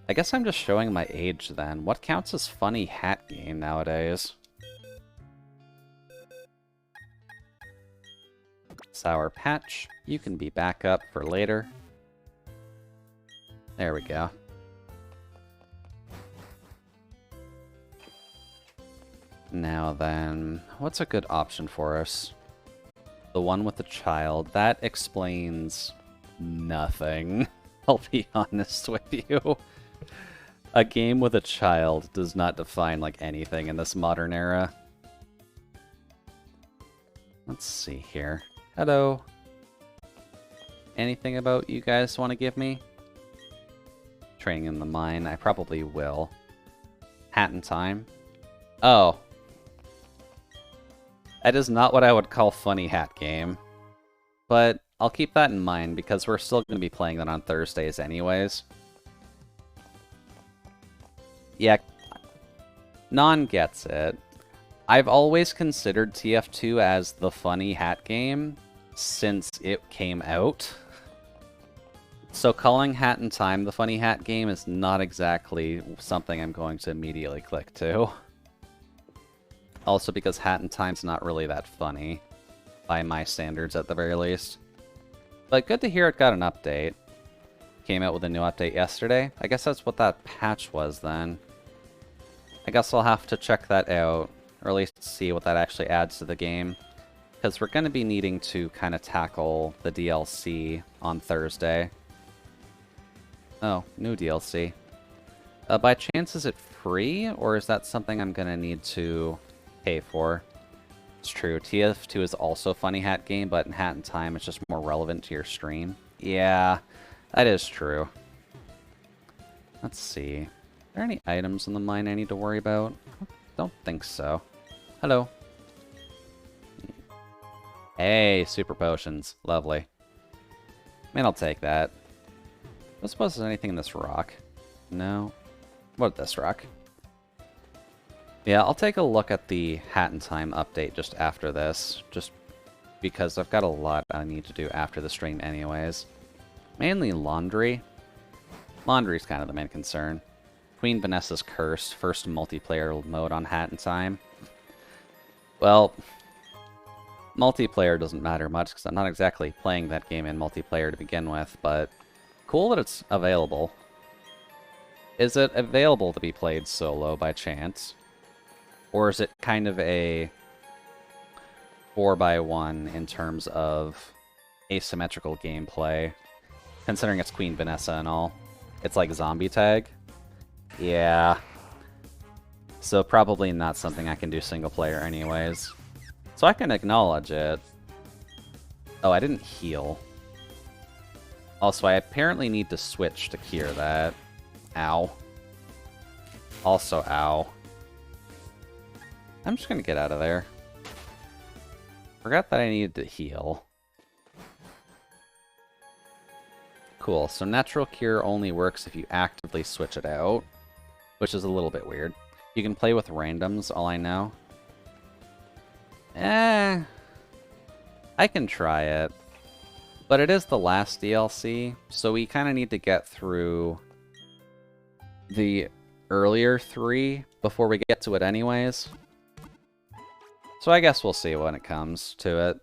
I guess I'm just showing my age then. What counts as funny hat game nowadays? Sour Patch. You can be back up for later. There we go. Now then, what's a good option for us? The one with the child. That explains nothing. I'll be honest with you. A game with a child does not define like anything in this modern era. Let's see here. Hello. Anything about you guys want to give me? Training in the mine. I probably will. Hat in Time. Oh. That is not what I would call funny hat game. But I'll keep that in mind because we're still going to be playing that on Thursdays anyways. Yeah. Non gets it. I've always considered TF2 as the funny hat game since it came out. So calling Hat in Time the funny hat game is not exactly something I'm going to immediately click to. Also because Hat in Time's not really that funny, by my standards at the very least. But good to hear it got an update. Came out with a new update yesterday. I guess that's what that patch was then. I guess I'll have to check that out, or at least see what that actually adds to the game. Because we're going to be needing to kind of tackle the DLC on Thursday. Oh, new DLC. By chance, is it free, or is that something I'm going to need to pay for? It's true, TF2 is also a funny hat game, but in Hat in Time, it's just more relevant to your stream. Yeah, that is true. Let's see. Are there any items in the mine I need to worry about? Don't think so. Hello. Hey, super potions. Lovely. mean, I'll take that. I don't suppose there's anything in this rock. No. What this rock? Yeah, I'll take a look at the Hat in Time update just after this. Just because I've got a lot I need to do after the stream anyways. Mainly laundry. Laundry's kind of the main concern. Queen Vanessa's Curse, first multiplayer mode on Hat in Time. Well, multiplayer doesn't matter much because I'm not exactly playing that game in multiplayer to begin with, but cool that it's available. Is it available to be played solo by chance? Or is it kind of a 4x1 in terms of asymmetrical gameplay? Considering it's Queen Vanessa and all. It's like zombie tag. Yeah. So probably not something I can do single player anyways. So I can acknowledge it. Oh, I didn't heal. Also, I apparently need to switch to cure that. Ow. Also, ow. I'm just gonna get out of there. Forgot that I needed to heal. Cool, so Natural Cure only works if you actively switch it out, which is a little bit weird. You can play with randoms, all I know. I can try it. But it is the last DLC, so we kind of need to get through the earlier 3 before we get to it anyways. So I guess we'll see when it comes to it.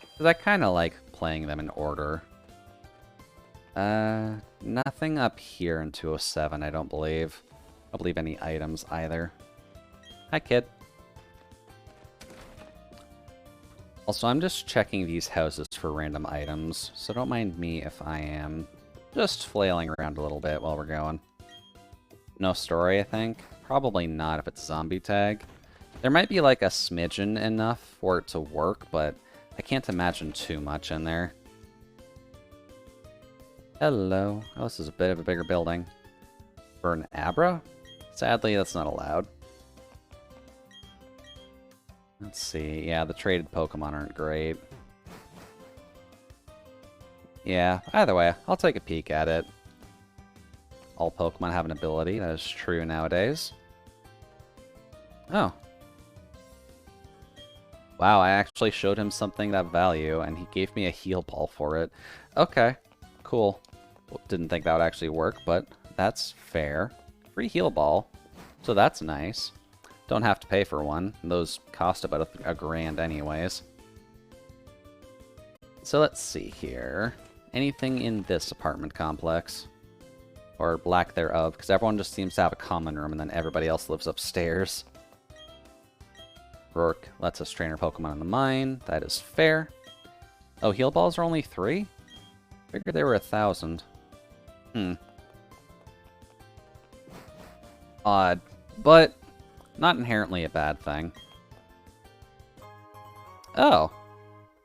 Because I kind of like playing them in order. Nothing up here in 207, I don't believe. I don't believe any items either. Hi, kid. Also, I'm just checking these houses for random items, so don't mind me if I am just flailing around a little bit while we're going. No story, I think. Probably not if it's zombie tag. There might be like a smidgen enough for it to work, but I can't imagine too much in there. Hello. Oh, this is a bit of a bigger building. For an Abra? Sadly, that's not allowed. Let's see. Yeah, the traded Pokemon aren't great. Yeah, either way, I'll take a peek at it. All Pokemon have an ability. That is true nowadays. Oh. Wow, I actually showed him something that value, and he gave me a heal ball for it. Okay, cool. Didn't think that would actually work, but that's fair. Free heal ball, so that's nice. Don't have to pay for one. Those cost about a grand anyways. So let's see here. Anything in this apartment complex? Or lack thereof, because everyone just seems to have a common room and then everybody else lives upstairs. Rourke lets us train our Pokemon in the mine. That is fair. Oh, heal balls are only 3? Figured they were 1,000. Odd. But not inherently a bad thing. Oh.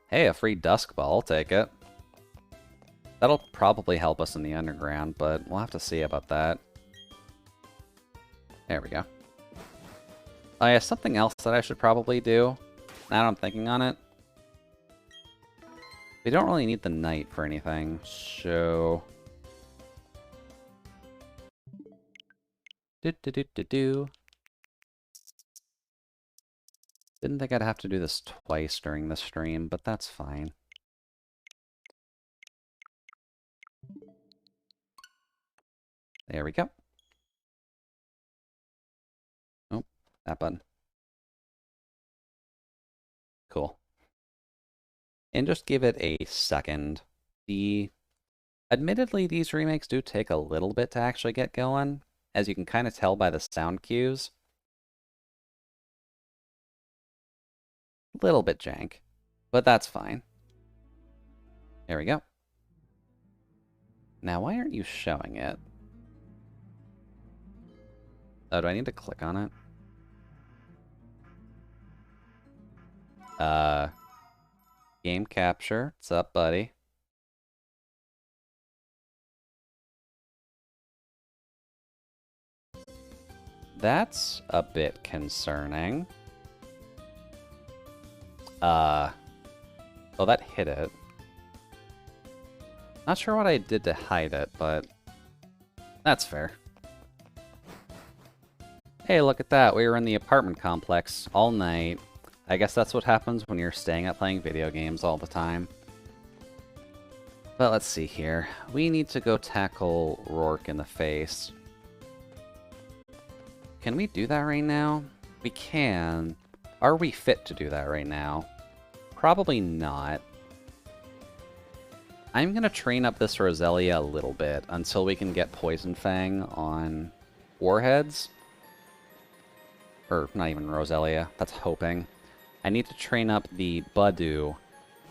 Hey, a free Dusk Ball. I'll take it. That'll probably help us in the underground, but we'll have to see about that. There we go. Oh yeah, something else that I should probably do, now that I'm thinking on it. We don't really need the knight for anything, so... Do-do-do-do-do. Didn't think I'd have to do this twice during the stream, but that's fine. There we go. Oh, that button. Cool. And just give it a second. Admittedly, these remakes do take a little bit to actually get going, as you can kind of tell by the sound cues. Little bit jank, but that's fine. There we go. Now, why aren't you showing it? Oh, do I need to click on it? Game capture. What's up, buddy? That's a bit concerning. Oh, that hit it. Not sure what I did to hide it, but that's fair. Hey, look at that. We were in the apartment complex all night. I guess that's what happens when you're staying up playing video games all the time. But let's see here. We need to go tackle Rourke in the face. Can we do that right now? We can. Are we fit to do that right now? Probably not. I'm going to train up this Roselia a little bit until we can get Poison Fang on Warheads. Or, not even Roselia, that's hoping. I need to train up the Budew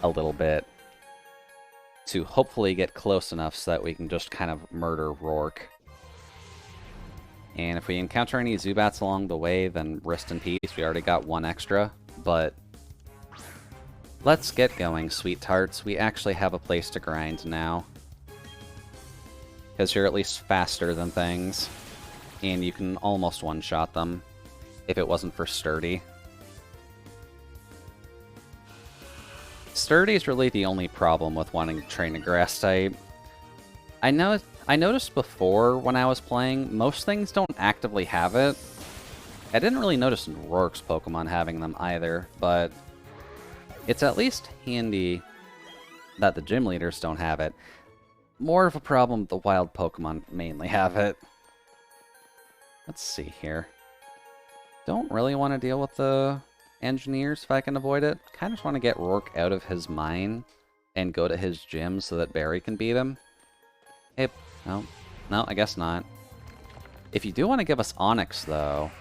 a little bit to hopefully get close enough so that we can just kind of murder Rourke. And if we encounter any Zubats along the way, then rest in peace. We already got one extra, but let's get going, sweet tarts. We actually have a place to grind now. Because you're at least faster than things, and you can almost one-shot them if it wasn't for Sturdy. Sturdy is really the only problem with wanting to train a grass type. I noticed before when I was playing, most things don't actively have it. I didn't really notice in Rourke's Pokemon having them either, but it's at least handy that the gym leaders don't have it. More of a problem the wild Pokemon mainly have it. Let's see here. Don't really want to deal with the engineers if I can avoid it. Kind of just want to get Rourke out of his mine and go to his gym so that Barry can beat him. Hey, no, I guess not. If you do want to give us Onix, though,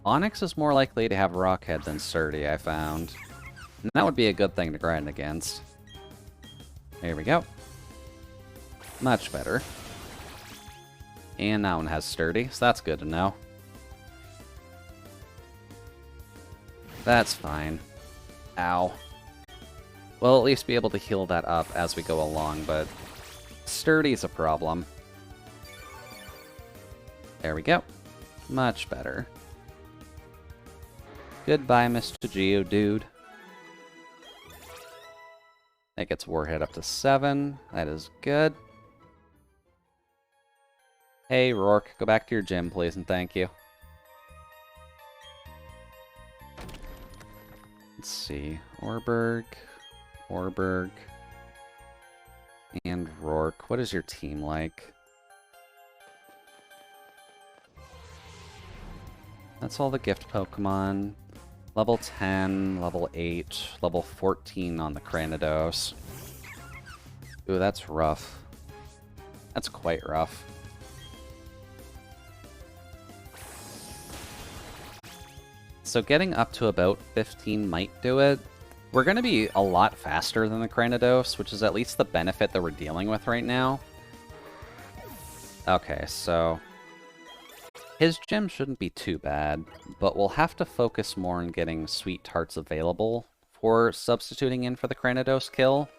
Onix is more likely to have Rockhead than Sturdy, I found. And that would be a good thing to grind against. There we go. Much better. And that one has Sturdy, so that's good to know. That's fine. Ow. We'll at least be able to heal that up as we go along, but Sturdy's a problem. There we go. Much better. Goodbye, Mr. Geodude. That gets Warhead up to 7. That is good. Hey, Rourke, go back to your gym, please, and thank you. Let's see. Orberg, and Rourke. What is your team like? That's all the gift Pokemon. Level 10, level 8, level 14 on the Cranidos. Ooh, that's rough. That's quite rough. So getting up to about 15 might do it. We're going to be a lot faster than the Cranidos, which is at least the benefit that we're dealing with right now. Okay, so his gym shouldn't be too bad, but we'll have to focus more on getting Sweet Tarts available for substituting in for the Cranidos kill,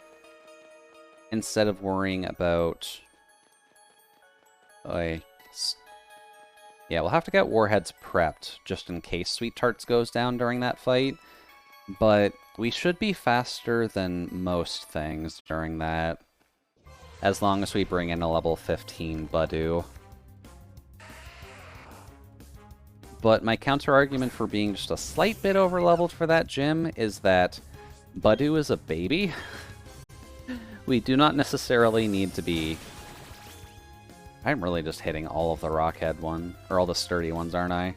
instead of worrying about... Yeah, we'll have to get Warheads prepped, just in case Sweet Tarts goes down during that fight. But we should be faster than most things during that, as long as we bring in a level 15 Budew. But my counter-argument for being just a slight bit over-leveled for that gym is that Budew is a baby. We do not necessarily need to be... I'm really just hitting all of the Rockhead one, or all the Sturdy ones, aren't I?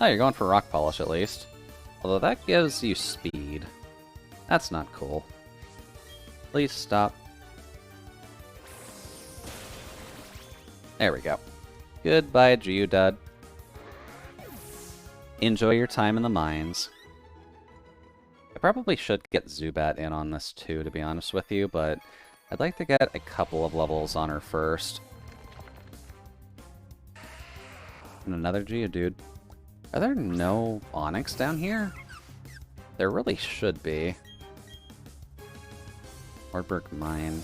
Oh, you're going for Rock Polish at least. Although that gives you speed. That's not cool. Please stop. There we go. Goodbye, Geodude. Enjoy your time in the mines. I probably should get Zubat in on this too, to be honest with you, but I'd like to get a couple of levels on her first. And another Geodude. Are there no Onix down here? There really should be. Orberg Mine.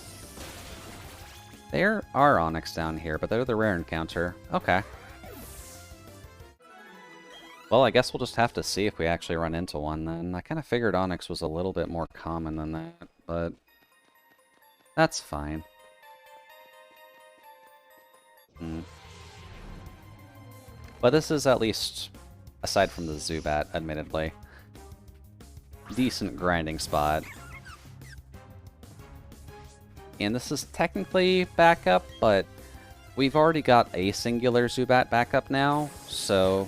There are Onix down here, but they're the rare encounter. Okay. Well, Well, I guess we'll just have to see if we actually run into one then. I kind of figured Onyx was a little bit more common than that, but that's fine. But this is at least, aside from the Zubat, admittedly, decent grinding spot. And this is technically backup, but we've already got a singular Zubat backup now, so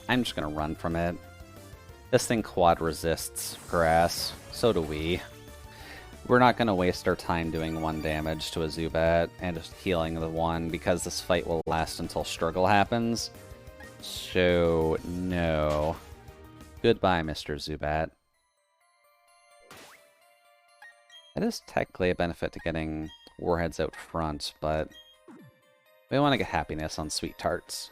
I'm just gonna run from it. This thing quad resists grass, so do we. We're not gonna waste our time doing 1 damage to a Zubat and just healing the 1 because this fight will last until struggle happens. So, no. Goodbye, Mr. Zubat. It is technically a benefit to getting Warheads out front, but we want to get happiness on Sweet Tarts.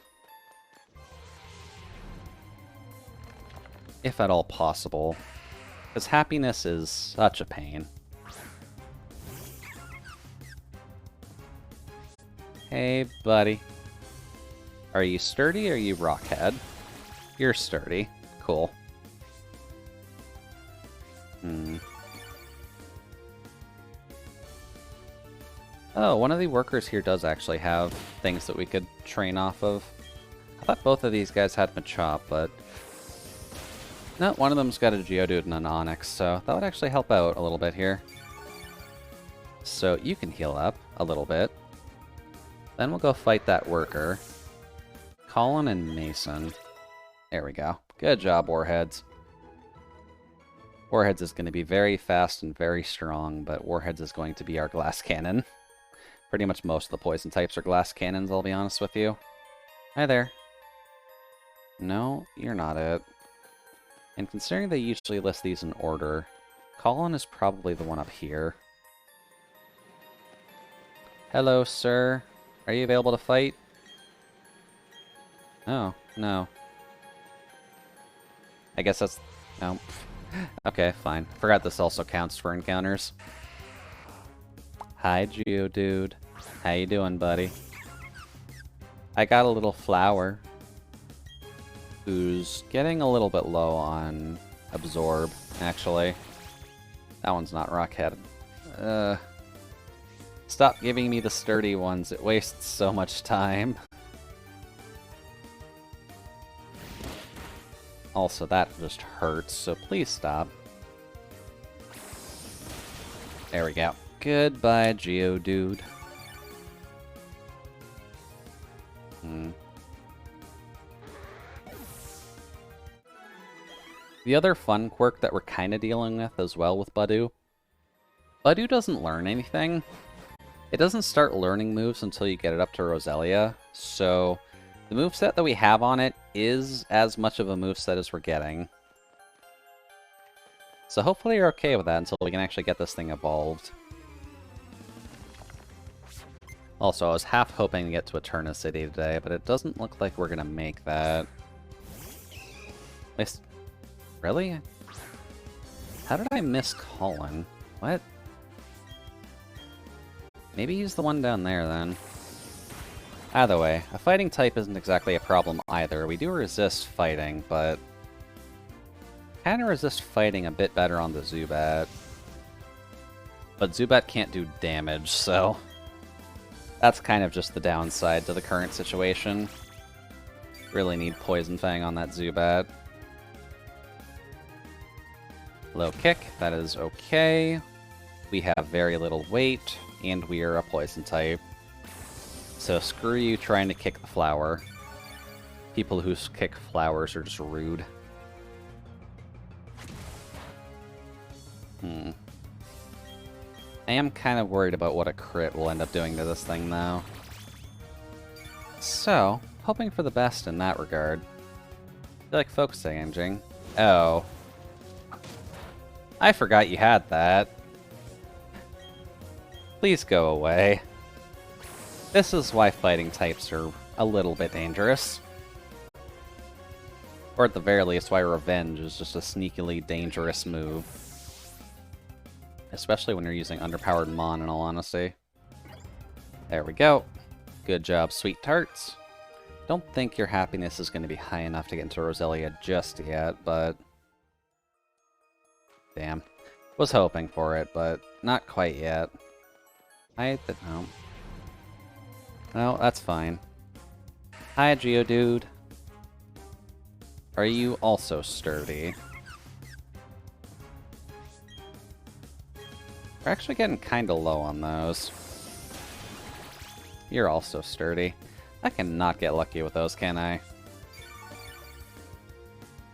If at all possible. Because happiness is such a pain. Hey, buddy. Are you sturdy or are you rockhead? You're sturdy. Cool. Oh, one of the workers here does actually have things that we could train off of. I thought both of these guys had Machop, but no, one of them's got a Geodude and an Onyx, so that would actually help out a little bit here. So you can heal up a little bit. Then we'll go fight that worker. Colin and Mason. There we go. Good job, Warheads. Warheads is going to be very fast and very strong, but Warheads is going to be our glass cannon. Pretty much most of the poison types are glass cannons, I'll be honest with you. Hi there. No, you're not it. And considering they usually list these in order, Colin is probably the one up here. Hello, sir. Are you available to fight? Oh, no. I guess that's... no. Okay, fine. Forgot this also counts for encounters. Hi, Geodude. How you doing, buddy? I got a little flower who's getting a little bit low on Absorb, actually. That one's not Rockhead. Stop giving me the sturdy ones. It wastes so much time. Also, that just hurts, so please stop. There we go. Goodbye, Geodude. The other fun quirk that we're kind of dealing with as well with Budew. Budew doesn't learn anything. It doesn't start learning moves until you get it up to Roselia, so the moveset that we have on it is as much of a moveset as we're getting. So hopefully you're okay with that until we can actually get this thing evolved. Also, I was half hoping to get to Eterna City today, but it doesn't look like we're gonna make that. At least... really? How did I miss Colin? What? Maybe he's the one down there, then. Either way, a fighting type isn't exactly a problem either. We do resist fighting, but... kind of resist fighting a bit better on the Zubat. But Zubat can't do damage, so... that's kind of just the downside to the current situation. Really need Poison Fang on that Zubat. Low kick, that is okay. We have very little weight, and we are a poison type. So screw you trying to kick the flower. People who kick flowers are just rude. I am kind of worried about what a crit will end up doing to this thing, though. So, hoping for the best in that regard. I feel like focus engine. Oh. I forgot you had that. Please go away. This is why fighting types are a little bit dangerous. Or at the very least, why Revenge is just a sneakily dangerous move. Especially when you're using underpowered Mon, in all honesty. There we go. Good job, Sweet Tarts. Don't think your happiness is going to be high enough to get into Roselia just yet, but... Damn. Was hoping for it, but not quite yet. No. No, that's fine. Hi, Geodude. Are you also sturdy? We're actually getting kinda low on those. You're also sturdy. I cannot get lucky with those, can I?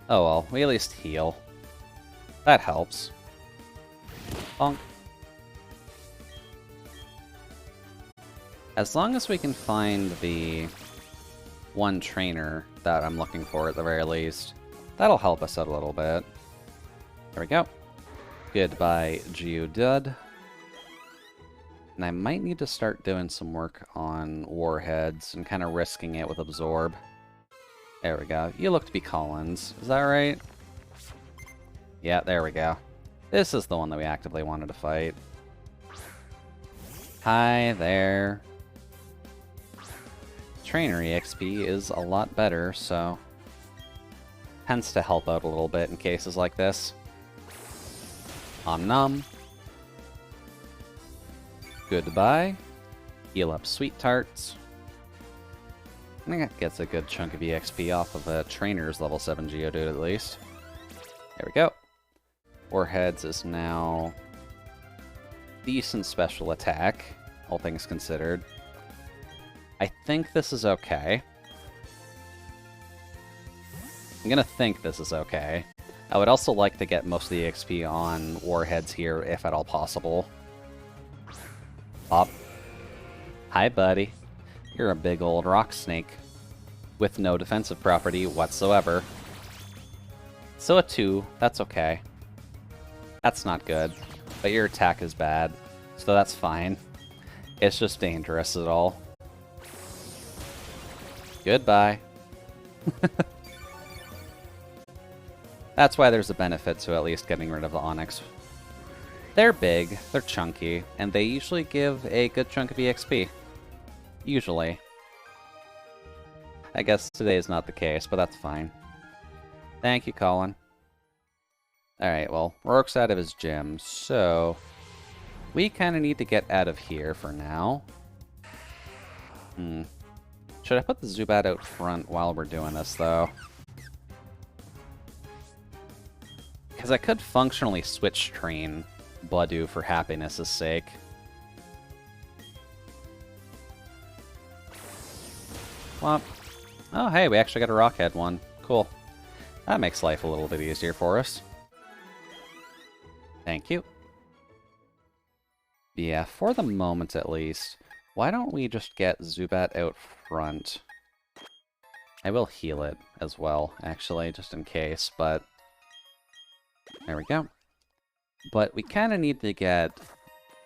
Oh well, we at least heal. That helps. Bonk. As long as we can find the one trainer that I'm looking for at the very least, that'll help us out a little bit. There we go. Goodbye, Geodude. And I might need to start doing some work on Warheads and kind of risking it with Absorb. There we go. You look to be Collins. Is that right? Yeah, there we go. This is the one that we actively wanted to fight. Hi there. Trainer EXP is a lot better, so... tends to help out a little bit in cases like this. Om nom. Goodbye. Heal up Sweet Tarts. I think that gets a good chunk of EXP off of a trainer's level 7 Geodude at least. There we go. Warheads is now decent special attack, all things considered. I think this is okay. I'm gonna think this is okay. I would also like to get most of the XP on Warheads here, if at all possible. Pop. Hi, buddy. You're a big old rock snake with no defensive property whatsoever. So a 2, that's okay. That's not good, but your attack is bad, so that's fine. It's just dangerous at all. Goodbye. That's why there's a benefit to at least getting rid of the Onyx. They're big, they're chunky, and they usually give a good chunk of EXP. Usually. I guess today is not the case, but that's fine. Thank you, Colin. Alright, well, Rourke's out of his gym, so... we kind of need to get out of here for now. Should I put the Zubat out front while we're doing this, though? Because I could functionally switch train Budew for happiness' sake. Well, oh hey, we actually got a Rockhead one. Cool. That makes life a little bit easier for us. Thank you. Yeah, for the moment at least, why don't we just get Zubat out front? I will heal it as well, actually, just in case, but... there we go. But we kind of need to get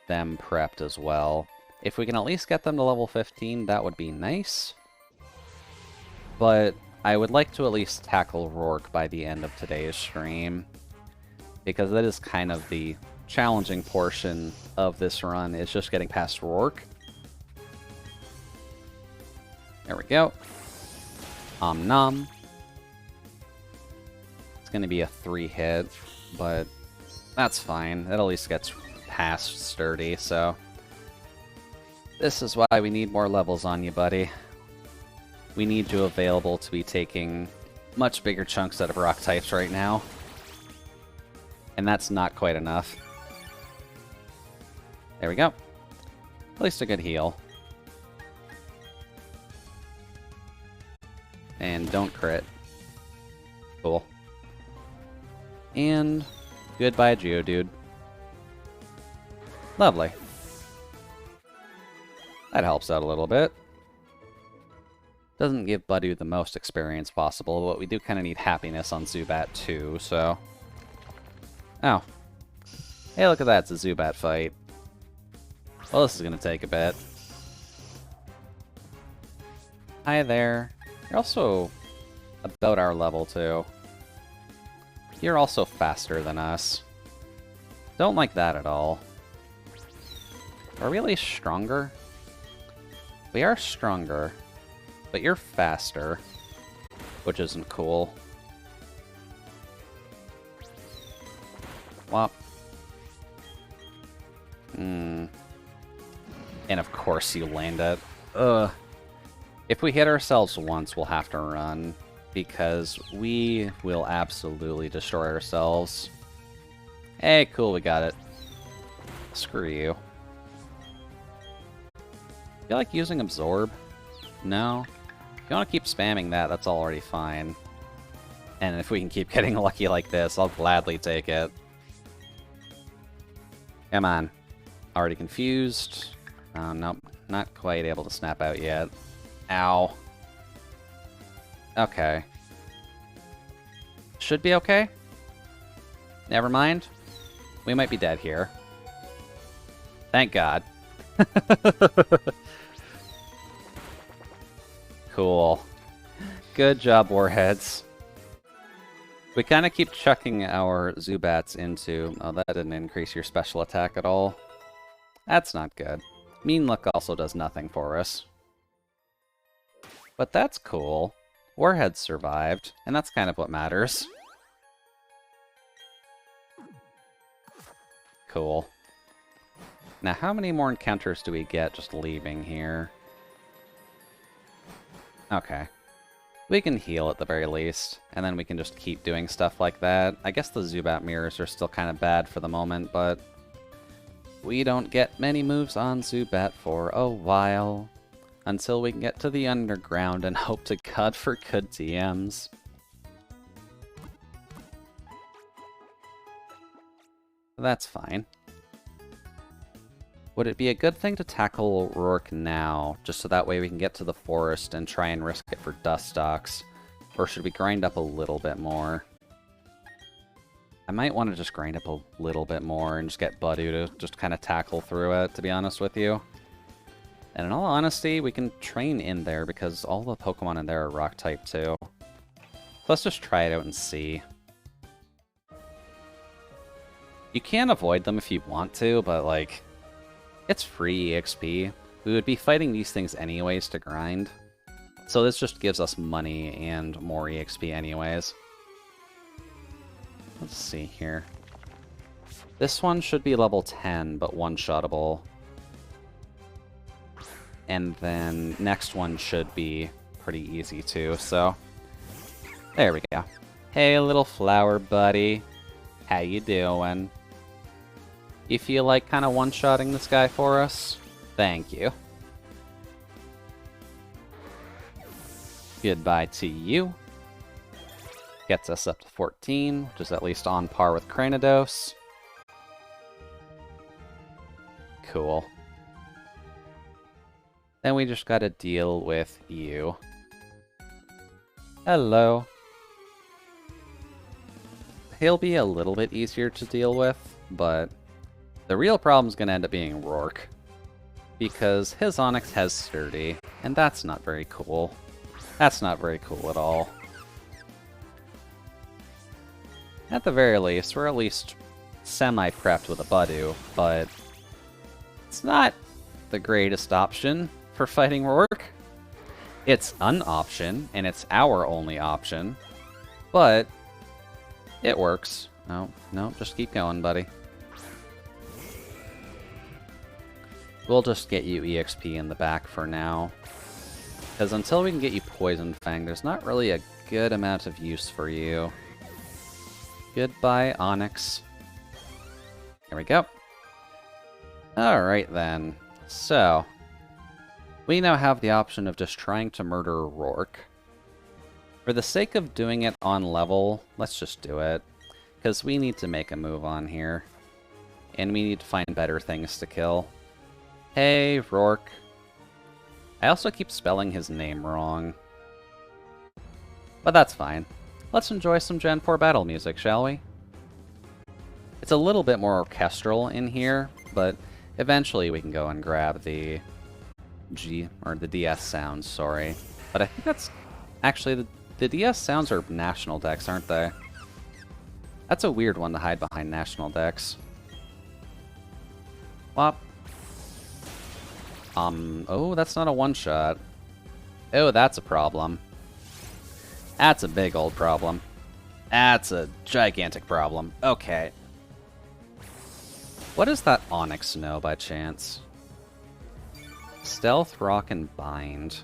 them prepped as well. If we can at least get them to level 15, that would be nice. But I would like to at least tackle Rourke by the end of today's stream, because that is kind of the challenging portion of this run, is just getting past Rourke. There we go. Om nom. It's going to be a 3-hit, but that's fine. It at least gets past Sturdy, so... this is why we need more levels on you, buddy. We need you available to be taking much bigger chunks out of rock types right now. And that's not quite enough. There we go. At least a good heal. And don't crit. Cool. And goodbye, Geodude. Lovely. That helps out a little bit. Doesn't give Budew the most experience possible, but we do kind of need happiness on Zubat too, so... oh. Hey, look at that, it's a Zubat fight. Well, this is gonna take a bit. Hi there. You're also about our level, too. You're also faster than us. Don't like that at all. Are we at least stronger? We are stronger. But you're faster, which isn't cool. Whop. And of course you land it. Ugh. If we hit ourselves once, we'll have to run, because we will absolutely destroy ourselves. Hey, cool, we got it. Screw you. Feel like using Absorb? No? If you want to keep spamming that, that's already fine. And if we can keep getting lucky like this, I'll gladly take it. Come on. Already confused. Nope. Not quite able to snap out yet. Ow. Okay. Should be okay? Never mind. We might be dead here. Thank God. Cool. Good job, Warheads. We kind of keep chucking our Zubats into... Oh, that didn't increase your special attack at all. That's not good. Mean Look also does nothing for us. But that's cool. Warheads survived, and that's kind of what matters. Cool. Now, how many more encounters do we get just leaving here? Okay. We can heal at the very least, and then we can just keep doing stuff like that. I guess the Zubat mirrors are still kind of bad for the moment, but we don't get many moves on Zubat for a while, until we can get to the underground and hope to God for good TMs. That's fine. Would it be a good thing to tackle Rourke now, just so that way we can get to the forest and try and risk it for Dustox? Or should we grind up a little bit more? I might want to just grind up a little bit more and just get Budu to just kind of tackle through it, to be honest with you. And in all honesty, we can train in there because all the Pokemon in there are Rock type too. Let's just try it out and see. You can avoid them if you want to, but like... It's free EXP. We would be fighting these things anyways to grind. So this just gives us money and more EXP anyways. Let's see here. This one should be level 10, but one-shottable. And then next one should be pretty easy too, so... There we go. Hey, little flower buddy. How you doing? You feel like kind of one-shotting this guy for us? Thank you. Goodbye to you. Gets us up to 14, which is at least on par with Cranidos. Cool. Then we just gotta deal with you. Hello. He'll be a little bit easier to deal with, but... The real problem is going to end up being Rourke, because his Onix has Sturdy, and that's not very cool. That's not very cool at all. At the very least, we're at least semi-prepped with a Budu, but it's not the greatest option for fighting Rourke. It's an option, and it's our only option, but it works. No, just keep going, buddy. We'll just get you EXP in the back for now. Because until we can get you Poison Fang, there's not really a good amount of use for you. Goodbye, Onix. There we go. Alright then. So, we now have the option of just trying to murder Rourke. For the sake of doing it on level, let's just do it. Because we need to make a move on here. And we need to find better things to kill. Hey, Rourke. I also keep spelling his name wrong. But that's fine. Let's enjoy some Gen 4 battle music, shall we? It's a little bit more orchestral in here, but eventually we can go and grab the the DS sounds, sorry. But I think that's... Actually, the DS sounds are National Dex, aren't they? That's a weird one to hide behind National Dex. Whop. Oh, that's not a one-shot. Oh, that's a problem. That's a big old problem. That's a gigantic problem. Okay. What does that Onyx know by chance? Stealth, Rock, and Bind.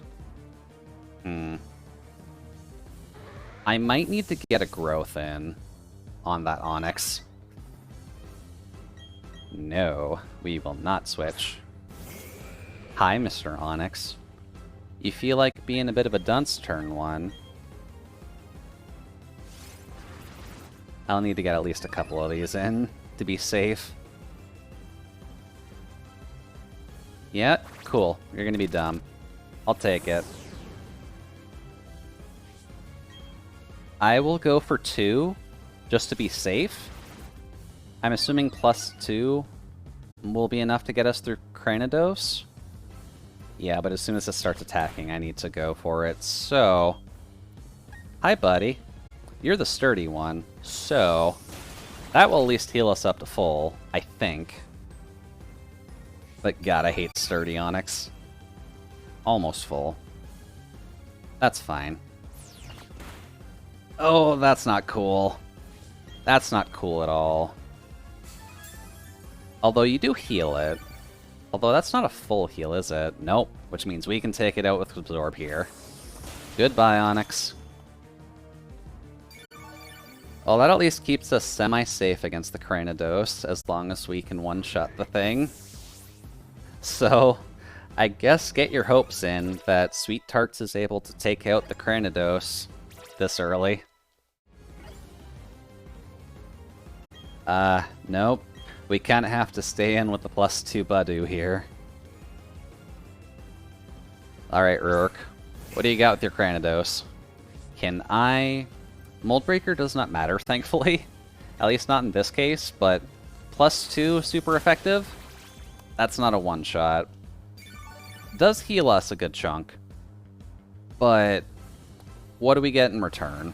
I might need to get a growth in on that Onyx. No, we will not switch. Hi, Mr. Onyx. You feel like being a bit of a dunce turn one. I'll need to get at least a couple of these in to be safe. Yeah, cool. You're gonna be dumb. I'll take it. I will go for 2, just to be safe. I'm assuming +2 will be enough to get us through Cranidos. Yeah, but as soon as it starts attacking, I need to go for it. So, hi, buddy. You're the sturdy one, so that will at least heal us up to full, I think. But god, I hate sturdy Onyx. Almost full. That's fine. Oh, that's not cool. That's not cool at all. Although you do heal it. Although that's not a full heal, is it? Nope. Which means we can take it out with Absorb here. Goodbye, Onyx. Well, that at least keeps us semi-safe against the Cranidos, as long as we can one-shot the thing. So, I guess get your hopes in that Sweet Tarts is able to take out the Cranidos this early. Nope. We kind of have to stay in with the +2 Badu here. Alright, Rourke. What do you got with your Cranidos? Can I... Moldbreaker does not matter, thankfully. At least not in this case, but +2 super effective? That's not a one-shot. Does heal us a good chunk. But what do we get in return?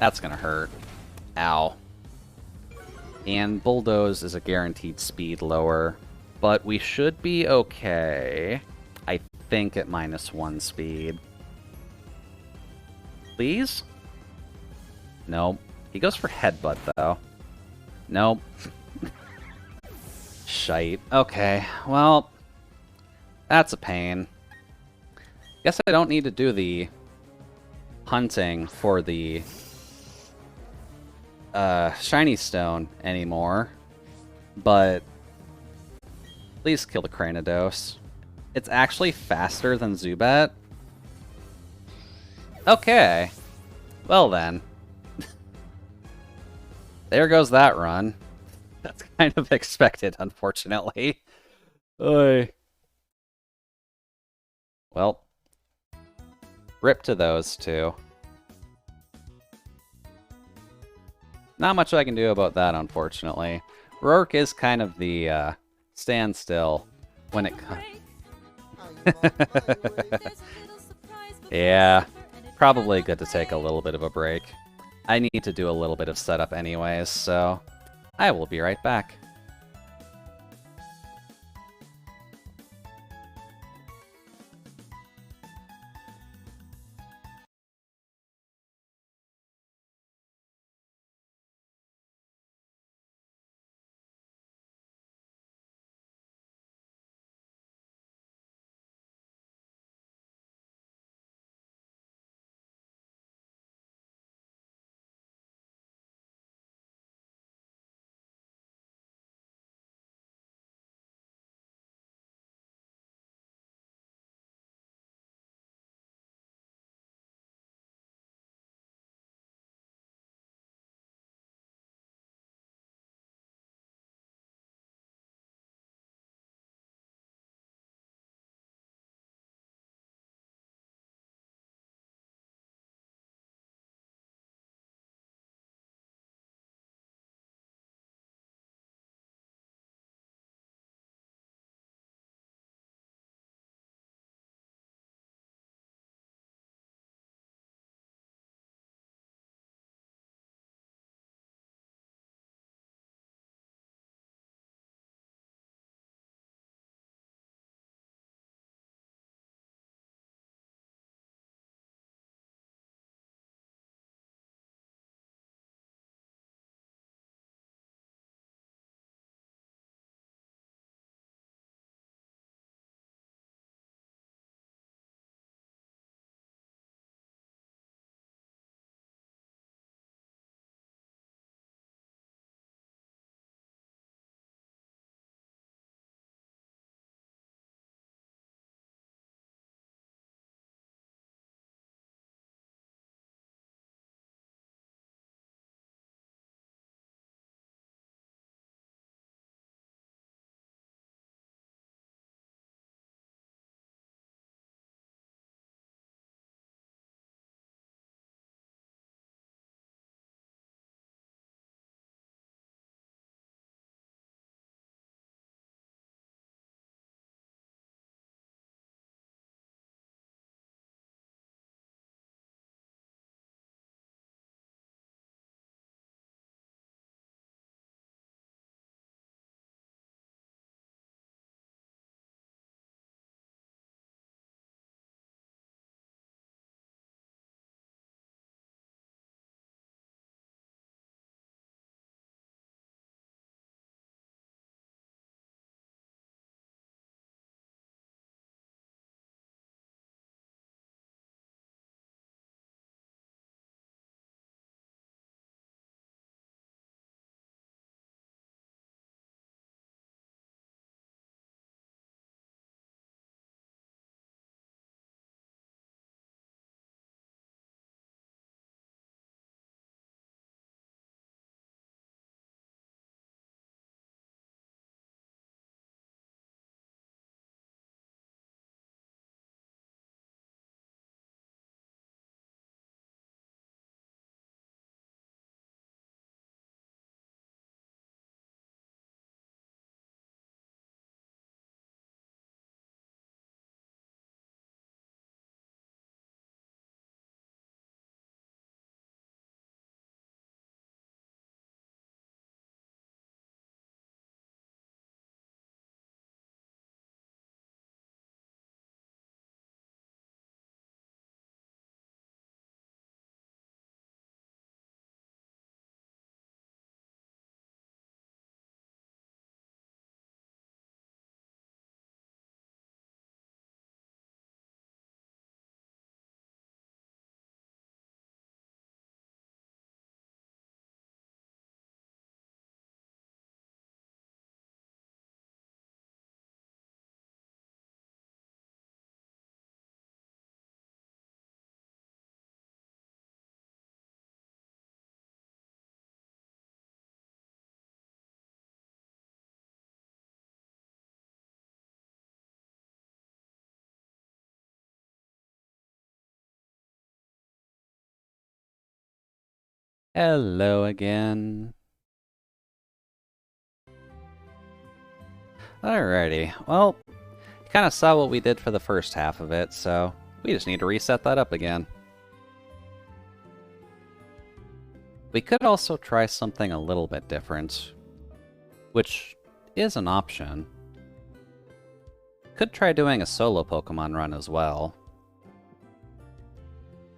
That's gonna hurt. Ow. And Bulldoze is a guaranteed speed lower, but we should be okay. I think at -1 speed. Please? Nope. He goes for Headbutt, though. Nope. Shite. Okay, well, that's a pain. Guess I don't need to do the hunting for the shiny stone anymore, but please kill the Cranidos. It's actually faster than Zubat. Okay. Well then. There goes that run. That's kind of expected, unfortunately. Oy. Well, rip to those two. Not much I can do about that, unfortunately. Rourke is kind of the standstill when it comes. Yeah, probably good to take a little bit of a break. I need to do a little bit of setup anyways, so I will be right back. Hello again. Alrighty, well, you kind of saw what we did for the first half of it, so we just need to reset that up again. We could also try something a little bit different, which is an option. Could try doing a solo Pokemon run as well.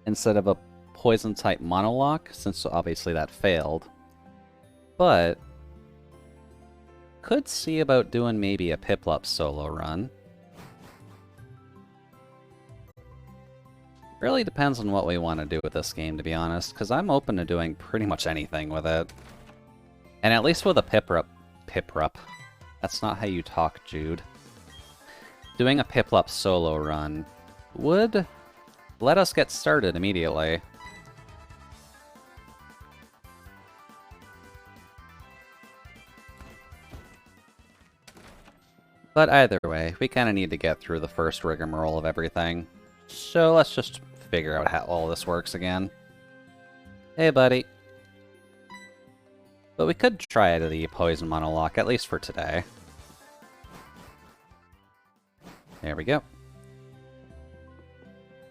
Instead of a Poison-type Monolocke, since obviously that failed. But could see about doing maybe a Piplup solo run. Really depends on what we want to do with this game, to be honest, because I'm open to doing pretty much anything with it. And at least with a Piplup. That's not how you talk, Jude. Doing a Piplup solo run would let us get started immediately. But either way, we kind of need to get through the first rigmarole of everything. So let's just figure out how all this works again. Hey, buddy. But we could try the Poison Monolocke, at least for today. There we go.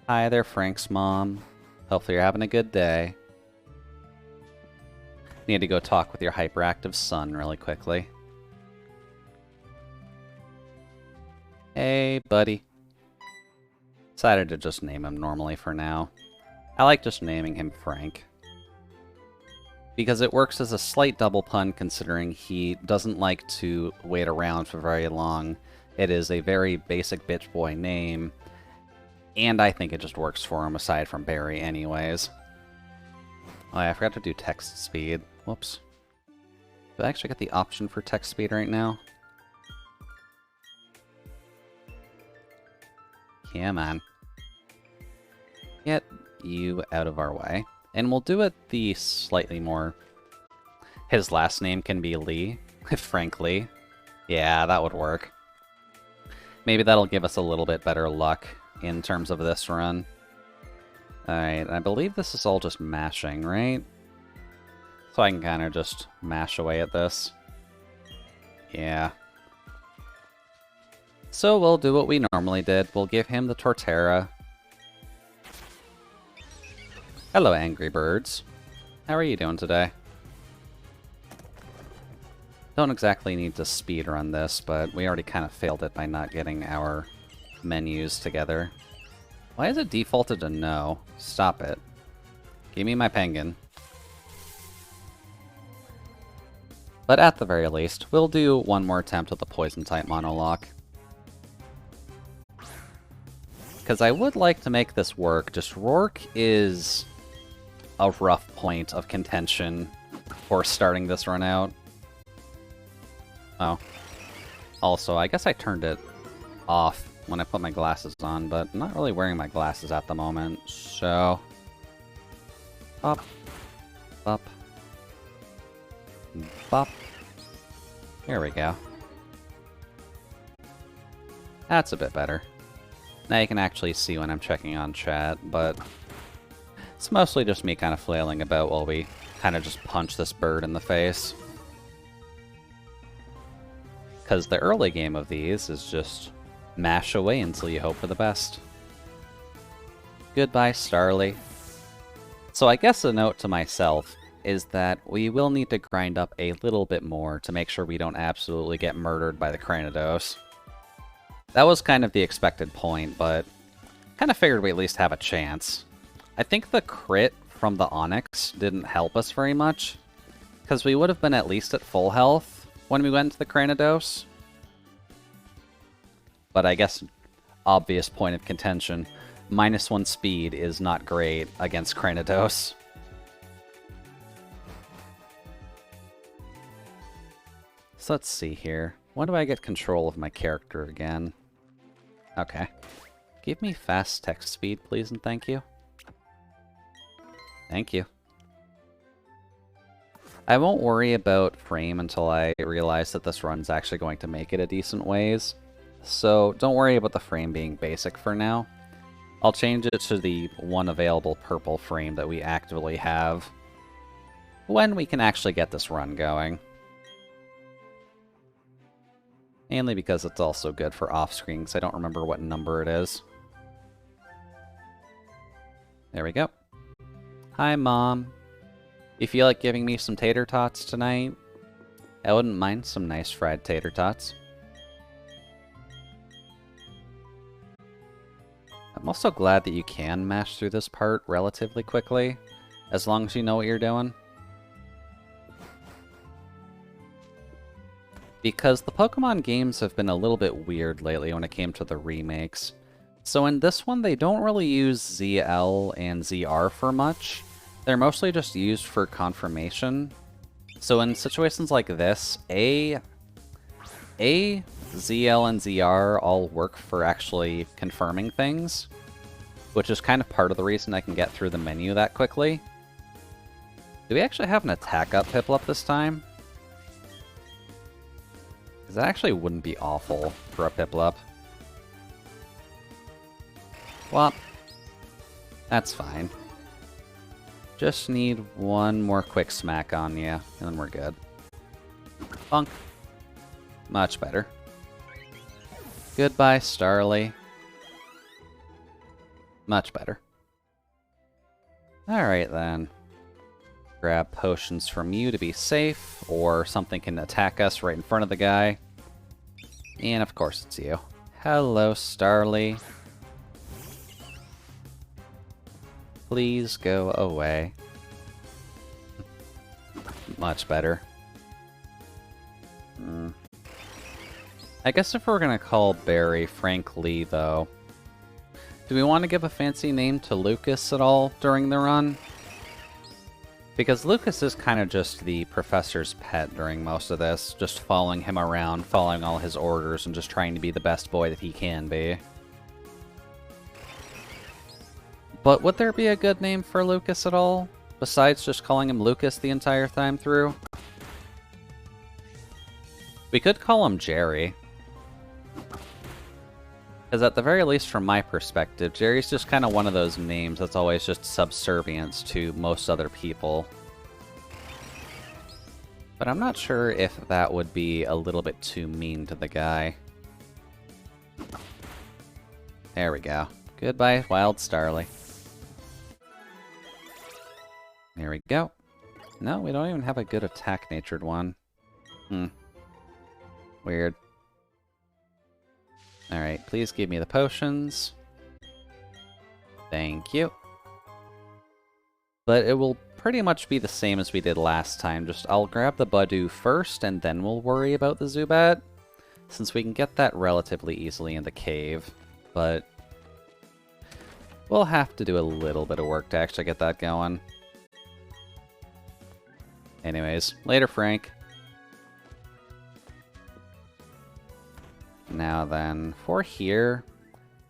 Hi there, Frank's mom. Hopefully you're having a good day. Need to go talk with your hyperactive son really quickly. Hey, buddy. Decided to just name him normally for now. I like just naming him Frank, because it works as a slight double pun considering he doesn't like to wait around for very long. It is a very basic bitch boy name, and I think it just works for him aside from Barry anyways. Oh yeah, I forgot to do text speed. Whoops. Do I actually get the option for text speed right now? Come on. Get you out of our way. And we'll do it the slightly more... His last name can be Lee. Frank Lee. Yeah, that would work. Maybe that'll give us a little bit better luck in terms of this run. Alright, I believe this is all just mashing, right? So I can kind of just mash away at this. Yeah. So we'll do what we normally did. We'll give him the Torterra. Hello, Angry Birds. How are you doing today? Don't exactly need to speedrun this, but we already kind of failed it by not getting our menus together. Why is it defaulted to no? Stop it. Give me my penguin. But at the very least, we'll do one more attempt with the Poison-type Monolocke. Because I would like to make this work, just Rourke is a rough point of contention for starting this run out. Oh. Also, I guess I turned it off when I put my glasses on, but I'm not really wearing my glasses at the moment, so... Bop. Bop. Bop. Here we go. That's a bit better. Now you can actually see when I'm checking on chat, but it's mostly just me kind of flailing about while we kind of just punch this bird in the face. Because the early game of these is just mash away until you hope for the best. Goodbye, Starly. So I guess a note to myself is that we will need to grind up a little bit more to make sure we don't absolutely get murdered by the Cranidos. That was kind of the expected point, but kind of figured we at least have a chance. I think the crit from the Onyx didn't help us very much, because we would have been at least at full health when we went to the Cranidos. But I guess, obvious point of contention, -1 speed is not great against Cranidos. So let's see here. When do I get control of my character again? Okay. Give me fast text speed, please, and thank you. Thank you. I won't worry about frame until I realize that this run's actually going to make it a decent ways. So don't worry about the frame being basic for now. I'll change it to the one available purple frame that we actively have. when we can actually get this run going. Mainly because it's also good for off-screen, because I don't remember what number it is. There we go. Hi, Mom. You feel like giving me some tater tots tonight? I wouldn't mind some nice fried tater tots. I'm also glad that you can mash through this part relatively quickly, as long as you know what you're doing. Because the Pokemon games have been a little bit weird lately when it came to the remakes. So in this one, they don't really use ZL and ZR for much. They're mostly just used for confirmation. So in situations like this, ZL and ZR all work for actually confirming things, which is kind of part of the reason I can get through the menu that quickly. Do we actually have an attack up Piplup this time? Because that actually wouldn't be awful for a Piplup. Well, that's fine. Just need one more quick smack on you, and then we're good. Bonk. Much better. Goodbye, Starly. Much better. Alright then. Grab potions from you to be safe, or something can attack us right in front of the guy. And of course it's you. Hello, Starly. Please go away. Much better. I guess if we're gonna call Barry Frank Lee, though, do we want to give a fancy name to Lucas at all during the run? Because Lucas is kind of just the professor's pet during most of this, just following him around, following all his orders, and just trying to be the best boy that he can be. But would there be a good name for Lucas at all, besides just calling him Lucas the entire time through? We could call him Jerry. Because at the very least, from my perspective, Jerry's just kind of one of those names that's always just subservient to most other people. But I'm not sure if that would be a little bit too mean to the guy. There we go. Goodbye, Wild Starly. There we go. No, we don't even have a good attack-natured one. Weird. Alright, please give me the potions. Thank you. But it will pretty much be the same as we did last time, just I'll grab the Budew first, and then we'll worry about the Zubat, since we can get that relatively easily in the cave, but we'll have to do a little bit of work to actually get that going. Anyways, later, Frank. Now then, for here,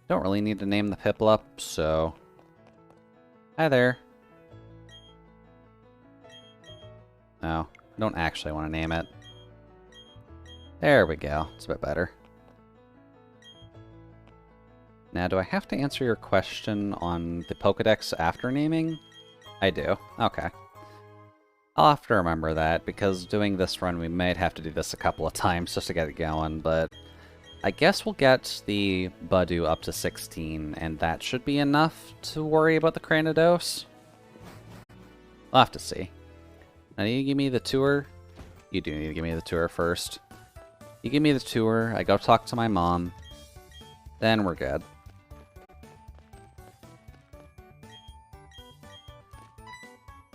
don't really need to name the Piplup, so... Hi there. No, I don't actually want to name it. There we go, it's a bit better. Now, do I have to answer your question on the Pokedex after naming? I do, okay. I'll have to remember that, because doing this run, we might have to do this a couple of times just to get it going, but... I guess we'll get the Budew up to 16, and that should be enough to worry about the Cranidos. We'll have to see. Now, do you give me the tour? You do need to give me the tour first. You give me the tour, I go talk to my mom, then we're good.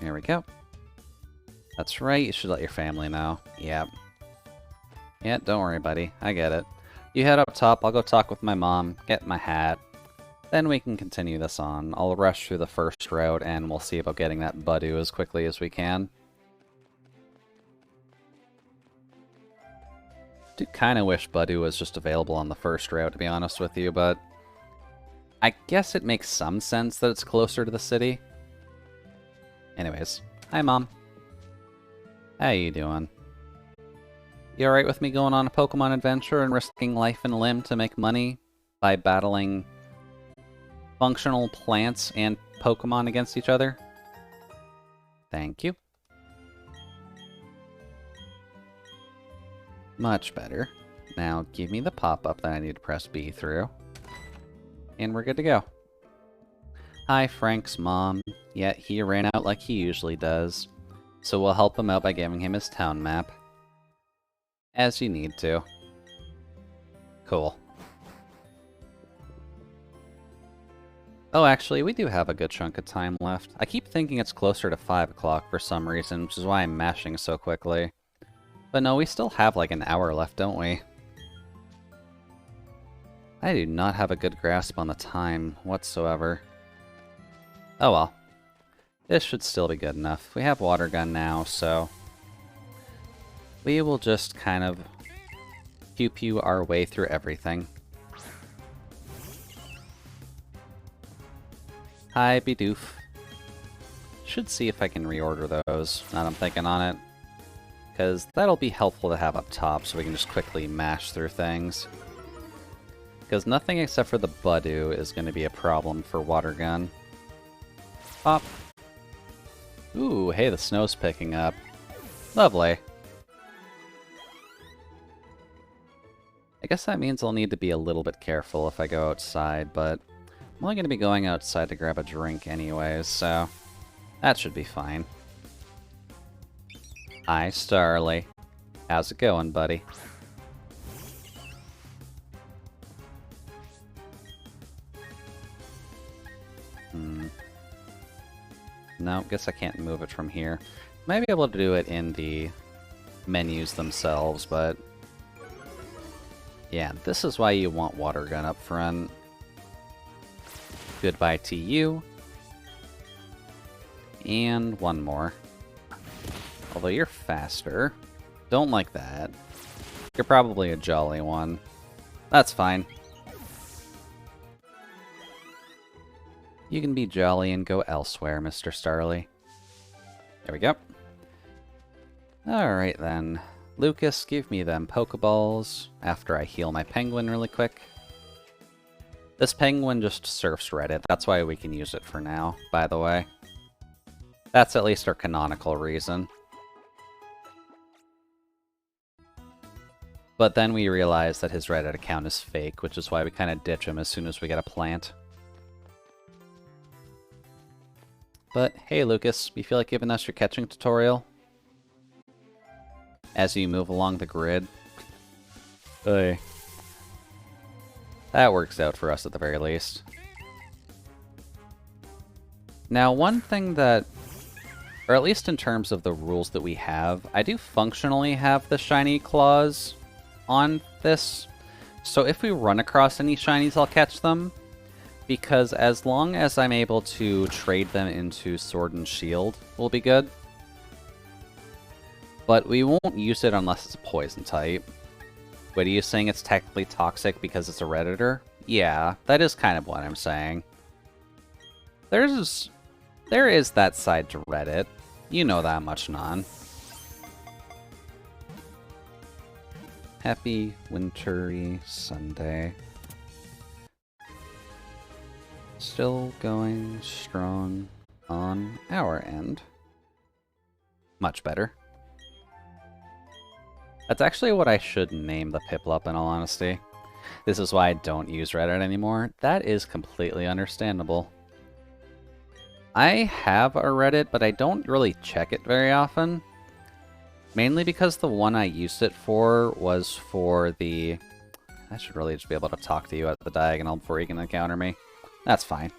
Here we go. That's right, you should let your family know. Yep. Yeah, don't worry, buddy. I get it. You head up top, I'll go talk with my mom, get my hat. Then we can continue this on. I'll rush through the first route, and we'll see about getting that Budew as quickly as we can. Do kind of wish Budew was just available on the first route, to be honest with you, but... I guess it makes some sense that it's closer to the city. Anyways, hi, Mom. How you doing? You alright with me going on a Pokemon adventure and risking life and limb to make money by battling functional plants and Pokemon against each other? Thank you. Much better. Now give me the pop-up that I need to press B through. And we're good to go. Hi, Frank's mom. Yeah, he ran out like he usually does. So we'll help him out by giving him his town map. As you need to. Cool. Oh, actually, we do have a good chunk of time left. I keep thinking it's closer to 5 o'clock for some reason, which is why I'm mashing so quickly. But no, we still have like an hour left, don't we? I do not have a good grasp on the time whatsoever. Oh well. This should still be good enough. We have water gun now, so we will just kind of pew-pew our way through everything. Hi, Bidoof. Should see if I can reorder those, now that I'm thinking on it. Because that'll be helpful to have up top, so we can just quickly mash through things. Because nothing except for the Budu is going to be a problem for water gun. Pop. Ooh, hey, the snow's picking up. Lovely. I guess that means I'll need to be a little bit careful if I go outside, but I'm only going to be going outside to grab a drink anyways, so that should be fine. Hi, Starly. How's it going, buddy? No, guess I can't move it from here. Might be able to do it in the menus themselves, but yeah, this is why you want water gun up front. Goodbye to you. And one more. Although you're faster. Don't like that. You're probably a jolly one. That's fine. You can be jolly and go elsewhere, Mr. Starly. There we go. Alright then. Lucas, give me them Pokeballs after I heal my penguin really quick. This penguin just surfs Reddit. That's why we can use it for now, by the way. That's at least our canonical reason. But then we realize that his Reddit account is fake, which is why we kind of ditch him as soon as we get a plant. But hey Lucas, you feel like giving us your catching tutorial? As you move along the grid. Hey. That works out for us at the very least. Now one thing that, or at least in terms of the rules that we have, I do functionally have the shiny clause on this. So if we run across any shinies, I'll catch them. Because as long as I'm able to trade them into Sword and Shield, we'll be good. But we won't use it unless it's a poison type. Wait, are you saying it's technically toxic because it's a Redditor? Yeah, that is kind of what I'm saying. There is that side to Reddit. You know that much, Non. Happy wintry Sunday. Still going strong on our end. Much better. That's actually what I should name the Piplup, in all honesty. This is why I don't use Reddit anymore. That is completely understandable. I have a Reddit, but I don't really check it very often. Mainly because the one I used it for was for the... I should really just be able to talk to you at the diagonal before you can encounter me. That's fine.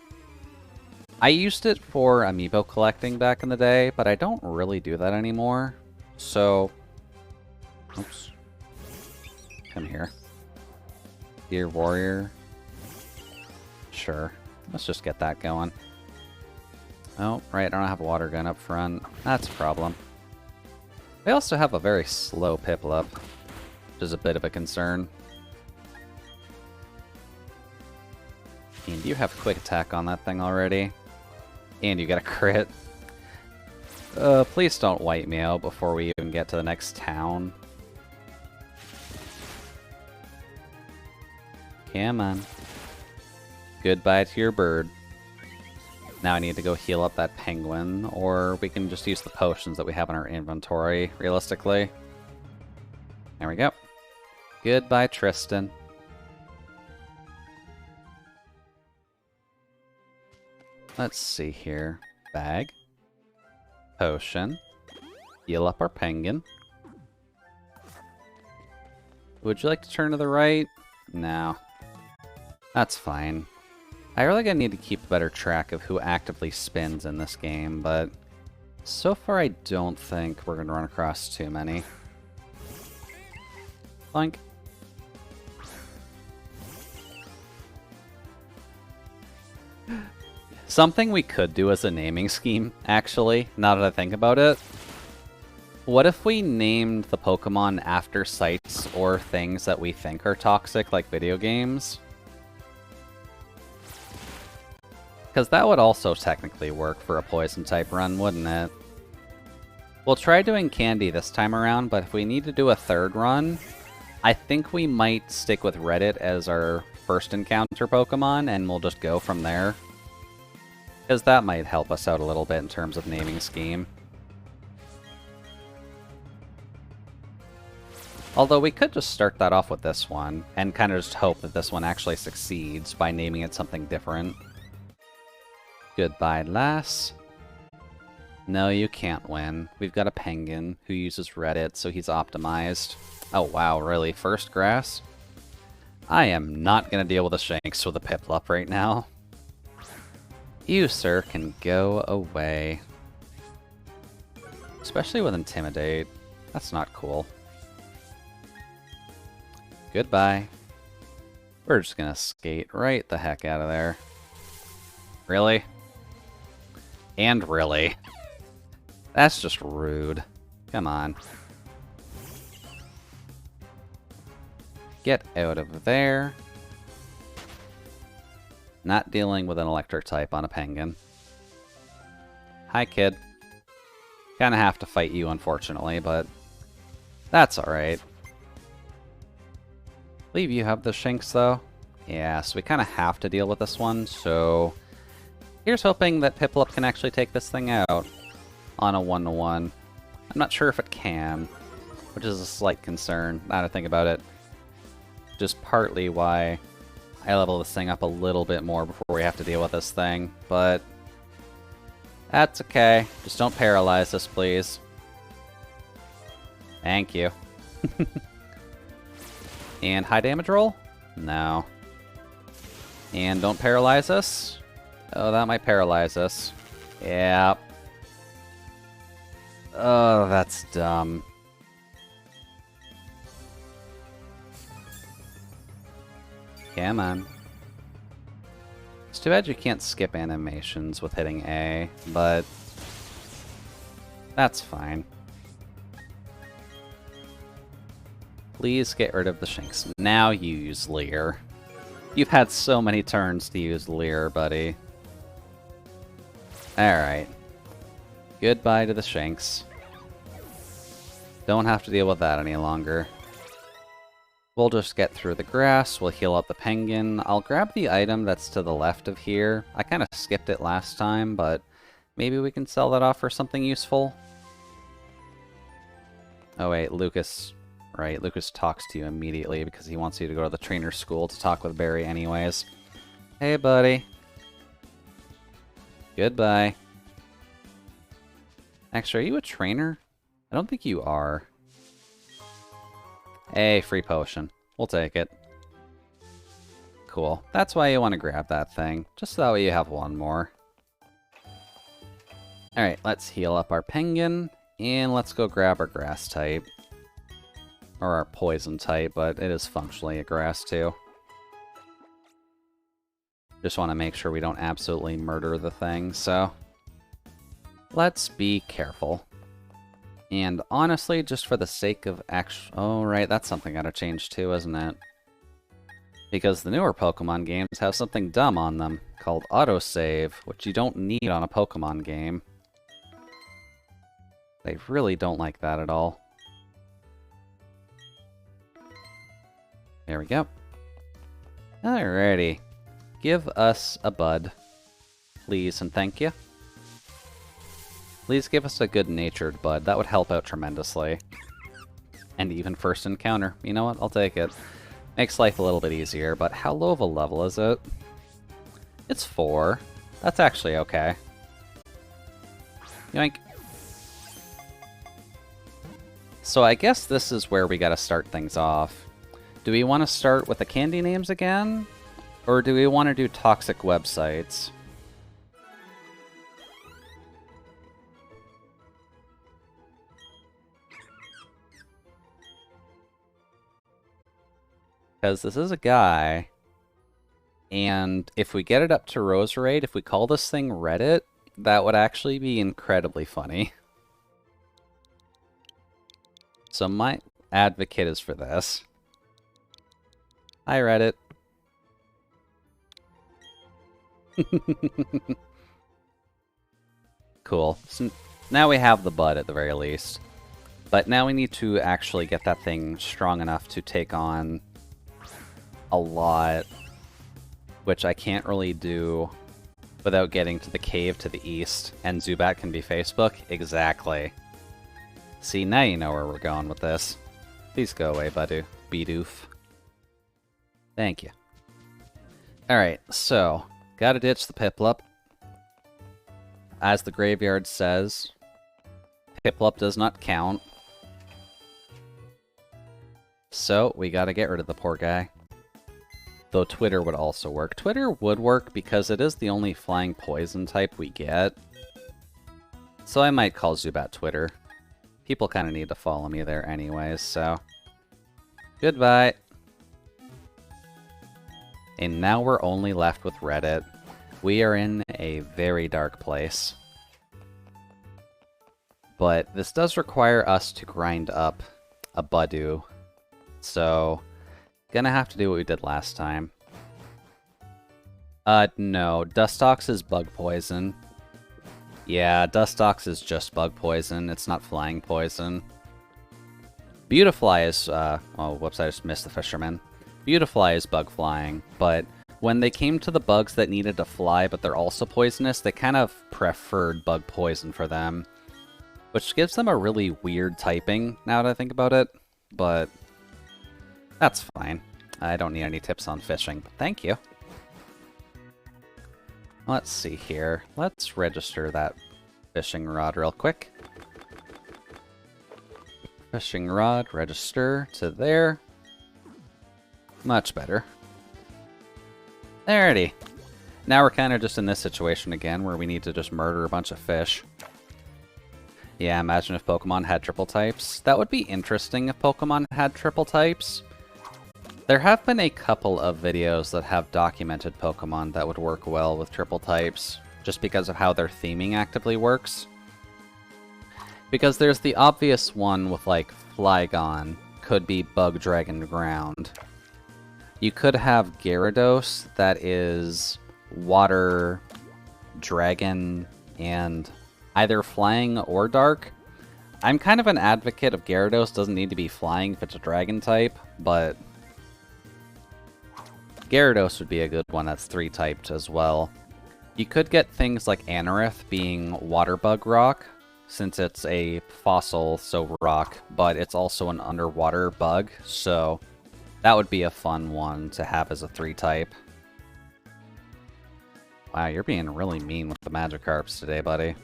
I used it for amiibo collecting back in the day, but I don't really do that anymore. So... Oops. Come here. Dear Warrior. Sure. Let's just get that going. Oh, right, I don't have a water gun up front. That's a problem. We also have a very slow Piplup, which is a bit of a concern. And you have quick attack on that thing already. And you got a crit. Please don't wipe me out before we even get to the next town. Come on. Goodbye to your bird. Now I need to go heal up that penguin, or we can just use the potions that we have in our inventory, realistically. There we go. Goodbye, Tristan. Let's see here. Bag. Potion. Heal up our penguin. Would you like to turn to the right? No. That's fine. I really gonna need to keep better track of who actively spins in this game, but so far I don't think we're gonna run across too many. Clunk. Something we could do as a naming scheme, actually, now that I think about it. What if we named the Pokemon after sites or things that we think are toxic, like video games? Because that would also technically work for a Poison-type run, wouldn't it? We'll try doing Candy this time around, but if we need to do a third run, I think we might stick with Reddit as our first encounter Pokemon, and we'll just go from there. Because that might help us out a little bit in terms of naming scheme. Although we could just start that off with this one, and kind of just hope that this one actually succeeds by naming it something different. Goodbye, lass. No, you can't win. We've got a penguin who uses Reddit, so he's optimized. Oh wow, really? First grass? I am not going to deal with a Shanks with a Piplup right now. You, sir, can go away. Especially with Intimidate. That's not cool. Goodbye. We're just gonna skate right the heck out of there. Really? And really? That's just rude. Come on. Get out of there. Not dealing with an electric type on a penguin. Hi, kid. Kinda have to fight you, unfortunately, but that's alright. I believe you have the Shinx, though. Yeah, so we kind of have to deal with this one, so here's hoping that Piplup can actually take this thing out on a 1-to-1. I'm not sure if it can, which is a slight concern, now that I think about it. Just partly why I level this thing up a little bit more before we have to deal with this thing, but that's okay. Just don't paralyze us, please. Thank you. And high damage roll? No. And don't paralyze us? Oh, that might paralyze us. Yeah. Oh, that's dumb. Come on. It's too bad you can't skip animations with hitting A, but that's fine. Please get rid of the Shinx. Now use Leer. You've had so many turns to use Leer, buddy. Alright. Goodbye to the Shinx. Don't have to deal with that any longer. We'll just get through the grass, we'll heal up the penguin. I'll grab the item that's to the left of here. I kind of skipped it last time, but maybe we can sell that off for something useful. Oh wait, Lucas... Right, Lucas talks to you immediately because he wants you to go to the trainer's school to talk with Barry anyways. Hey, buddy. Goodbye. Actually, are you a trainer? I don't think you are. Hey, free potion. We'll take it. Cool. That's why you want to grab that thing. Just so that way you have one more. Alright, let's heal up our penguin. And let's go grab our grass type. Or our poison type, but it is functionally a grass too. Just want to make sure we don't absolutely murder the thing, so let's be careful. And honestly, just for the sake of oh right, that's something I gotta change too, isn't it? Because the newer Pokemon games have something dumb on them, called autosave, which you don't need on a Pokemon game. They really don't like that at all. There we go. Alrighty. Give us a bud. Please and thank you. Please give us a good-natured bud. That would help out tremendously. And even first encounter. You know what? I'll take it. Makes life a little bit easier, but how low of a level is it? It's 4. That's actually okay. Yoink. So I guess this is where we gotta start things off. Do we want to start with the candy names again? Or do we want to do toxic websites? Because this is a guy, and if we get it up to Roserade, if we call this thing Reddit, that would actually be incredibly funny. So my advocate is for this. Hi, Reddit. Cool. So now we have the bud at the very least. But now we need to actually get that thing strong enough to take on a lot, which I can't really do without getting to the cave to the east. And Zubat can be Facebook? Exactly. See, now you know where we're going with this. Please go away, Badu. Bidoof. Thank you. Alright, so, gotta ditch the Piplup. As the graveyard says, Piplup does not count. So, we gotta get rid of the poor guy. Though Twitter would also work. Twitter would work because it is the only flying poison type we get. So I might call Zubat Twitter. People kind of need to follow me there anyways, so... Goodbye! And now we're only left with Reddit. We are in a very dark place. But this does require us to grind up a Budew. So... Gonna have to do what we did last time. No. Dustox is bug poison. Yeah, Dustox is just bug poison. It's not flying poison. Beautifly is, oh, whoops, I just missed the fisherman. Beautifly is bug flying, but when they came to the bugs that needed to fly, but they're also poisonous, they kind of preferred bug poison for them. Which gives them a really weird typing, now that I think about it. But... that's fine. I don't need any tips on fishing, but thank you. Let's see here. Let's register that fishing rod real quick. Fishing rod, register to there. Much better. Alrighty. Now we're kind of just in this situation again, where we need to just murder a bunch of fish. Yeah, imagine if Pokemon had triple types. That would be interesting if Pokemon had triple types. There have been a couple of videos that have documented Pokemon that would work well with triple types, just because of how their theming actively works. Because there's the obvious one with, like, Flygon, could be Bug, Dragon, Ground. You could have Gyarados, that is Water, Dragon, and either Flying or Dark. I'm kind of an advocate of Gyarados doesn't need to be Flying if it's a Dragon type, but... Gyarados would be a good one that's 3-typed as well. You could get things like Anorith being Water Bug Rock, since it's a fossil, so rock, but it's also an underwater bug, so that would be a fun one to have as a 3-type. Wow, you're being really mean with the Magikarps today, buddy.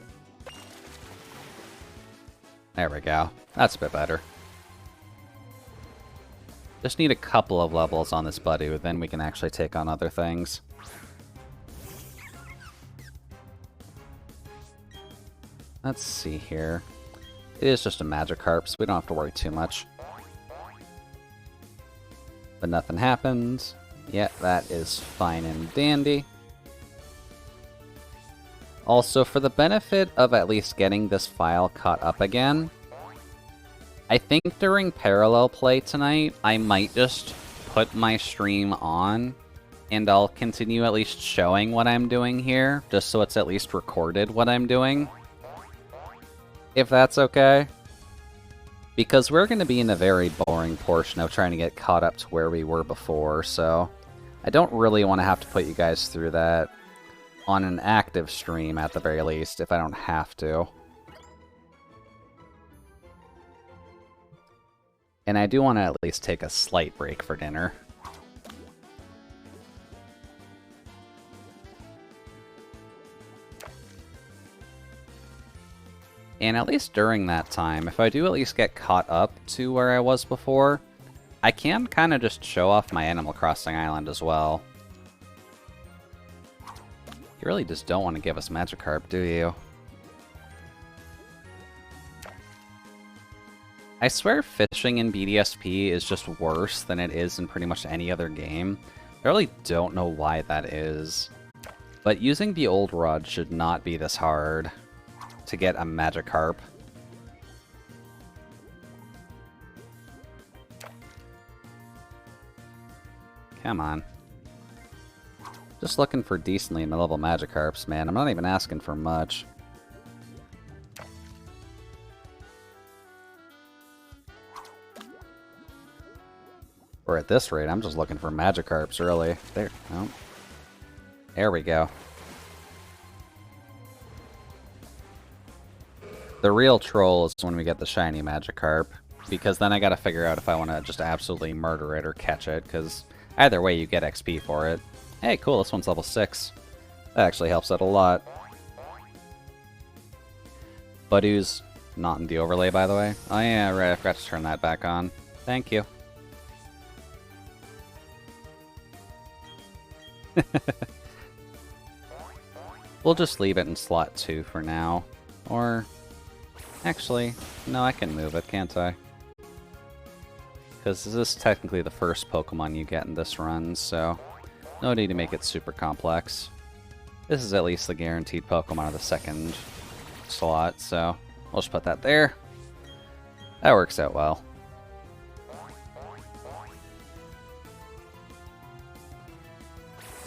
There we go. That's a bit better. Just need a couple of levels on this Budew, then we can actually take on other things. Let's see here. It is just a Magikarp, so we don't have to worry too much. But nothing happens. Yeah, that is fine and dandy. Also, for the benefit of at least getting this file caught up again, I think during parallel play tonight, I might just put my stream on, and I'll continue at least showing what I'm doing here, just so it's at least recorded what I'm doing. If that's okay. Because we're going to be in a very boring portion of trying to get caught up to where we were before, so I don't really want to have to put you guys through that on an active stream at the very least, if I don't have to. And I do want to at least take a slight break for dinner. And at least during that time, if I do at least get caught up to where I was before, I can kind of just show off my Animal Crossing Island as well. You really just don't want to give us Magikarp, do you? I swear fishing in BDSP is just worse than it is in pretty much any other game. I really don't know why that is. But using the old rod should not be this hard to get a Magikarp. Come on. Just looking for decently level Magikarps, man. I'm not even asking for much. Or at this rate, I'm just looking for Magikarps, really. There, oh. There we go. The real troll is when we get the shiny Magikarp, because then I gotta figure out if I want to just absolutely murder it or catch it, because either way you get XP for it. Hey, cool, this one's level 6. That actually helps out a lot. Budu's not in the overlay, by the way. Oh yeah, right, I forgot to turn that back on. Thank you. We'll just leave it in slot 2 for now. Or... actually, no, I can move it, can't I? Because this is technically the first Pokemon you get in this run, so no need to make it super complex. This is at least the guaranteed Pokemon of the second slot, so we'll just put that there. That works out well.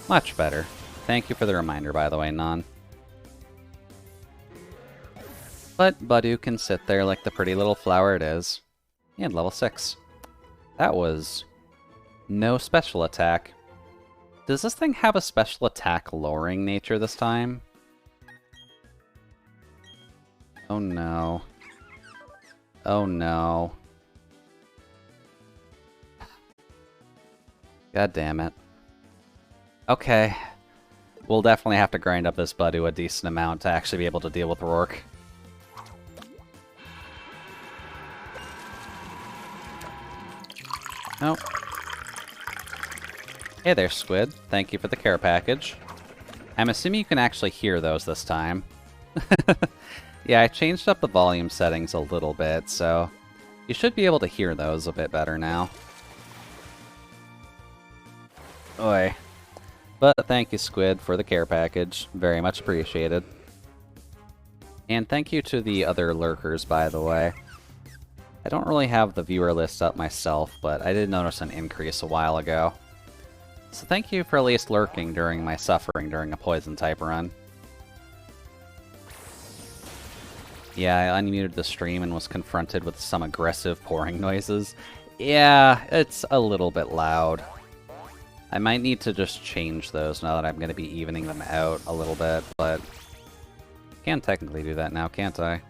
Much better. Thank you for the reminder, by the way, Non. But Budu can sit there like the pretty little flower it is. And level 6. That was no special attack. Does this thing have a special attack lowering nature this time? Oh no. Oh no. God damn it. Okay. We'll definitely have to grind up this Budu a decent amount to actually be able to deal with Rourke. Oh. Hey there, Squid. Thank you for the care package. I'm assuming you can actually hear those this time. Yeah, I changed up the volume settings a little bit, so you should be able to hear those a bit better now. Oi. But thank you, Squid, for the care package. Very much appreciated. And thank you to the other lurkers, by the way. I don't really have the viewer list up myself, but I did notice an increase a while ago. So thank you for at least lurking during my suffering during a Poison-type run. Yeah, I unmuted the stream and was confronted with some aggressive pouring noises. Yeah, it's a little bit loud. I might need to just change those now that I'm going to be evening them out a little bit, but I can technically do that now, can't I?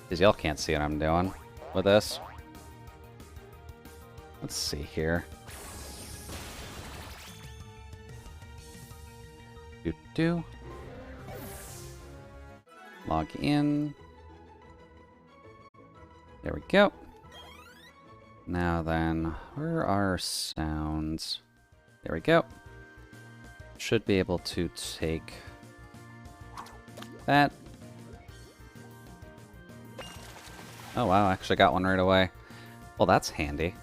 Because y'all can't see what I'm doing with this. Let's see here. Do. Log in. There we go. Now then, where are sounds? There we go. Should be able to take that. Oh wow, I actually got one right away. Well, that's handy.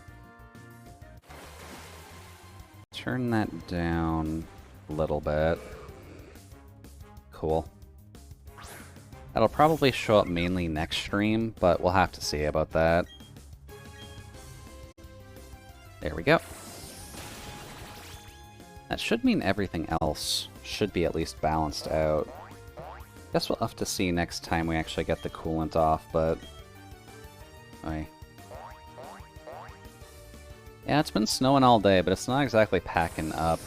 Turn that down a little bit. Cool. That'll probably show up mainly next stream, but we'll have to see about that. There we go. That should mean everything else should be at least balanced out. Guess we'll have to see next time we actually get the coolant off, but... Oy. Yeah, it's been snowing all day, but it's not exactly packing up.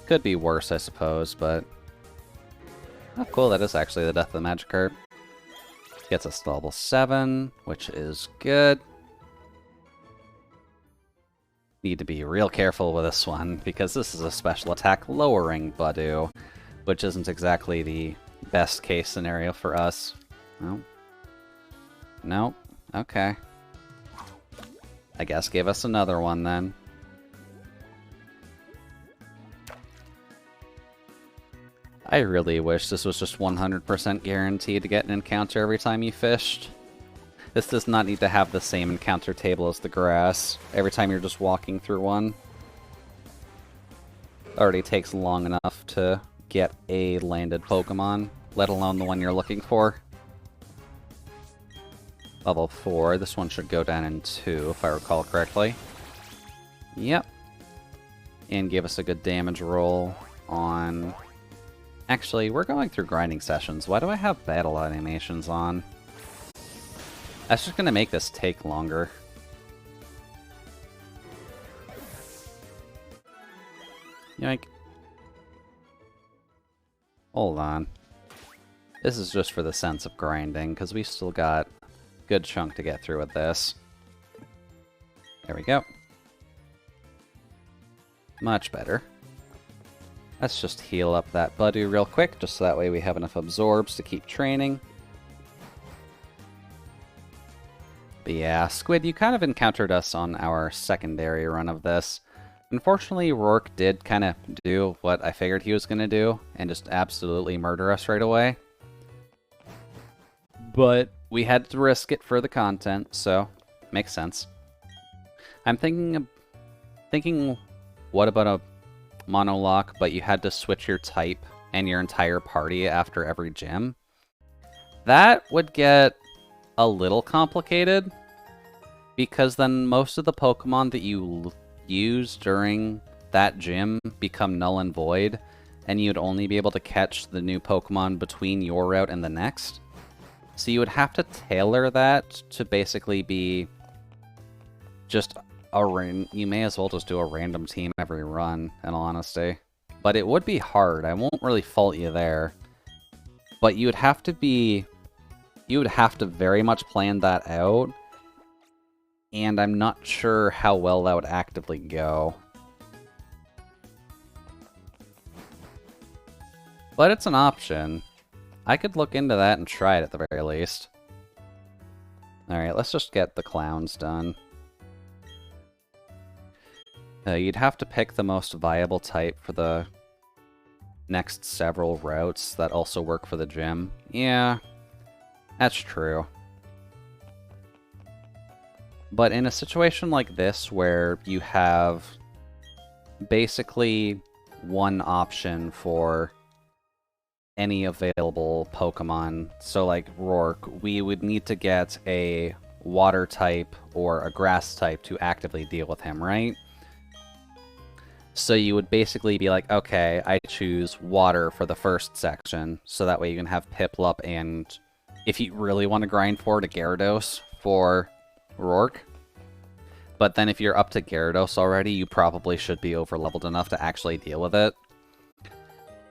Could be worse, I suppose, but... Oh, cool, that is actually the death of the Magikarp. Gets us to level 7, which is good. Need to be real careful with this one, because this is a special attack lowering Badu, which isn't exactly the best case scenario for us. No. Nope. Okay. I guess give us another one then. I really wish this was just 100% guaranteed to get an encounter every time you fished. This does not need to have the same encounter table as the grass every time you're just walking through one. Already takes long enough to get a landed Pokemon, let alone the one you're looking for. Level 4, this one should go down in 2, if I recall correctly. Yep. And give us a good damage roll on... Actually, we're going through grinding sessions. Why do I have battle animations on? That's just gonna make this take longer. Yoink. Hold on. This is just for the sense of grinding, because we still got a good chunk to get through with this. There we go. Much better. Let's just heal up that Badu real quick, just so that way we have enough absorbs to keep training. But yeah, Squid, you kind of encountered us on our secondary run of this. Unfortunately, Rourke did kind of do what I figured he was going to do, and just absolutely murder us right away. But we had to risk it for the content, so makes sense. I'm thinking, what about a Monolocke, but you had to switch your type and your entire party after every gym? That would get a little complicated, because then most of the Pokemon that you use during that gym become null and void, and you'd only be able to catch the new Pokemon between your route and the next. So you would have to tailor that to basically be just you may as well just do a random team every run, in all honesty. But it would be hard. I won't really fault you there. But you would have to very much plan that out, and I'm not sure how well that would actively go. But it's an option. I could look into that and try it at the very least. Alright, let's just get the clowns done. You'd have to pick the most viable type for the next several routes that also work for the gym. Yeah, that's true. But in a situation like this, where you have basically one option for any available Pokemon, so like Rourke, we would need to get a water type or a grass type to actively deal with him, right? So you would basically be like, okay, I choose water for the first section, so that way you can have Piplup and, if you really want to grind for it, a Gyarados for Rourke. But then if you're up to Gyarados already, you probably should be over-leveled enough to actually deal with it.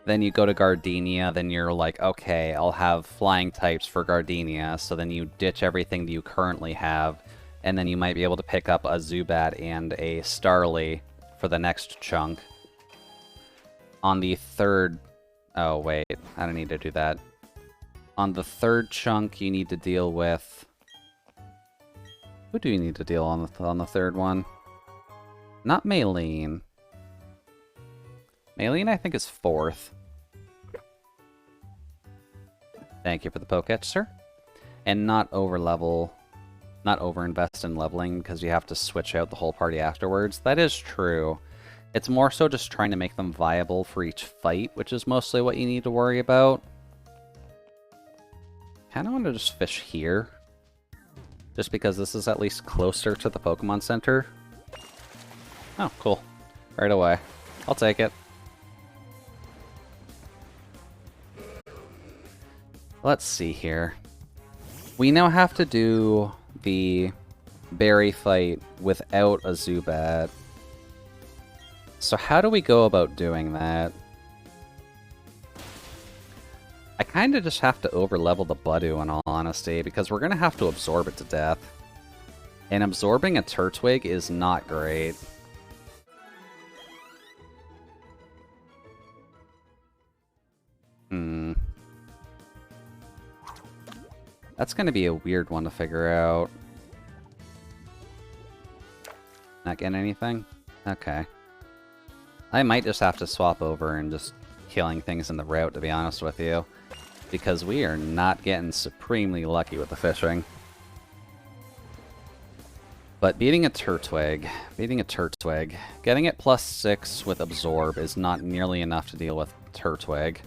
Then you go to Gardenia, then you're like, okay, I'll have flying types for Gardenia, so then you ditch everything that you currently have, and then you might be able to pick up a Zubat and a Starly for the next chunk. On the third... Oh, wait. I don't need to do that. On the third chunk, you need to deal with... Who do you need to deal on the third one? Not Maylene. Maylene, I think, is fourth. Thank you for the Poketch, sir. And not over-level... Not over-invest in leveling, because you have to switch out the whole party afterwards. That is true. It's more so just trying to make them viable for each fight, which is mostly what you need to worry about. Kinda want to just fish here. Just because this is at least closer to the Pokemon Center. Oh, cool. Right away. I'll take it. Let's see here. We now have to do the berry fight without a Zubat. So how do we go about doing that? I kind of just have to over-level the Budu in all honesty, because we're going to have to absorb it to death. And absorbing a Turtwig is not great. That's going to be a weird one to figure out. Not getting anything? Okay. I might just have to swap over and just killing things in the route, to be honest with you. Because we are not getting supremely lucky with the fishing. But beating a Turtwig, getting it +6 with Absorb is not nearly enough to deal with Turtwig.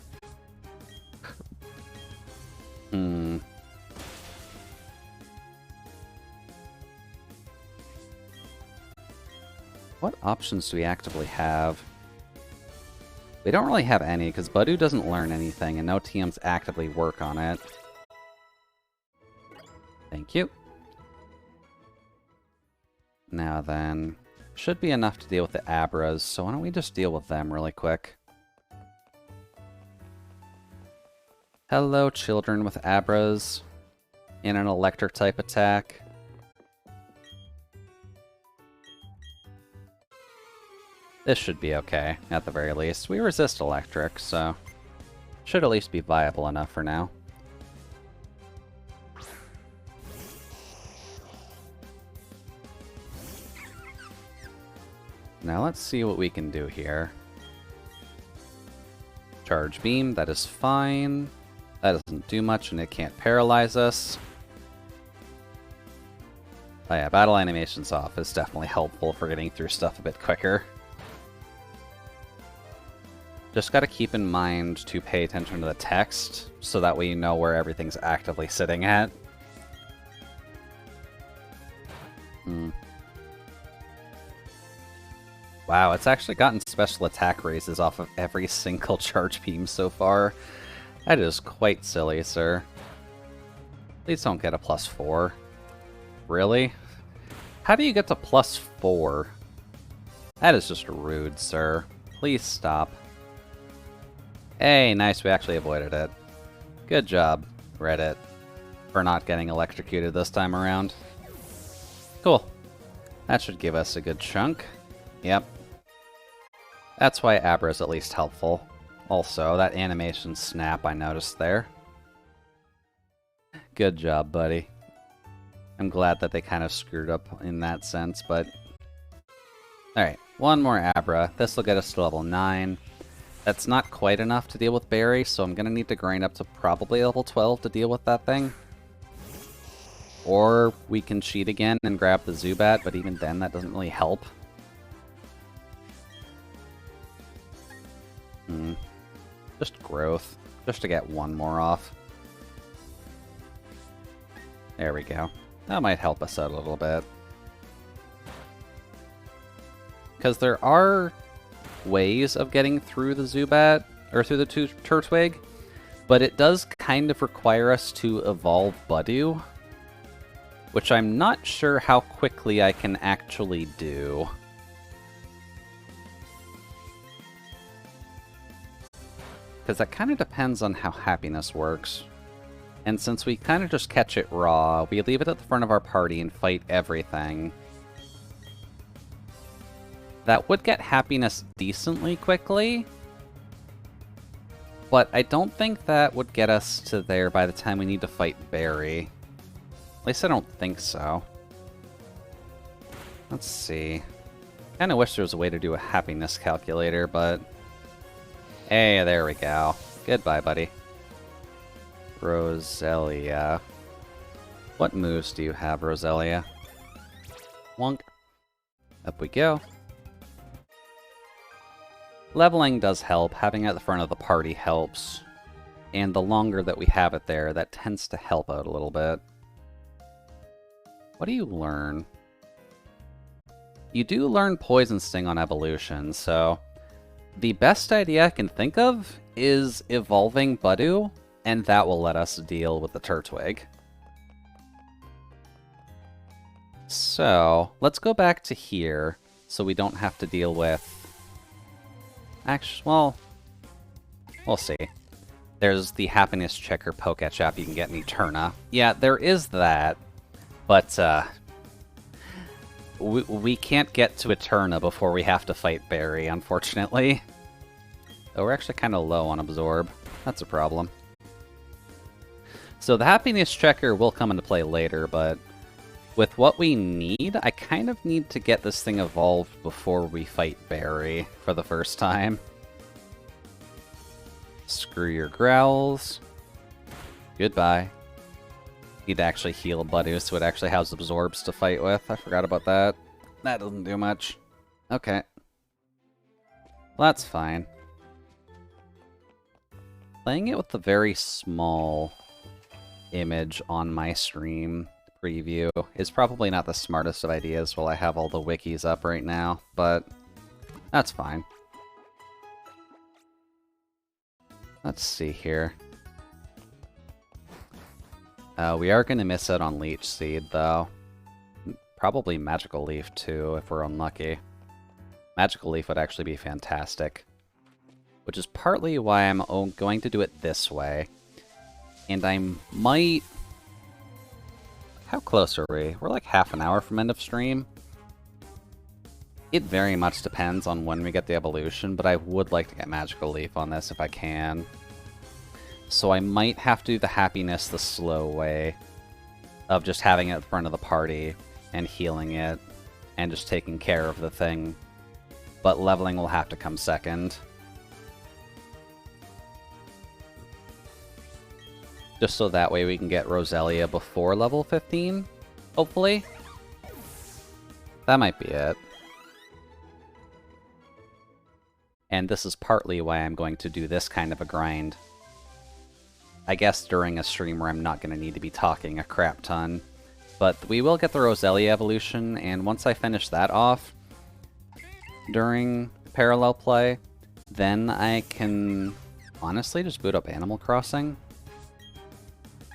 What options do we actively have? We don't really have any, because Budu doesn't learn anything, and no TMs actively work on it. Thank you. Now then, should be enough to deal with the Abras, so why don't we just deal with them really quick? Hello, children with Abras in an electric type attack. This should be okay, at the very least. We resist electric, so should at least be viable enough for now. Now let's see what we can do here. Charge beam, that is fine. That doesn't do much and it can't paralyze us. Oh yeah, battle animations off is definitely helpful for getting through stuff a bit quicker. Just gotta keep in mind to pay attention to the text, so that way you know where everything's actively sitting at. Wow, it's actually gotten special attack raises off of every single charge beam so far. That is quite silly, sir. Please don't get a +4. Really? How do you get to +4? That is just rude, sir. Please stop. Hey, nice, we actually avoided it. Good job, Reddit, for not getting electrocuted this time around. Cool. That should give us a good chunk. Yep. That's why Abra is at least helpful. Also, that animation snap I noticed there. Good job, buddy. I'm glad that they kind of screwed up in that sense, but... Alright, one more Abra. This will get us to level 9. That's not quite enough to deal with Barry, so I'm going to need to grind up to probably level 12 to deal with that thing. Or we can cheat again and grab the Zubat, but even then that doesn't really help. Just growth, just to get one more off. There we go. That might help us out a little bit. Because there are ways of getting through the Zubat, or through the Turtwig, but it does kind of require us to evolve Budu, which I'm not sure how quickly I can actually do. Because that kind of depends on how happiness works. And since we kind of just catch it raw, we leave it at the front of our party and fight everything. That would get happiness decently quickly, but I don't think that would get us to there by the time we need to fight Barry. At least I don't think so. Let's see. Kind of wish there was a way to do a happiness calculator, but... Hey, there we go. Goodbye, buddy. Roselia. What moves do you have, Roselia? Wonk. Up we go. Leveling does help. Having it at the front of the party helps. And the longer that we have it there, that tends to help out a little bit. What do you learn? You do learn Poison Sting on evolution, so... The best idea I can think of is evolving Budu, and that will let us deal with the Turtwig. So, let's go back to here, so we don't have to deal with... Actually, well, we'll see. There's the happiness checker Poketchap you can get in Eterna. Yeah, there is that, but we can't get to Eterna before we have to fight Barry, unfortunately. Oh, we're actually kind of low on Absorb. That's a problem. So the happiness checker will come into play later, but with what we need, I kind of need to get this thing evolved before we fight Barry for the first time. Screw your growls. Goodbye. Need to actually heal Budu so it actually has absorbs to fight with. I forgot about that. That doesn't do much. Okay. Well, that's fine. Playing it with the very small image on my stream preview is probably not the smartest of ideas while I have all the wikis up right now, but that's fine. Let's see here. We are going to miss out on Leech Seed, though. Probably Magical Leaf, too, if we're unlucky. Magical Leaf would actually be fantastic. Which is partly why I'm going to do it this way. And I might... How close are we? We're like half an hour from end of stream. It very much depends on when we get the evolution, but I would like to get Magical Leaf on this if I can. So I might have to do the happiness the slow way of just having it at the front of the party and healing it and just taking care of the thing. But leveling will have to come second. Just so that way we can get Roselia before level 15, hopefully. That might be it. And this is partly why I'm going to do this kind of a grind. I guess during a stream where I'm not going to need to be talking a crap ton. But we will get the Roselia evolution, and once I finish that off during parallel play, then I can honestly just boot up Animal Crossing.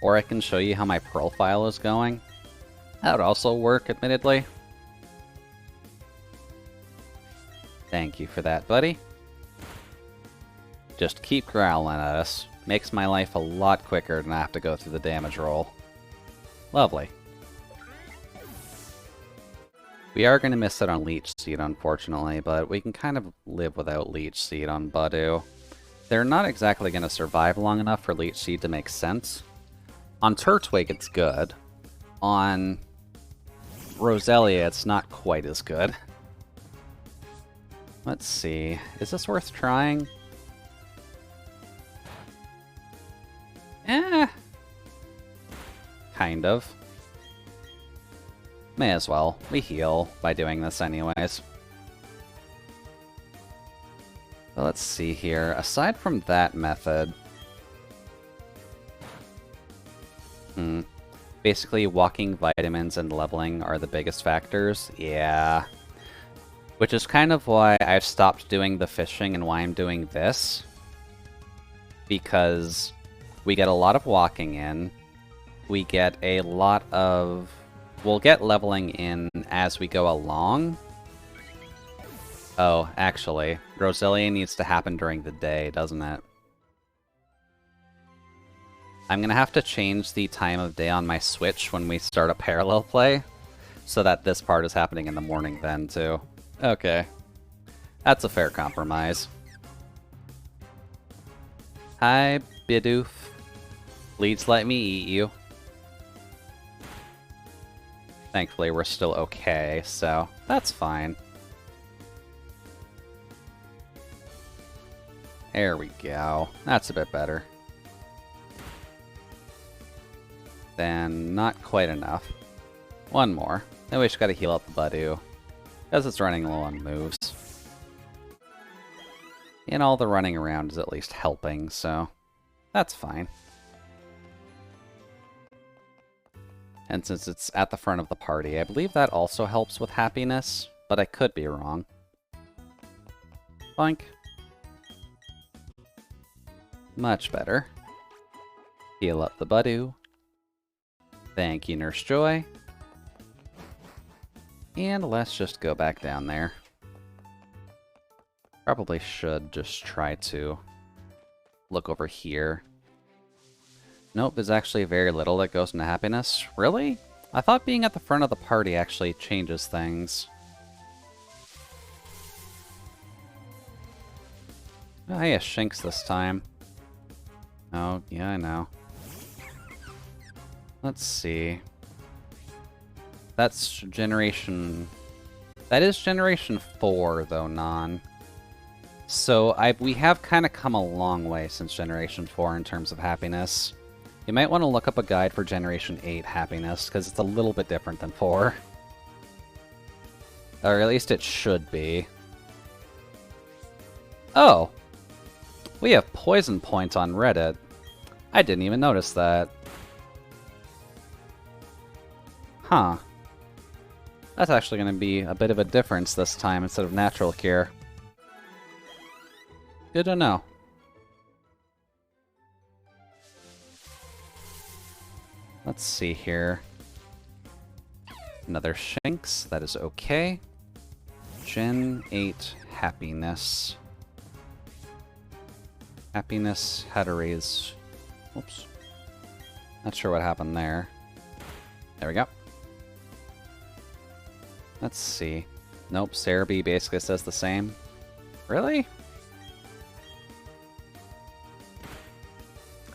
Or I can show you how my profile is going. That would also work, admittedly. Thank you for that, buddy. Just keep growling at us. Makes my life a lot quicker than I have to go through the damage roll. Lovely. We are going to miss out on Leech Seed, unfortunately, but we can kind of live without Leech Seed on Budu. They're not exactly going to survive long enough for Leech Seed to make sense. On Turtwig, it's good. On Roselia, it's not quite as good. Let's see. Is this worth trying? Kind of. May as well. We heal by doing this anyways. But let's see here. Aside from that method... Basically, walking, vitamins, and leveling are the biggest factors. Yeah. Which is kind of why I've stopped doing the fishing and why I'm doing this. Because we get a lot of walking in. We get a lot of... We'll get leveling in as we go along. Oh, actually, Roselia needs to happen during the day, doesn't it? I'm going to have to change the time of day on my Switch when we start a parallel play, so that this part is happening in the morning then, too. Okay. That's a fair compromise. Hi, Bidoof. Please let me eat you. Thankfully, we're still okay, so that's fine. There we go. That's a bit better. Then not quite enough. One more. Then we just gotta heal up the Budu, because it's running low on moves. And all the running around is at least helping, so that's fine. And since it's at the front of the party, I believe that also helps with happiness, but I could be wrong. Boink. Much better. Heal up the Budu. Thank you, Nurse Joy. And let's just go back down there. Probably should just try to look over here Nope, there's actually very little that goes into happiness. Really? I thought being at the front of the party actually changes things. Oh, yeah, Shinx this time. Oh, yeah, I know. Let's see. That's generation... That is generation 4, though, Non. So we have kind of come a long way since generation 4 in terms of happiness. You might want to look up a guide for generation 8 happiness, because it's a little bit different than 4. Or at least it should be. Oh! We have poison points on Reddit. I didn't even notice that. Huh. That's actually going to be a bit of a difference this time instead of natural cure. Good to know. Let's see here. Another Shinx. That is okay. Gen 8 happiness. Happiness had to raise... Oops. Not sure what happened there. There we go. Let's see. Nope, Cerebi basically says the same. Really?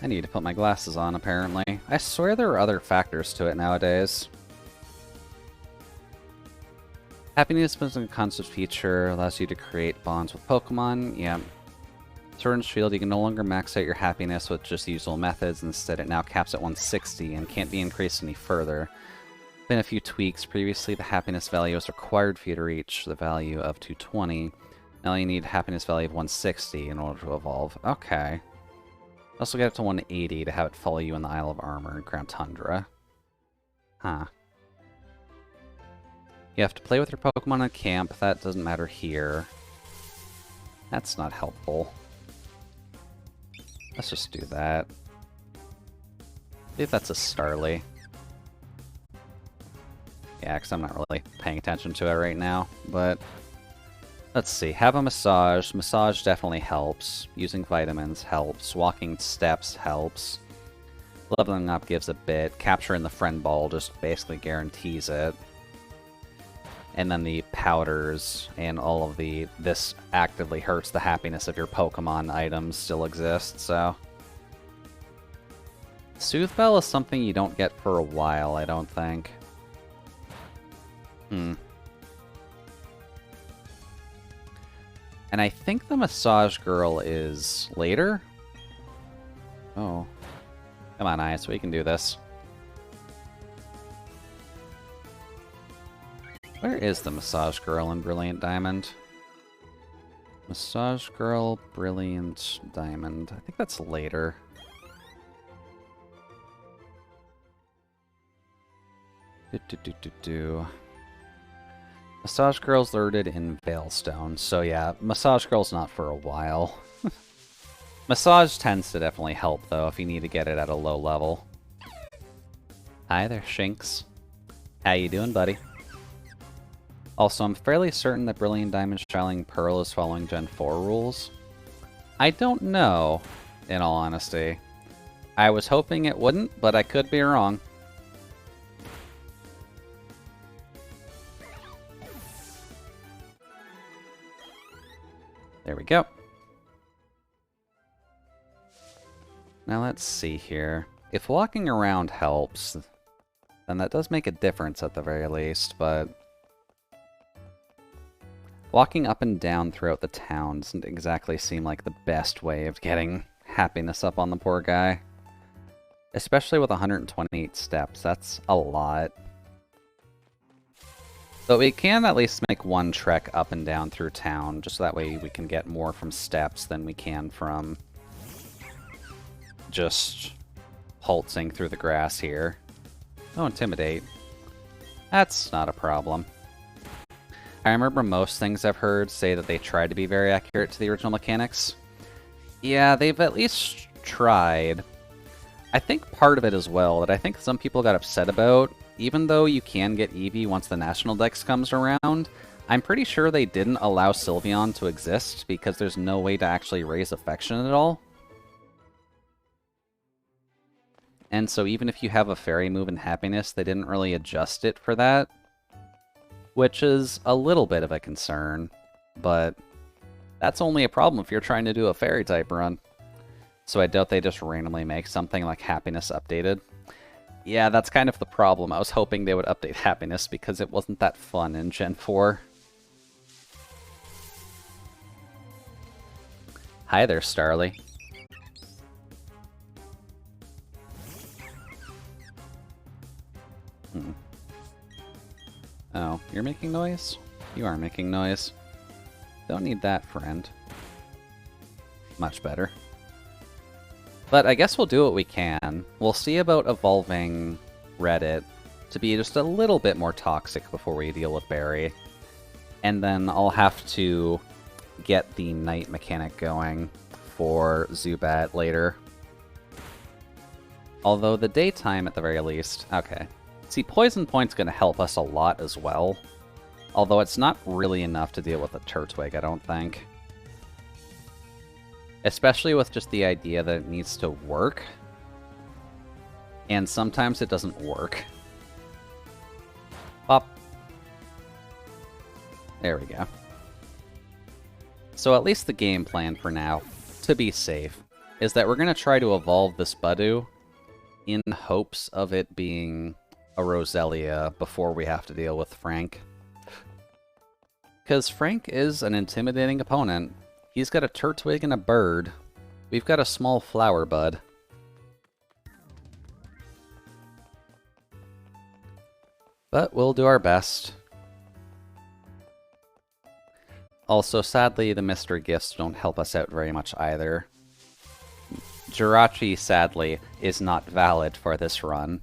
I need to put my glasses on, apparently. I swear there are other factors to it nowadays. Happiness is a constant feature, allows you to create bonds with Pokemon. Yeah. Sword and Shield, you can no longer max out your happiness with just the usual methods. Instead, it now caps at 160 and can't be increased any further. Been a few tweaks. Previously, the happiness value was required for you to reach the value of 220. Now you need happiness value of 160 in order to evolve. Okay. Also get it to 180 to have it follow you in the Isle of Armor and Grand Tundra. Huh. You have to play with your Pokemon in camp. That doesn't matter here. That's not helpful. Let's just do that. See if that's a Starly. Yeah, because I'm not really paying attention to it right now, but... Let's see, have a massage. Massage definitely helps. Using vitamins helps. Walking steps helps. Leveling up gives a bit. Capturing the friend ball just basically guarantees it. And then the powders and all of the... This actively hurts the happiness of your Pokemon items still exist, so... Soothe Bell is something you don't get for a while, I don't think. And I think the Massage Girl is later? Oh. Come on, Ice, we can do this. Where is the Massage Girl in Brilliant Diamond? Massage Girl, Brilliant Diamond. I think that's later. Massage Girl's lured in Veilstone, so yeah, Massage Girl's not for a while. Massage tends to definitely help, though, if you need to get it at a low level. Hi there, Shinx. How you doing, buddy? Also, I'm fairly certain that Brilliant Diamond Shining Pearl is following Gen 4 rules. I don't know, in all honesty. I was hoping it wouldn't, but I could be wrong. There we go. Now let's see here. If walking around helps, then that does make a difference at the very least, but... Walking up and down throughout the town doesn't exactly seem like the best way of getting happiness up on the poor guy. Especially with 128 steps, that's a lot. But we can at least make one trek up and down through town, just so that way we can get more from steps than we can from just pulsing through the grass here. Oh, Intimidate. That's not a problem. I remember most things I've heard say that they tried to be very accurate to the original mechanics. Yeah, they've at least tried. I think part of it as well, that I think some people got upset about, even though you can get Eevee once the National Dex comes around, I'm pretty sure they didn't allow Sylveon to exist because there's no way to actually raise affection at all. And so even if you have a fairy move in Happiness, they didn't really adjust it for that, which is a little bit of a concern, but that's only a problem if you're trying to do a fairy type run. So I doubt they just randomly make something like Happiness updated. Yeah, that's kind of the problem. I was hoping they would update Happiness because it wasn't that fun in Gen 4. Hi there, Starly. Oh, you're making noise? You are making noise. Don't need that, friend. Much better. But I guess we'll do what we can. We'll see about evolving Reddit to be just a little bit more toxic before we deal with Barry. And then I'll have to get the night mechanic going for Zubat later. Although the daytime at the very least... Okay. See, Poison Point's going to help us a lot as well. Although it's not really enough to deal with a Turtwig, I don't think. Especially with just the idea that it needs to work. And sometimes it doesn't work. Pop. There we go. So at least the game plan for now, to be safe, is that we're going to try to evolve this Budew in hopes of it being a Roselia before we have to deal with Frank. Because Frank is an intimidating opponent. He's got a Turtwig and a bird. We've got a small flower bud. But we'll do our best. Also, sadly, the mystery gifts don't help us out very much either. Jirachi, sadly, is not valid for this run.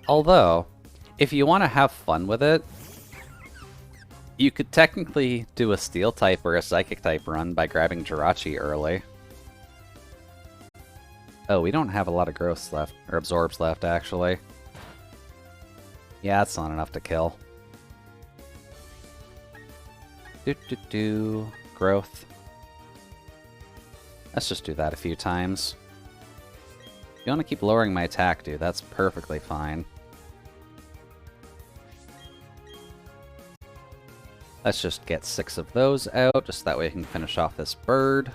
Although, if you want to have fun with it, you could technically do a Steel type or a Psychic type run by grabbing Jirachi early. Oh, we don't have a lot of growths left, or absorbs left, actually. Yeah, that's not enough to kill. Growth. Let's just do that a few times. If you want to keep lowering my attack, dude, that's perfectly fine. Let's just get 6 of those out, just that way we can finish off this bird.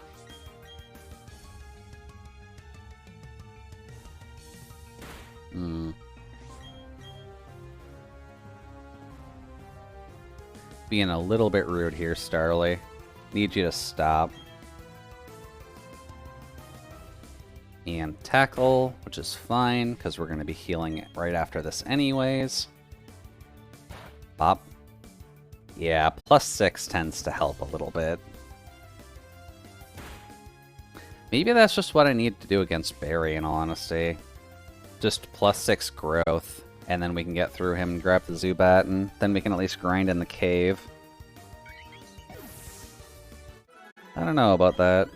Being a little bit rude here, Starly. Need you to stop. And tackle, which is fine, because we're going to be healing it right after this anyways. Pop. Yeah, +6 tends to help a little bit. Maybe that's just what I need to do against Barry, in all honesty. Just +6 growth, and then we can get through him and grab the Zubat, and then we can at least grind in the cave. I don't know about that.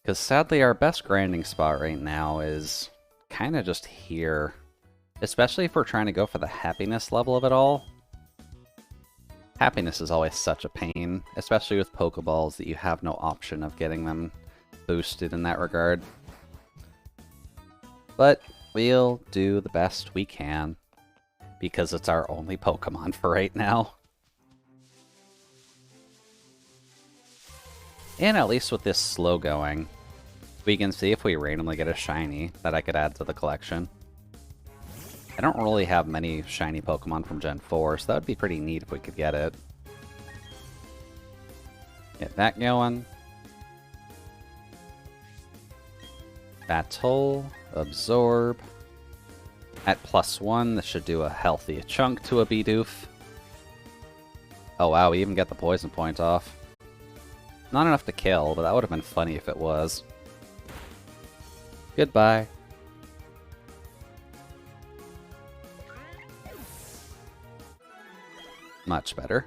Because sadly, our best grinding spot right now is kind of just here. Especially if we're trying to go for the happiness level of it all. Happiness is always such a pain, especially with Pokeballs, that you have no option of getting them boosted in that regard. But we'll do the best we can, because it's our only Pokemon for right now. And at least with this slow going, we can see if we randomly get a shiny that I could add to the collection. I don't really have many shiny Pokemon from Gen 4, so that would be pretty neat if we could get it. Get that going. Battle, Absorb. At +1, this should do a healthy chunk to a Bidoof. Oh wow, we even get the poison point off. Not enough to kill, but that would have been funny if it was. Goodbye. Much better.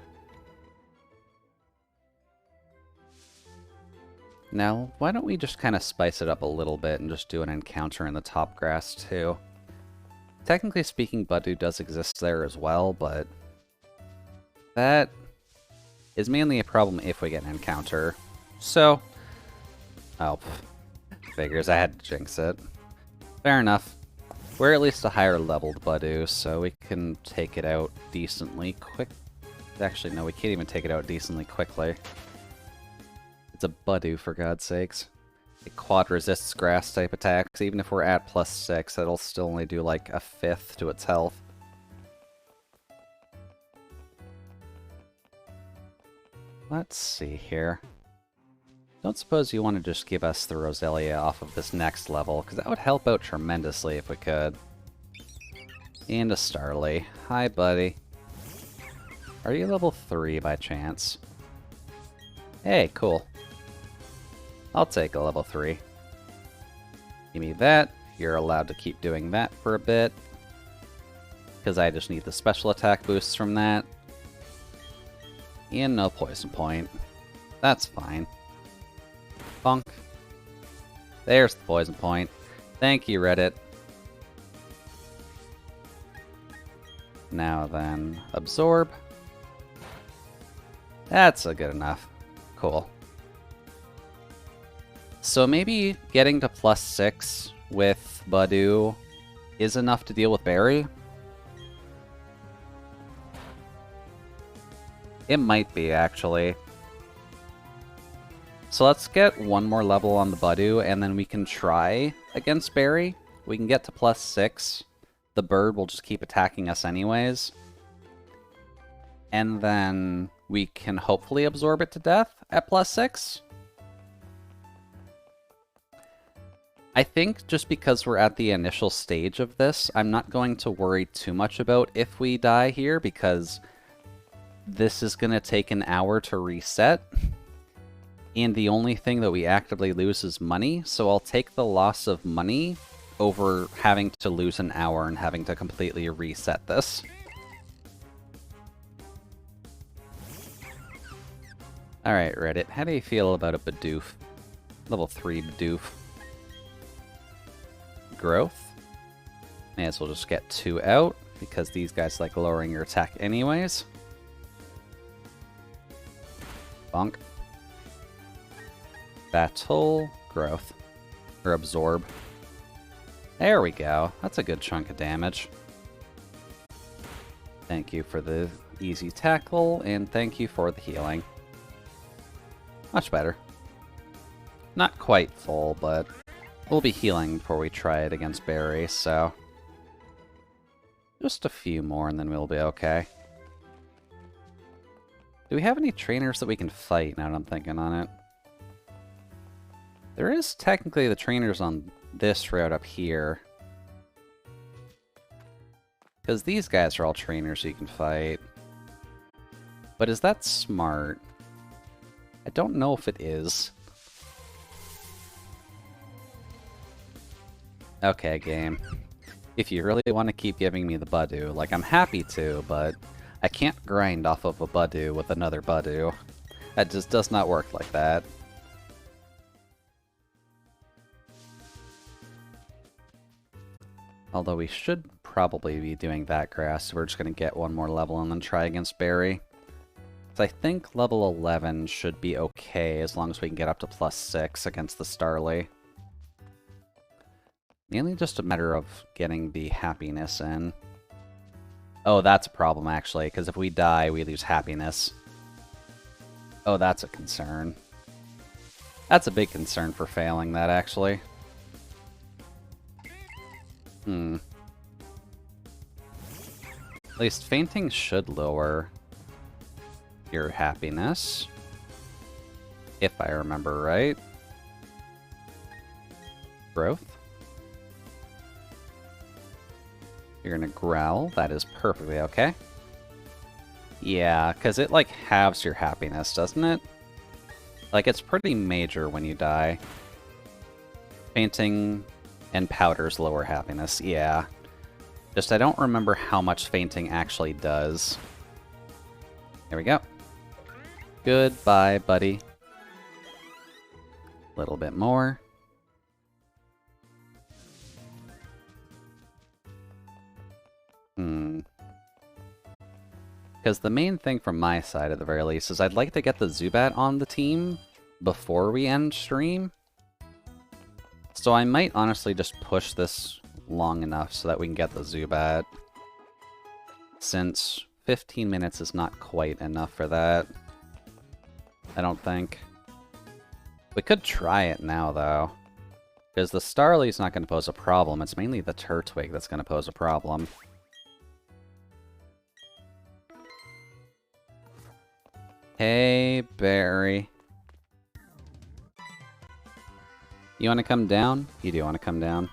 Now, why don't we just kind of spice it up a little bit and just do an encounter in the top grass too? Technically speaking, Budew does exist there as well, but that is mainly a problem if we get an encounter. So, oh, figures, I had to jinx it. Fair enough. We're at least a higher leveled Budu, so we can take it out decently quick. Actually, no, we can't even take it out decently quickly. It's a Budu, for God's sakes. It quad resists grass type attacks. Even if we're at +6, it'll still only do like a fifth to its health. Let's see here. Don't suppose you want to just give us the Roselia off of this next level, because that would help out tremendously if we could. And a Starly. Hi, buddy. Are you level 3 by chance? Hey, cool. I'll take a level 3. Give me that. You're allowed to keep doing that for a bit. Because I just need the special attack boosts from that. And no poison point. That's fine. Bonk. There's the poison point. Thank you, Reddit. Now then, absorb. That's a good enough. Cool. So maybe getting to +6 with Budu is enough to deal with Barry? It might be, actually. So let's get one more level on the Budu, and then we can try against Barry. We can get to +6. The bird will just keep attacking us anyways. And then we can hopefully absorb it to death at +6. I think just because we're at the initial stage of this, I'm not going to worry too much about if we die here, because this is going to take an hour to reset. And the only thing that we actively lose is money, so I'll take the loss of money over having to lose an hour and having to completely reset this. Alright, Reddit, how do you feel about a Bidoof? Level 3 Bidoof. Growth. May as well just get 2 out, because these guys like lowering your attack anyways. Bonk. Battle. Growth. Or absorb. There we go. That's a good chunk of damage. Thank you for the easy tackle, and thank you for the healing. Much better. Not quite full, but we'll be healing before we try it against Barry, so just a few more and then we'll be okay. Do we have any trainers that we can fight now that I'm thinking on it? There is technically the trainers on this route up here. Because these guys are all trainers you can fight. But is that smart? I don't know if it is. Okay, game. If you really want to keep giving me the Budu, like, I'm happy to, but I can't grind off of a Budu with another Budu. That just does not work like that. Although we should probably be doing that grass, so we're just going to get one more level and then try against Barry. So I think level 11 should be okay as long as we can get up to +6 against the Starly. Mainly just a matter of getting the happiness in. Oh, that's a problem, actually, because if we die, we lose happiness. Oh, that's a concern. That's a big concern for failing that, actually. At least fainting should lower your happiness, if I remember right. Growth. You're gonna growl. That is perfectly okay. Yeah, because it, like, halves your happiness, doesn't it? Like, it's pretty major when you die. Fainting and powders lower happiness, yeah. Just I don't remember how much fainting actually does. There we go. Goodbye, buddy. A little bit more. Because the main thing from my side, at the very least, is I'd like to get the Zubat on the team before we end stream. So I might honestly just push this long enough so that we can get the Zubat. Since 15 minutes is not quite enough for that. I don't think. We could try it now, though. Because the Starly's not going to pose a problem. It's mainly the Turtwig that's going to pose a problem. Hey, Barry. You want to come down? You do want to come down.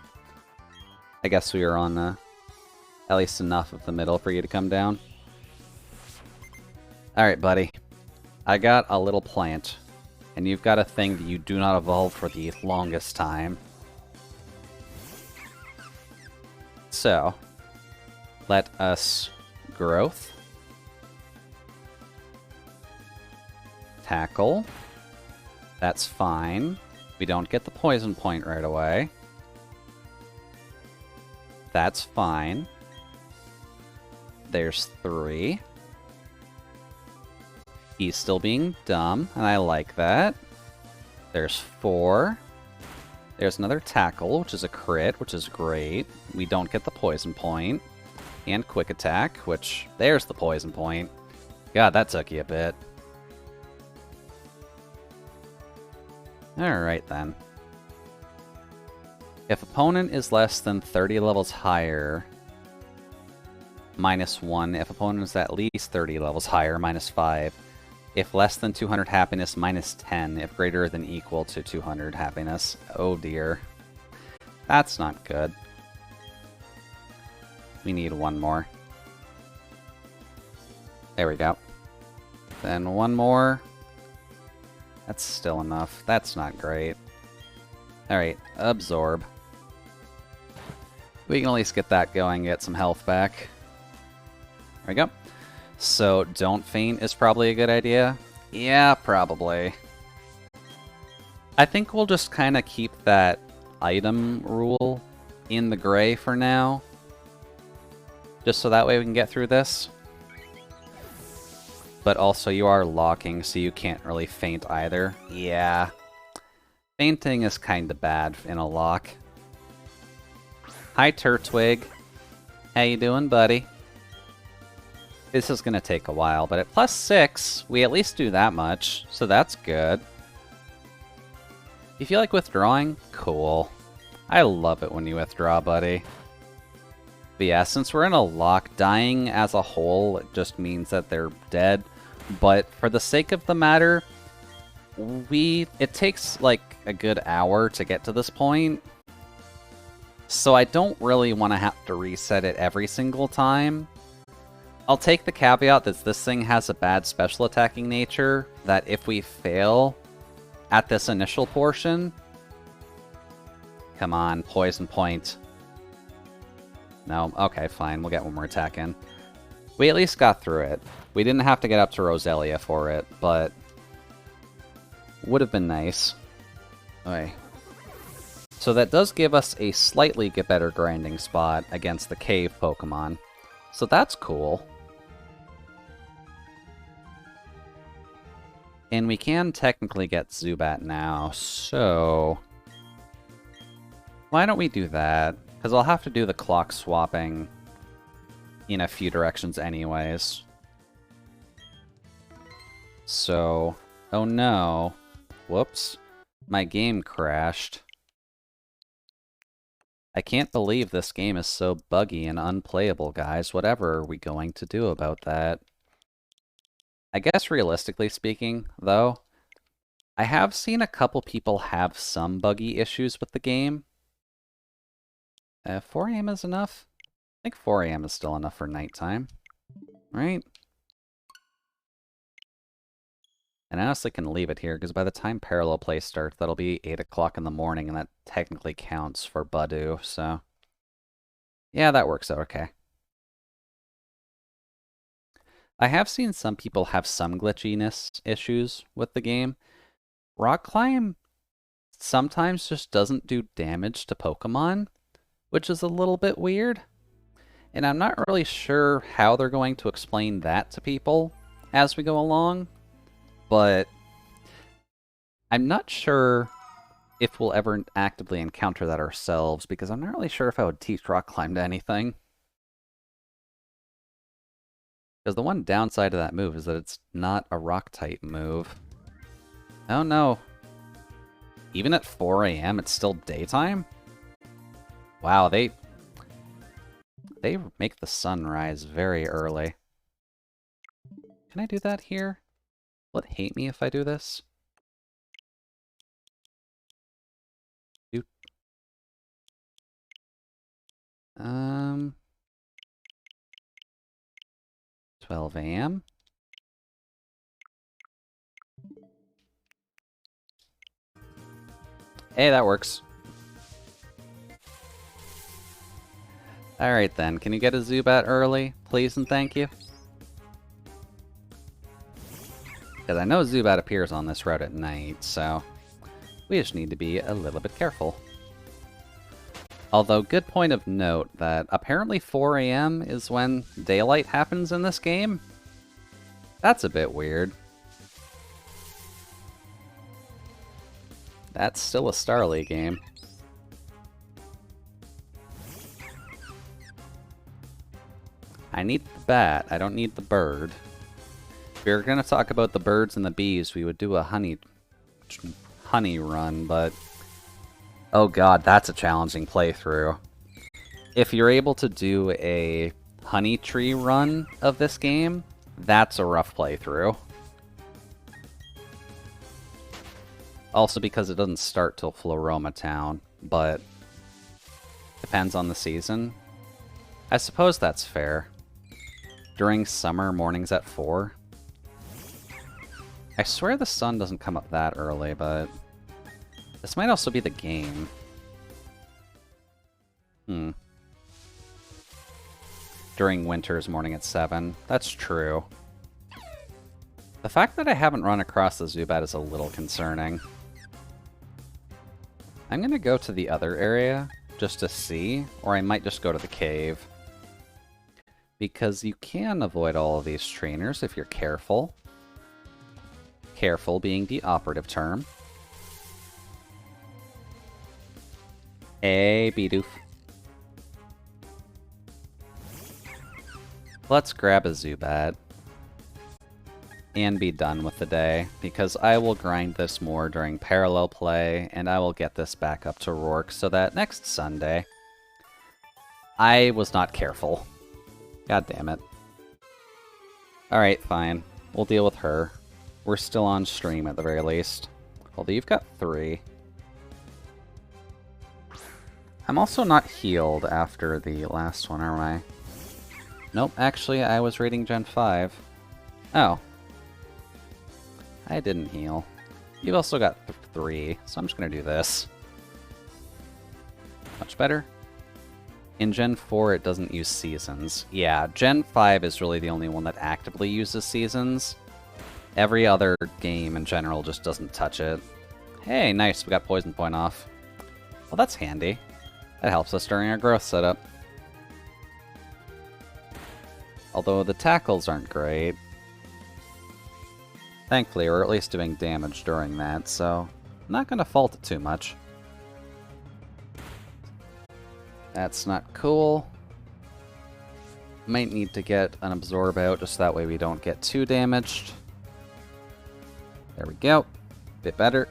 I guess we are on at least enough of the middle for you to come down. Alright, buddy. I got a little plant. And you've got a thing that you do not evolve for the longest time. So, let us growth. Tackle. That's fine. We don't get the poison point right away. That's fine. There's 3. He's still being dumb, and I like that. There's 4. There's another tackle, which is a crit, which is great. We don't get the poison point. And quick attack, which, there's the poison point. God, that took you a bit. Alright then. If opponent is less than 30 levels higher, -1. If opponent is at least 30 levels higher, -5. If less than 200 happiness, -10. If greater than equal to 200 happiness. Oh dear. That's not good. We need one more. There we go. Then one more. That's still enough. That's not great. Alright, absorb. We can at least get that going, get some health back. There we go. So, don't faint is probably a good idea. Yeah, probably. I think we'll just kind of keep that item rule in the gray for now. Just so that way we can get through this. But also you are locking, so you can't really feint either. Yeah. Fainting is kind of bad in a lock. Hi, Turtwig. How you doing, buddy? This is going to take a while, but at +6, we at least do that much, so that's good. You feel like withdrawing? Cool. I love it when you withdraw, buddy. But yeah, since we're in a lock, dying as a whole just means that they're dead. But for the sake of the matter, it takes like a good hour to get to this point. So I don't really want to have to reset it every single time. I'll take the caveat that this thing has a bad special attacking nature, that if we fail at this initial portion... Come on, poison point. No, okay, fine, we'll get one more attack in. We at least got through it. We didn't have to get up to Roselia for it, but... would have been nice. Okay. So that does give us a slightly better grinding spot against the cave Pokemon. So that's cool. And we can technically get Zubat now, so... why don't we do that? Because I'll have to do the clock swapping in a few directions anyways. So... oh no. Whoops. My game crashed. I can't believe this game is so buggy and unplayable, guys. Whatever are we going to do about that? I guess realistically speaking, though, I have seen a couple people have some buggy issues with the game. 4 AM is enough? I think 4 AM is still enough for nighttime, right? And I honestly can leave it here, because by the time parallel play starts, that'll be 8 o'clock in the morning, and that technically counts for Badu, so... yeah, that works out okay. I have seen some people have some glitchiness issues with the game. Rock Climb sometimes just doesn't do damage to Pokemon, which is a little bit weird. And I'm not really sure how they're going to explain that to people as we go along, but I'm not sure if we'll ever actively encounter that ourselves, because I'm not really sure if I would teach rock climb to anything. Because the one downside of that move is that it's not a rock type move. Oh no. Even at 4 a.m. it's still daytime? Wow, they make the sun rise very early. Can I do that here? Will it hate me if I do this? 12 a.m. Hey, that works. Alright then, can you get a Zubat early, please and thank you? Because I know Zubat appears on this route at night, so we just need to be a little bit careful. Although, good point of note that apparently 4 a.m. is when daylight happens in this game. That's a bit weird. That's still a Starly game. I need the bat, I don't need the bird. If we were going to talk about the birds and the bees, we would do a honey run, but oh god, that's a challenging playthrough. If you're able to do a honey tree run of this game, that's a rough playthrough. Also because it doesn't start till Floroma Town, but depends on the season. I suppose that's fair. During summer, mornings at 4. I swear the sun doesn't come up that early, but this might also be the game. During winter's morning at 7. That's true. The fact that I haven't run across the Zubat is a little concerning. I'm gonna go to the other area just to see, or I might just go to the cave. Because you can avoid all of these trainers if you're careful. Careful being the operative term. Hey, Bidoof. Let's grab a Zubat and be done with the day, because I will grind this more during parallel play, and I will get this back up to Rourke so that next Sunday I was not careful. God damn it. Alright, fine. We'll deal with her. We're still on stream at the very least. Although you've got 3. I'm also not healed after the last one, am I? Nope, actually I was rating Gen 5. Oh. I didn't heal. You've also got 3, so I'm just gonna do this. Much better. In Gen 4, it doesn't use seasons. Yeah, Gen 5 is really the only one that actively uses seasons. Every other game in general just doesn't touch it. Hey, nice, we got Poison Point off. Well, that's handy. That helps us during our growth setup. Although the tackles aren't great. Thankfully, we're at least doing damage during that, so I'm not going to fault it too much. That's not cool. Might need to get an Absorb out, just that way we don't get too damaged. There we go. Bit better.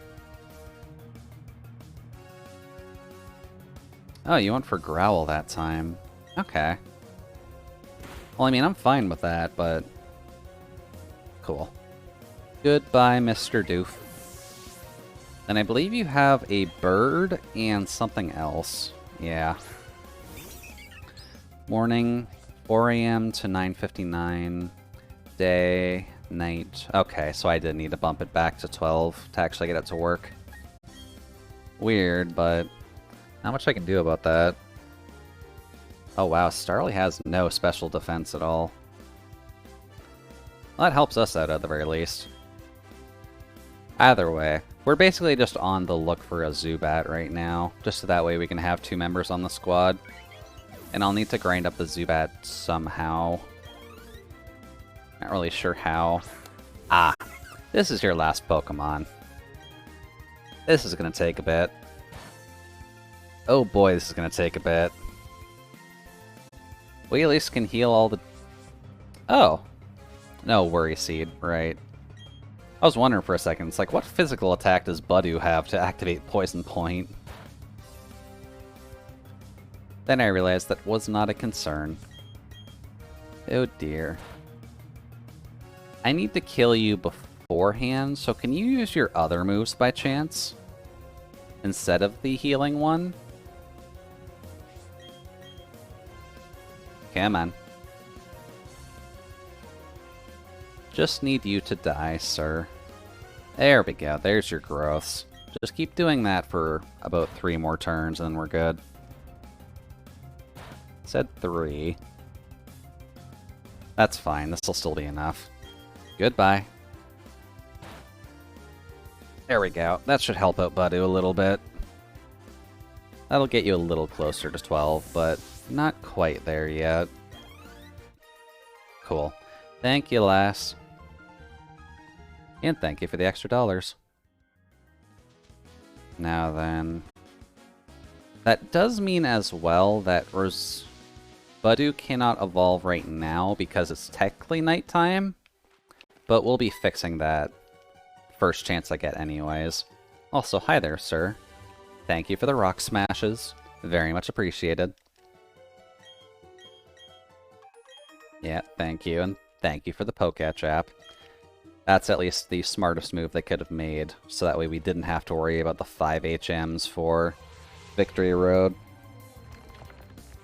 Oh, you went for Growl that time. Okay. Well, I mean, I'm fine with that, but cool. Goodbye, Mr. Doof. And I believe you have a bird and something else. Yeah. Morning, 4 a.m. to 9:59. Day, night. Okay, so I did need to bump it back to 12 to actually get it to work. Weird, but not much I can do about that. Oh wow, Starly has no special defense at all. Well, that helps us out at the very least. Either way, we're basically just on the look for a Zubat right now, just so that way we can have 2 members on the squad. And I'll need to grind up the Zubat somehow. Not really sure how. Ah, this is your last Pokemon. This is going to take a bit. Oh boy, this is going to take a bit. We at least can heal all the... Oh. No, Worry Seed, right. I was wondering for a second, it's like, what physical attack does Budew have to activate Poison Point? Then I realized that was not a concern. Oh dear. I need to kill you beforehand, so can you use your other moves by chance? Instead of the healing one? Come on. Just need you to die, sir. There we go, there's your growths. Just keep doing that for about 3 more turns and then we're good. Said 3. That's fine, this'll still be enough. Goodbye. There we go, that should help out Budew a little bit. That'll get you a little closer to 12, but not quite there yet. Cool. Thank you, lass. And thank you for the extra $. Now then... That does mean as well that Budew cannot evolve right now because it's technically nighttime, but we'll be fixing that first chance I get anyways. Also, hi there, sir. Thank you for the rock smashes. Very much appreciated. Yeah, thank you, and thank you for the Poketch app. That's at least the smartest move they could have made, so that way we didn't have to worry about the 5 HMs for Victory Road.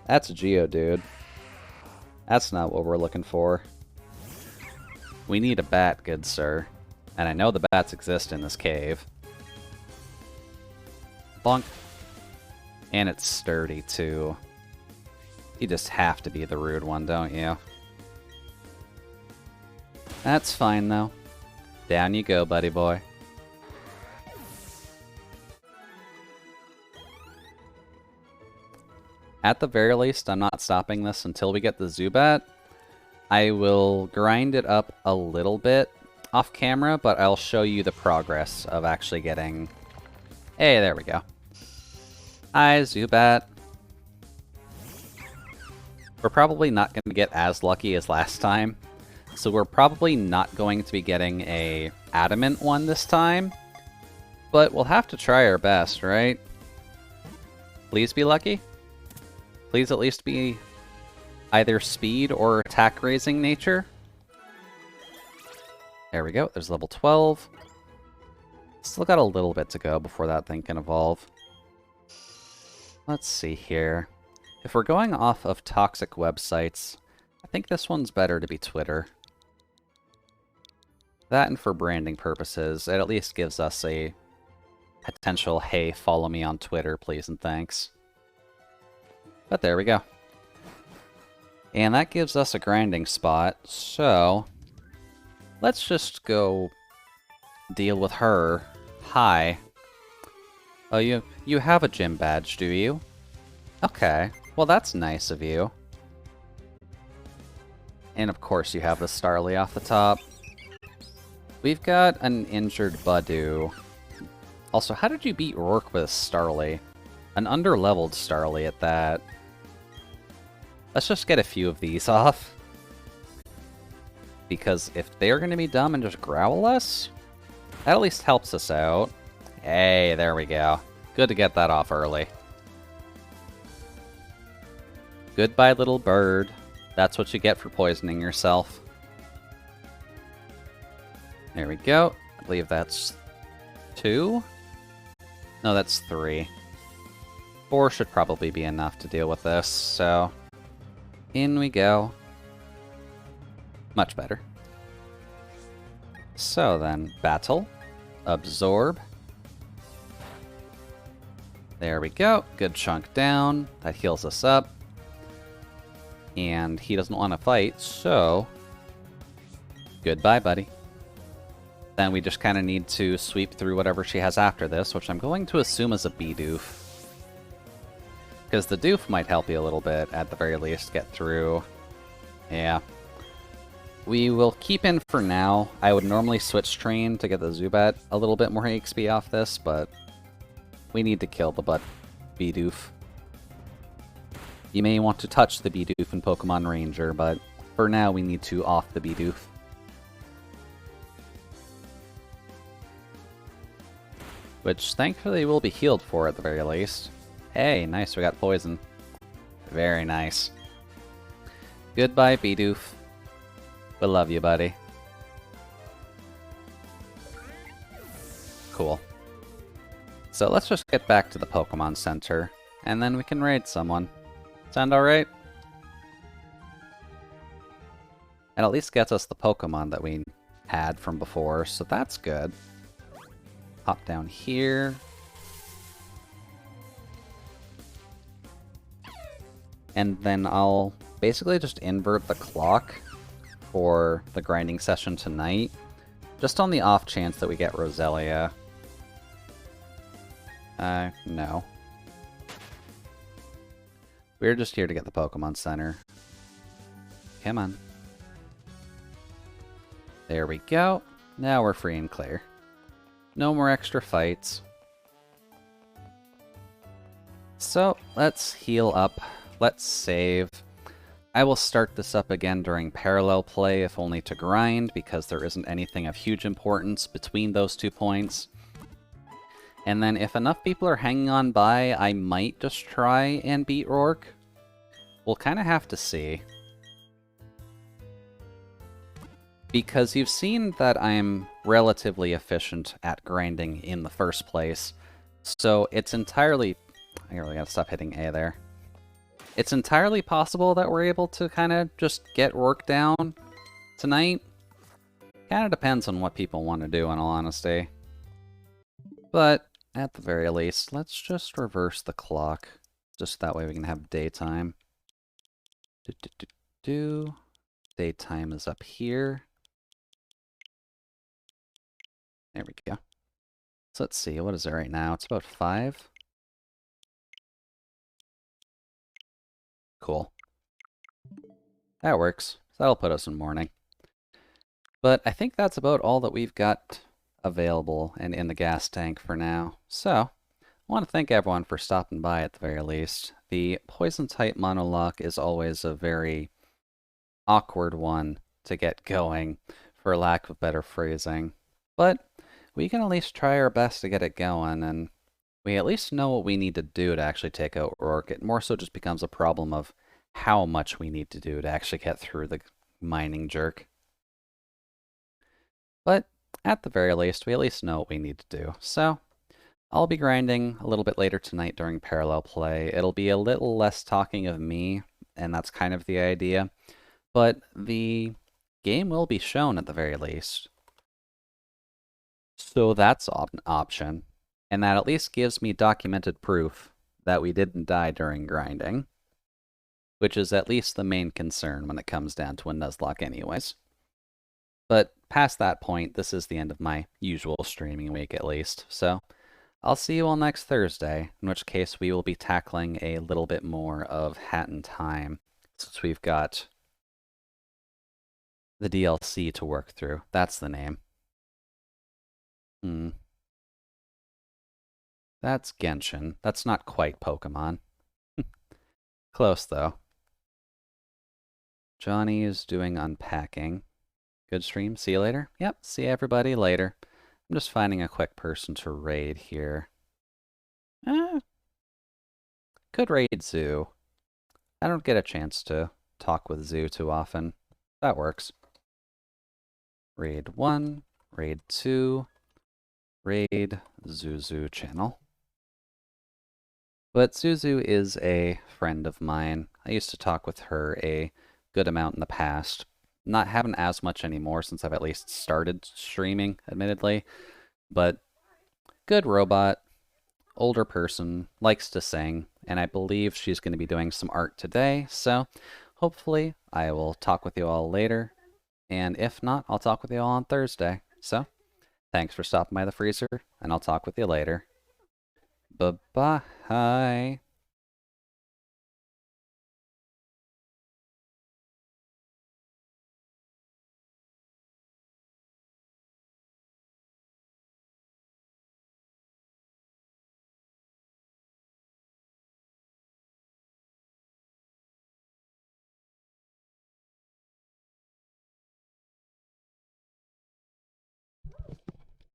That's a Geodude. That's not what we're looking for. We need a bat, good sir. And I know the bats exist in this cave. Bonk. And it's sturdy, too. You just have to be the rude one, don't you? That's fine, though. Down you go, buddy boy. At the very least, I'm not stopping this until we get the Zubat. I will grind it up a little bit off camera, but I'll show you the progress of actually getting... Hey, there we go. Hi, Zubat. We're probably not going to get as lucky as last time. So we're probably not going to be getting a adamant one this time. But we'll have to try our best, right? Please be lucky. Please at least be either speed or attack raising nature. There we go, there's level 12. Still got a little bit to go before that thing can evolve. Let's see here. If we're going off of toxic websites, I think this one's better to be Twitter. That and for branding purposes, it at least gives us a potential, hey, follow me on Twitter, please and thanks. But there we go. And that gives us a grinding spot, so let's just go deal with her. Hi. Oh, you have a gym badge, do you? Okay, well that's nice of you. And of course you have the Starly off the top. We've got an injured Budew. Also, how did you beat Rourke with Starly? An under-leveled Starly at that. Let's just get a few of these off. Because if they're going to be dumb and just growl us, that at least helps us out. Hey, there we go. Good to get that off early. Goodbye, little bird. That's what you get for poisoning yourself. There we go. I believe that's 2? No, that's 3. 4 should probably be enough to deal with this, so... In we go. Much better. So then, battle. Absorb. There we go. Good chunk down. That heals us up. And he doesn't want to fight, so... Goodbye, buddy. Then we just kind of need to sweep through whatever she has after this, which I'm going to assume is a Bidoof. Because the doof might help you a little bit, at the very least, get through. Yeah. We will keep in for now. I would normally switch train to get the Zubat a little bit more XP off this, but we need to kill the Bidoof. You may want to touch the Bidoof in Pokemon Ranger, but for now we need to off the Bidoof. Which thankfully will be healed for at the very least. Hey, nice, we got poison. Very nice. Goodbye, Bidoof. We love you, buddy. Cool. So let's just get back to the Pokemon Center, and then we can raid someone. Sound alright? It at least gets us the Pokemon that we had from before, so that's good. Hop down here. And then I'll basically just invert the clock for the grinding session tonight, just on the off chance that we get Roselia. No. We're just here to get the Pokemon Center. Come on. There we go. Now we're free and clear. No more extra fights. So, let's heal up. Let's save. I will start this up again during parallel play, if only to grind, because there isn't anything of huge importance between those 2 points. And then if enough people are hanging on by, I might just try and beat Rourke. We'll kind of have to see. Because you've seen that I'm relatively efficient at grinding in the first place, so it's entirely... I really gotta stop hitting A there. It's entirely possible that we're able to kind of just get Rourke down tonight. Kind of depends on what people want to do, in all honesty. But, at the very least, let's just reverse the clock. Just that way we can have daytime. Daytime is up here. There we go. So let's see, what is it right now? It's about 5. Cool. That works. So that'll put us in morning. But I think that's about all that we've got available and in the gas tank for now. So, I want to thank everyone for stopping by at the very least. The Poison-type Monolocke is always a very awkward one to get going, for lack of better phrasing. But we can at least try our best to get it going, and we at least know what we need to do to actually take out Rourke. It more so just becomes a problem of how much we need to do to actually get through the mining jerk. But at the very least, we at least know what we need to do. So, I'll be grinding a little bit later tonight during parallel play. It'll be a little less talking of me, and that's kind of the idea. But the game will be shown at the very least. So that's an option. And that at least gives me documented proof that we didn't die during grinding. Which is at least the main concern when it comes down to a Nuzlocke anyways. But past that point, this is the end of my usual streaming week at least. So I'll see you all next Thursday, in which case we will be tackling a little bit more of Hat in Time, since we've got the DLC to work through. That's the name. That's Genshin. That's not quite Pokemon. Close, though. Johnny is doing unpacking. Good stream. See you later. Yep, see everybody later. I'm just finding a quick person to raid here. Could raid Zoo. I don't get a chance to talk with Zoo too often. That works. Raid 1, raid 2, raid Zuzu channel. But Zuzu is a friend of mine. I used to talk with her a good amount in the past. Haven't as much anymore since I've at least started streaming, admittedly. But good robot, older person, likes to sing, and I believe she's going to be doing some art today. So hopefully I will talk with you all later. And if not, I'll talk with you all on Thursday. So thanks for stopping by the freezer, and I'll talk with you later. Bye-bye.